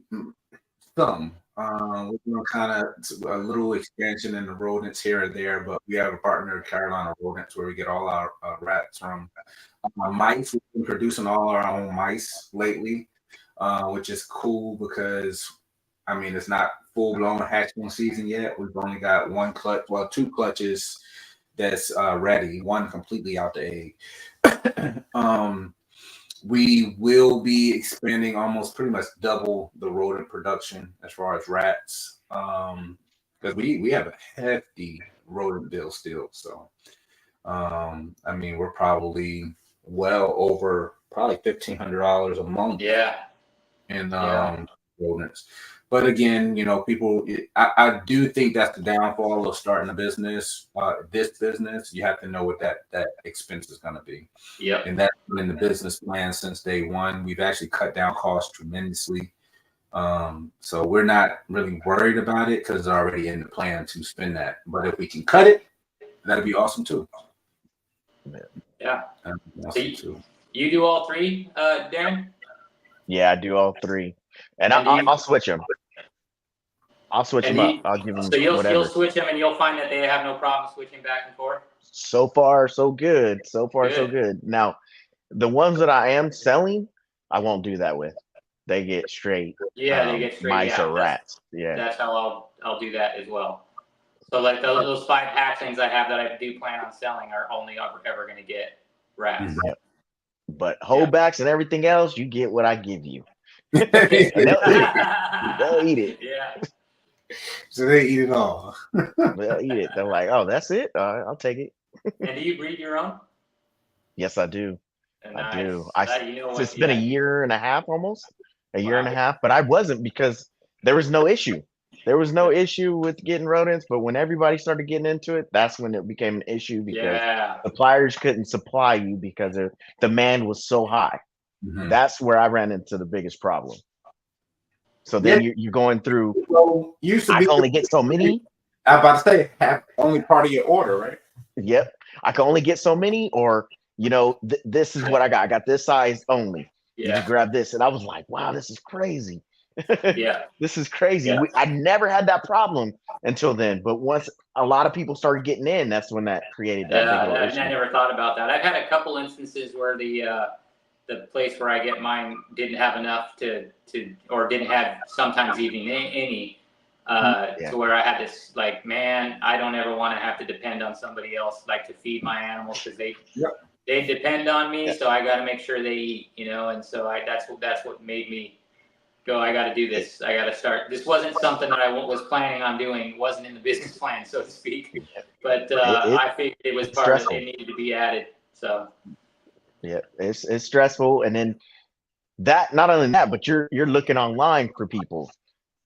some. We're doing kind of a little expansion in the rodents here and there, but we have a partner, Carolina Rodents, where we get all our rats from. Mice, we've been producing all our own mice lately, which is cool because, I mean, it's not full blown hatching season yet. We've only got one clutch, well, two clutches that's ready, one completely out the egg. We will be expanding almost pretty much double the rodent production as far as rats. Because we have a hefty rodent bill still. So I mean we're probably well over probably $1,500 a month Yeah. in rodents. But again, you know, people, I do think that's the downfall of starting a business. This business, you have to know what that expense is going to be. Yep. And that's been in the business plan since day one. We've actually cut down costs tremendously. So we're not really worried about it because it's already in the plan to spend that. But if we can cut it, that'd be awesome too. Yeah. Awesome too. You do all three, Darren? Yeah, I do all three, and I'll switch them. I'll switch them up. I'll give them so you'll whatever. switch them, and you'll find that they have no problem switching back and forth. So far, so good. So far, so good. Now, the ones that I am selling, I won't do that with. They get straight. Yeah, they get straight mice or rats. Yeah, that's how I'll do that as well. So like those 5 hatchlings I have that I do plan on selling are only ever going to get rats. Yep. But holdbacks and everything else, you get what I give you. They'll eat it. Yeah. So they eat it all. They'll eat it. They're like, oh, that's it. I'll take it. And do you breed your own? Yes, I do. Nice. I do. It's been a year and a half almost. A year and a half, but I wasn't because there was no issue. There was no issue with getting rodents, but when everybody started getting into it, that's when it became an issue because suppliers couldn't supply you because the demand was so high. Mm-hmm. That's where I ran into the biggest problem. So then you're going through. So I can only get so many. I'm about to say, have only part of your order, right? Yep. I can only get so many, or this is what I got. I got this size only. Yeah. You grab this, and I was like, "Wow, this is crazy." Yeah, this is crazy. Yeah. I never had that problem until then, but once a lot of people started getting in, that's when that created that big issue. I never thought about that. I've had a couple instances where the place where I get mine didn't have enough to or didn't have sometimes even any to where I had this like, man, I don't ever want to have to depend on somebody else like to feed my animals because they depend on me, so I got to make sure they eat, and so that's what made me go, I got to do this. I got to start. This wasn't something that I was planning on doing. It wasn't in the business plan, so to speak. But I figured it was part of it. It needed to be added. So. Yeah, it's stressful, and then not only that, but you're looking online for people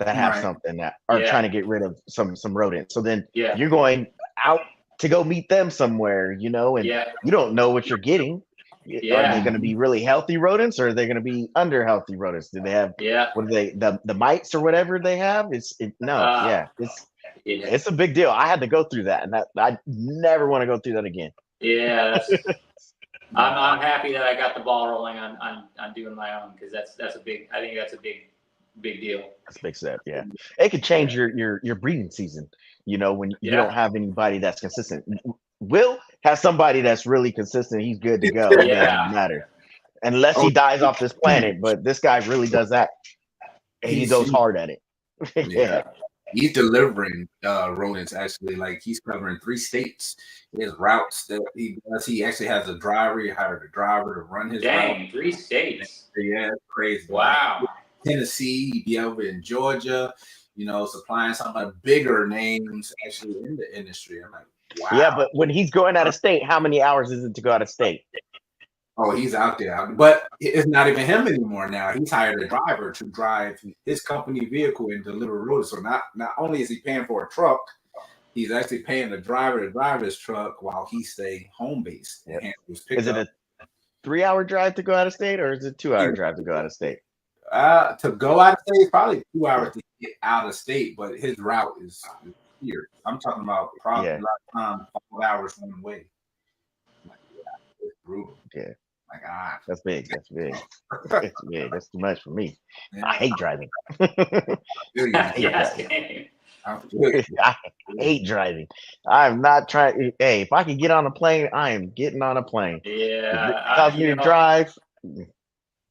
that have something that are trying to get rid of some rodents. So then you're going out to go meet them somewhere, and you don't know what you're getting. Are they going to be really healthy rodents, or are they going to be under healthy rodents? Do they have what are they the mites or whatever they have? It's a big deal. I had to go through that, and I never want to go through that again. Yeah, I'm happy that I got the ball rolling on doing my own because that's a big. I think that's a big deal. That's a big step. Yeah, it could change your breeding season. When you don't have anybody that's consistent. Will has somebody that's really consistent. He's good to go. It doesn't matter unless he dies off this planet. But this guy really does that. And he goes hard at it. He's delivering rodents actually. Like he's covering 3 states. His routes that he does. He actually has a driver. He hired a driver to run his route. 3 states. Yeah, it's crazy. Wow. Tennessee, he'd be over in Georgia. Supplying some of the bigger names actually in the industry. I'm like, wow. Yeah, but when he's going out of state, how many hours is it to go out of state? Oh, he's out there. But it's not even him anymore now. He's hired a driver to drive his company vehicle and deliver rodents. So not only is he paying for a truck, he's actually paying the driver to drive his truck while he stay home based. Yep. Is it a 3-hour drive to go out of state, or is it a 2-hour drive to go out of state? To go out of state, probably 2 hours to get out of state, but his route is here. I'm talking about probably Yeah. a lot of time, 5 hours one way. Like, yeah, it's brutal. Yeah. Like, That's big. That's big. That's big. That's too much for me. yeah, I hate driving. I feel you. I hate Yeah, driving. same. I feel you. I hate driving. I'm not trying. Hey, if I can get on a plane, I am getting on a plane. If it Yeah, costs me to drive,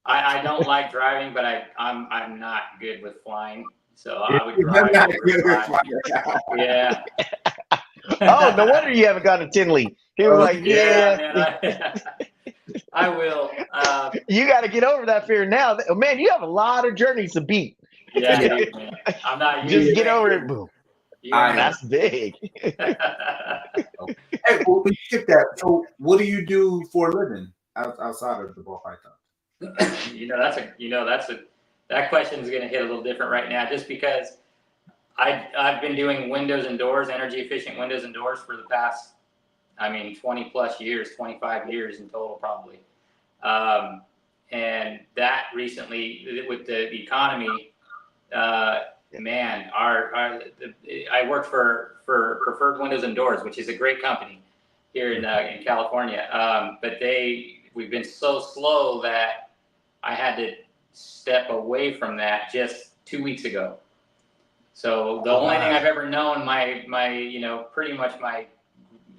I don't like driving, but I'm not good with flying, so I would You're drive not over good with flying. Yeah. oh, no wonder you haven't gone to Tinley. He was like, Yeah, yeah, man, I will. you got to get over that fear now. Man, you have a lot of journeys to beat. Yeah, I do, man. I'm not Just used get to over it. Boom. That's big. Hey, well, we skip that. So, what do you do for a living outside of the ball python? That question is going to hit a little different right now, just because I've been doing windows and doors, energy efficient windows and doors for the past, 20 plus years, 25 years in total probably. And that recently with the economy, man, I work for Preferred Windows and Doors, which is a great company here in California. But we've been so slow that I had to step away from that just 2 weeks ago. So the only thing I've ever known pretty much my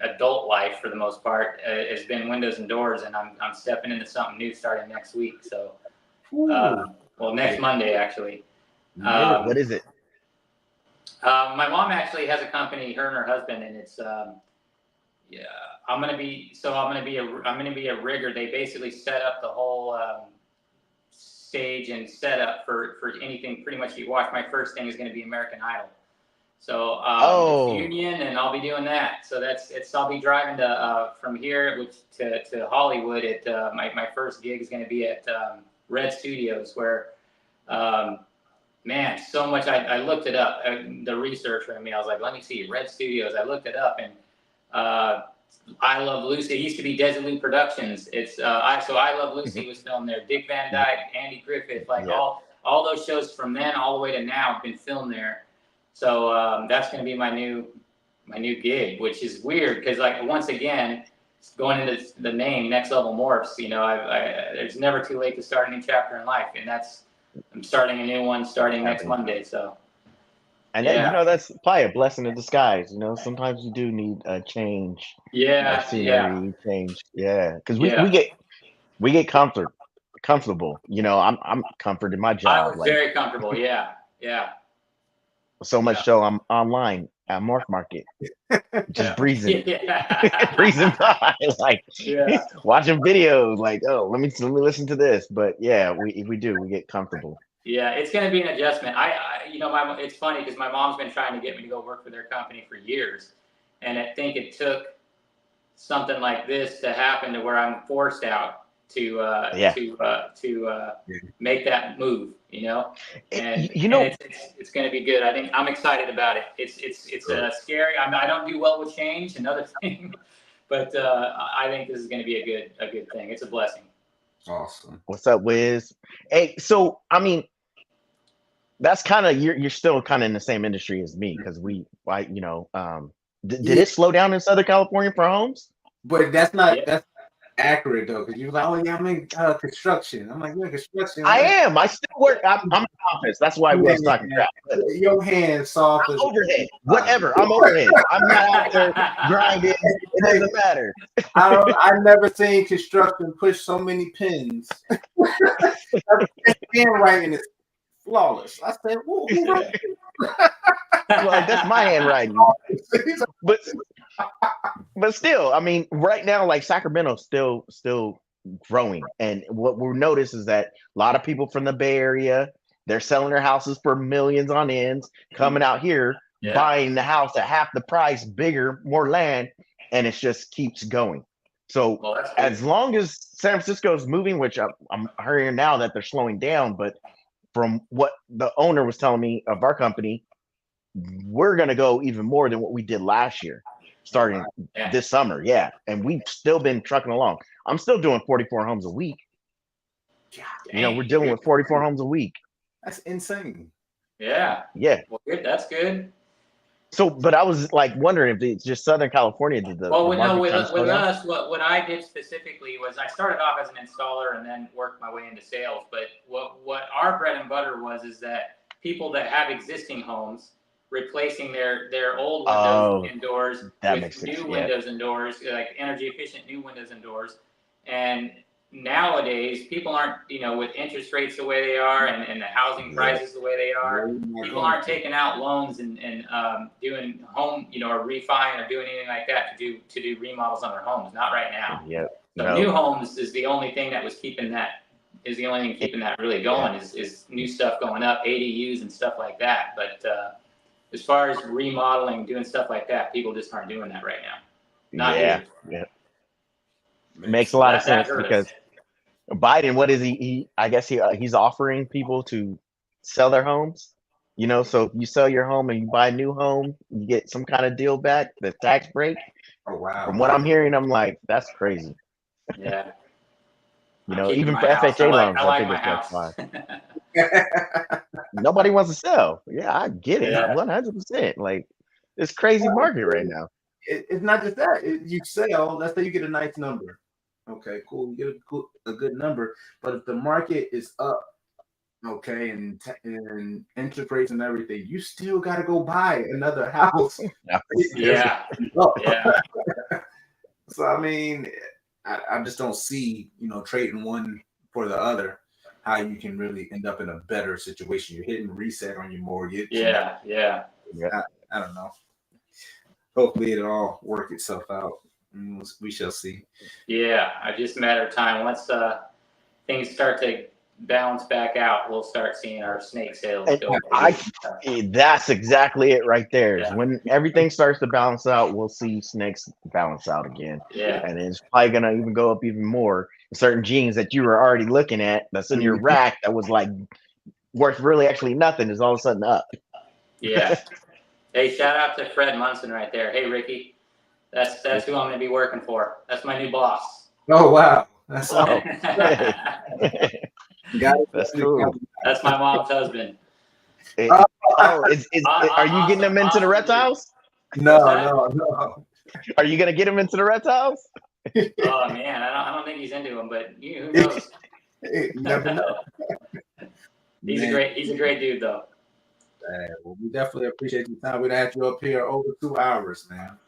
adult life for the most part has been windows and doors, and I'm stepping into something new starting next week. So, next Monday actually. What is it? My mom actually has a company, her and her husband, and it's I'm gonna be a rigger. They basically set up the whole stage and setup for anything pretty much you watch. My first thing is going to be American Idol. So Union, and I'll be doing that. So I'll be driving to from here to Hollywood. At my first gig is going to be at Red Studios, where man, so much. I looked it up. The researcher in me, I was like, let me see Red Studios. I looked it up, and I Love Lucy. It used to be Desilu Productions. It's I Love Lucy was filmed there. Dick Van Dyke, Andy Griffith, all those shows from then all the way to now have been filmed there. So that's going to be my new gig, which is weird because once again, going into the name Next Level Morphs, there's never too late to start a new chapter in life, and I'm starting a new one starting next Monday. So. And that's probably a blessing in disguise. Sometimes you do need a change. Scenery change. Yeah, because we get comfortable. I'm comforted in my job. I was very comfortable. Yeah. So much so I'm online at Morph Market, just breezing, breezing by, watching videos. Let me listen to this. But yeah, we get comfortable. Yeah, it's going to be an adjustment. It's funny because my mom's been trying to get me to go work for their company for years, and I think it took something like this to happen to where I'm forced out to make that move. And it's going to be good. I think I'm excited about it. It's scary. I don't do well with change, another thing, but I think this is going to be a good thing. It's a blessing. Awesome. What's up, Wiz? Hey, so that's kind of you're still kind of in the same industry as me because did it slow down in Southern California for homes? But that's accurate though, because you're like, oh yeah, I'm in construction. I'm like, yeah, construction. I am. I still work. I'm in the office. That's why we're talking crap. Your hands soft as overhead. Whatever. I'm overhead. I'm not out there grinding. It doesn't matter. I've never seen construction push so many pins. Handwriting is flawless. I said, who wrote it? That's my handwriting. But still, right now, Sacramento's still growing. And what we'll notice is that a lot of people from the Bay Area, they're selling their houses for millions on ends, coming out here, buying the house at half the price, bigger, more land, and it just keeps going. So as long as San Francisco's moving, which I'm hearing now that they're slowing down, but from what the owner was telling me of our company, we're going to go even more than what we did last year, starting this summer. Yeah. And we've still been trucking along. I'm still doing 44 homes a week. You know, we're dealing with 44 homes a week. That's insane. Yeah. Yeah. Well, good. That's good. So, but I was like wondering if it's just Southern California. Did the Well, market with kind of slow down? us, what I did specifically was I started off as an installer and then worked my way into sales. But what our bread and butter was is that people that have existing homes replacing their old windows and doors with new windows and doors, like energy efficient new windows and doors. And nowadays, people aren't, with interest rates the way they are and the housing prices the way they are, people aren't taking out loans and doing home, or refi or doing anything like that to do remodels on their homes. Not right now. Yeah. So new homes is the only thing that was keeping that really going is new stuff going up, ADUs and stuff like that. But as far as remodeling, doing stuff like that, people just aren't doing that right now. Not here. Yeah. It makes a lot of sense because Biden, what is he? I guess he's offering people to sell their homes. So if you sell your home and you buy a new home, you get some kind of deal back, the tax break. Oh wow! From what I'm hearing, I'm like, that's crazy. Yeah. Even for FHA loans, I think it's fine. Nobody wants to sell. Yeah, I get it, 100%. Like, it's crazy market right now. It's not just that. You sell. Let's say you get a nice number. Okay, cool. You get a good number. But if the market is up, okay, and interest rates and everything, you still got to go buy another house. Yeah. So I mean, I just don't see, trading one for the other, how you can really end up in a better situation. You're hitting reset on your mortgage. Yeah. I don't know. Hopefully it'll all work itself out. We shall see. Yeah, just a matter of time. Once things start to balance back out, we'll start seeing our snake sales go. That's exactly it right there. Yeah. When everything starts to balance out, we'll see snakes balance out again. Yeah. And it's probably going to even go up even more. Certain jeans that you were already looking at that's in your rack that was like worth really actually nothing is all of a sudden up. Yeah. Hey, shout out to Fred Munson right there. Hey, Ricky. That's who I'm going to be working for. That's my new boss. Oh, wow. That's That's cool. That's my mom's husband. Are you getting them into the reptiles? No. Are you going to get him into the reptiles? Oh, man. I don't think he's into them, but who knows? You never know. He's a great dude, though. Well, we definitely appreciate the time. We had you up here over 2 hours, man.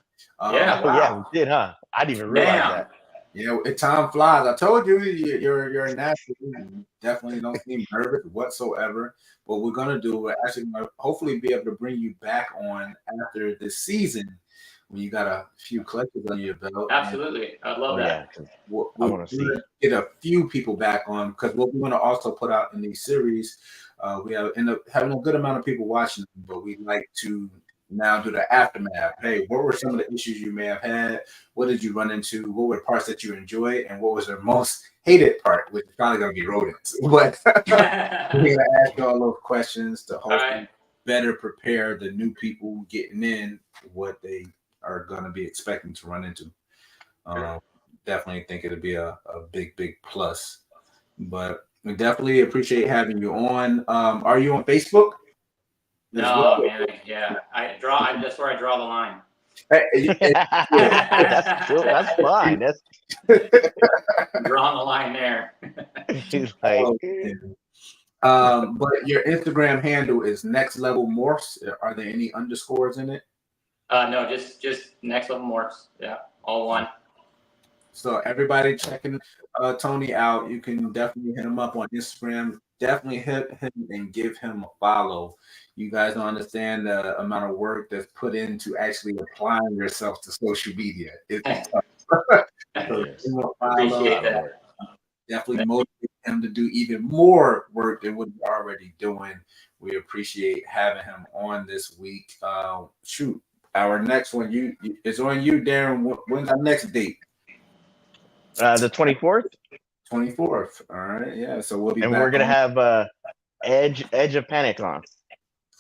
Yeah, we did, huh? I didn't even realize that. Time flies. I told you, you're a natural. You definitely don't seem nervous whatsoever. What we're gonna do, we're actually gonna hopefully be able to bring you back on after this season when you got a few collectors on your belt. Absolutely, I'd love that. Yeah, I want to get a few people back on because what we want to also put out in these series, we end up having a good amount of people watching, but we like to now do the aftermath. Hey, what were some of the issues you may have had? What did you run into? What were the parts that you enjoyed? And what was the most hated part, which is probably going to be rodents. But we're going to ask you all those questions to hopefully better prepare the new people getting in what they are going to be expecting to run into. Definitely think it'll be a big, big plus. But we definitely appreciate having you on. Are you on Facebook? No, man. Yeah, that's where I draw the line. That's fine. That's drawing the line there. He's like, but your Instagram handle is Next Level Morphs. Are there any underscores in it? No, just Next Level Morphs. Yeah, all one. So everybody checking Tony out, you can definitely hit him up on Instagram. Definitely hit him and give him a follow. You guys don't understand the amount of work that's put into actually applying yourself to social media. It's tough. So appreciate that. Definitely motivate him to do even more work than what he's already doing. We appreciate having him on this week. Our next one is on you, Darren. When's our next date? The 24th. 24th. All right. Yeah. So we'll be and back we're gonna have Edge of Panic on.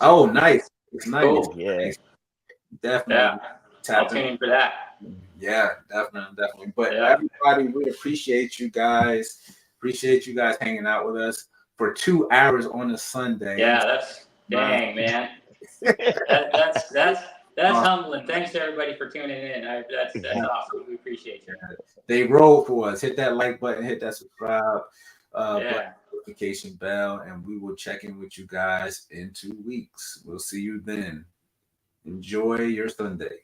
Oh, nice. It's nice. Cool. Yeah. Definitely. Yeah. I'll tune in for that. Yeah, definitely. But everybody, we appreciate you guys. Appreciate you guys hanging out with us for 2 hours on a Sunday. Yeah, that's dang, man. That's humbling. Thanks to everybody for tuning in. That's awesome. We appreciate you. They roll for us. Hit that like button, hit that subscribe button, notification bell, and we will check in with you guys in 2 weeks. We'll see you then. Enjoy your Sunday.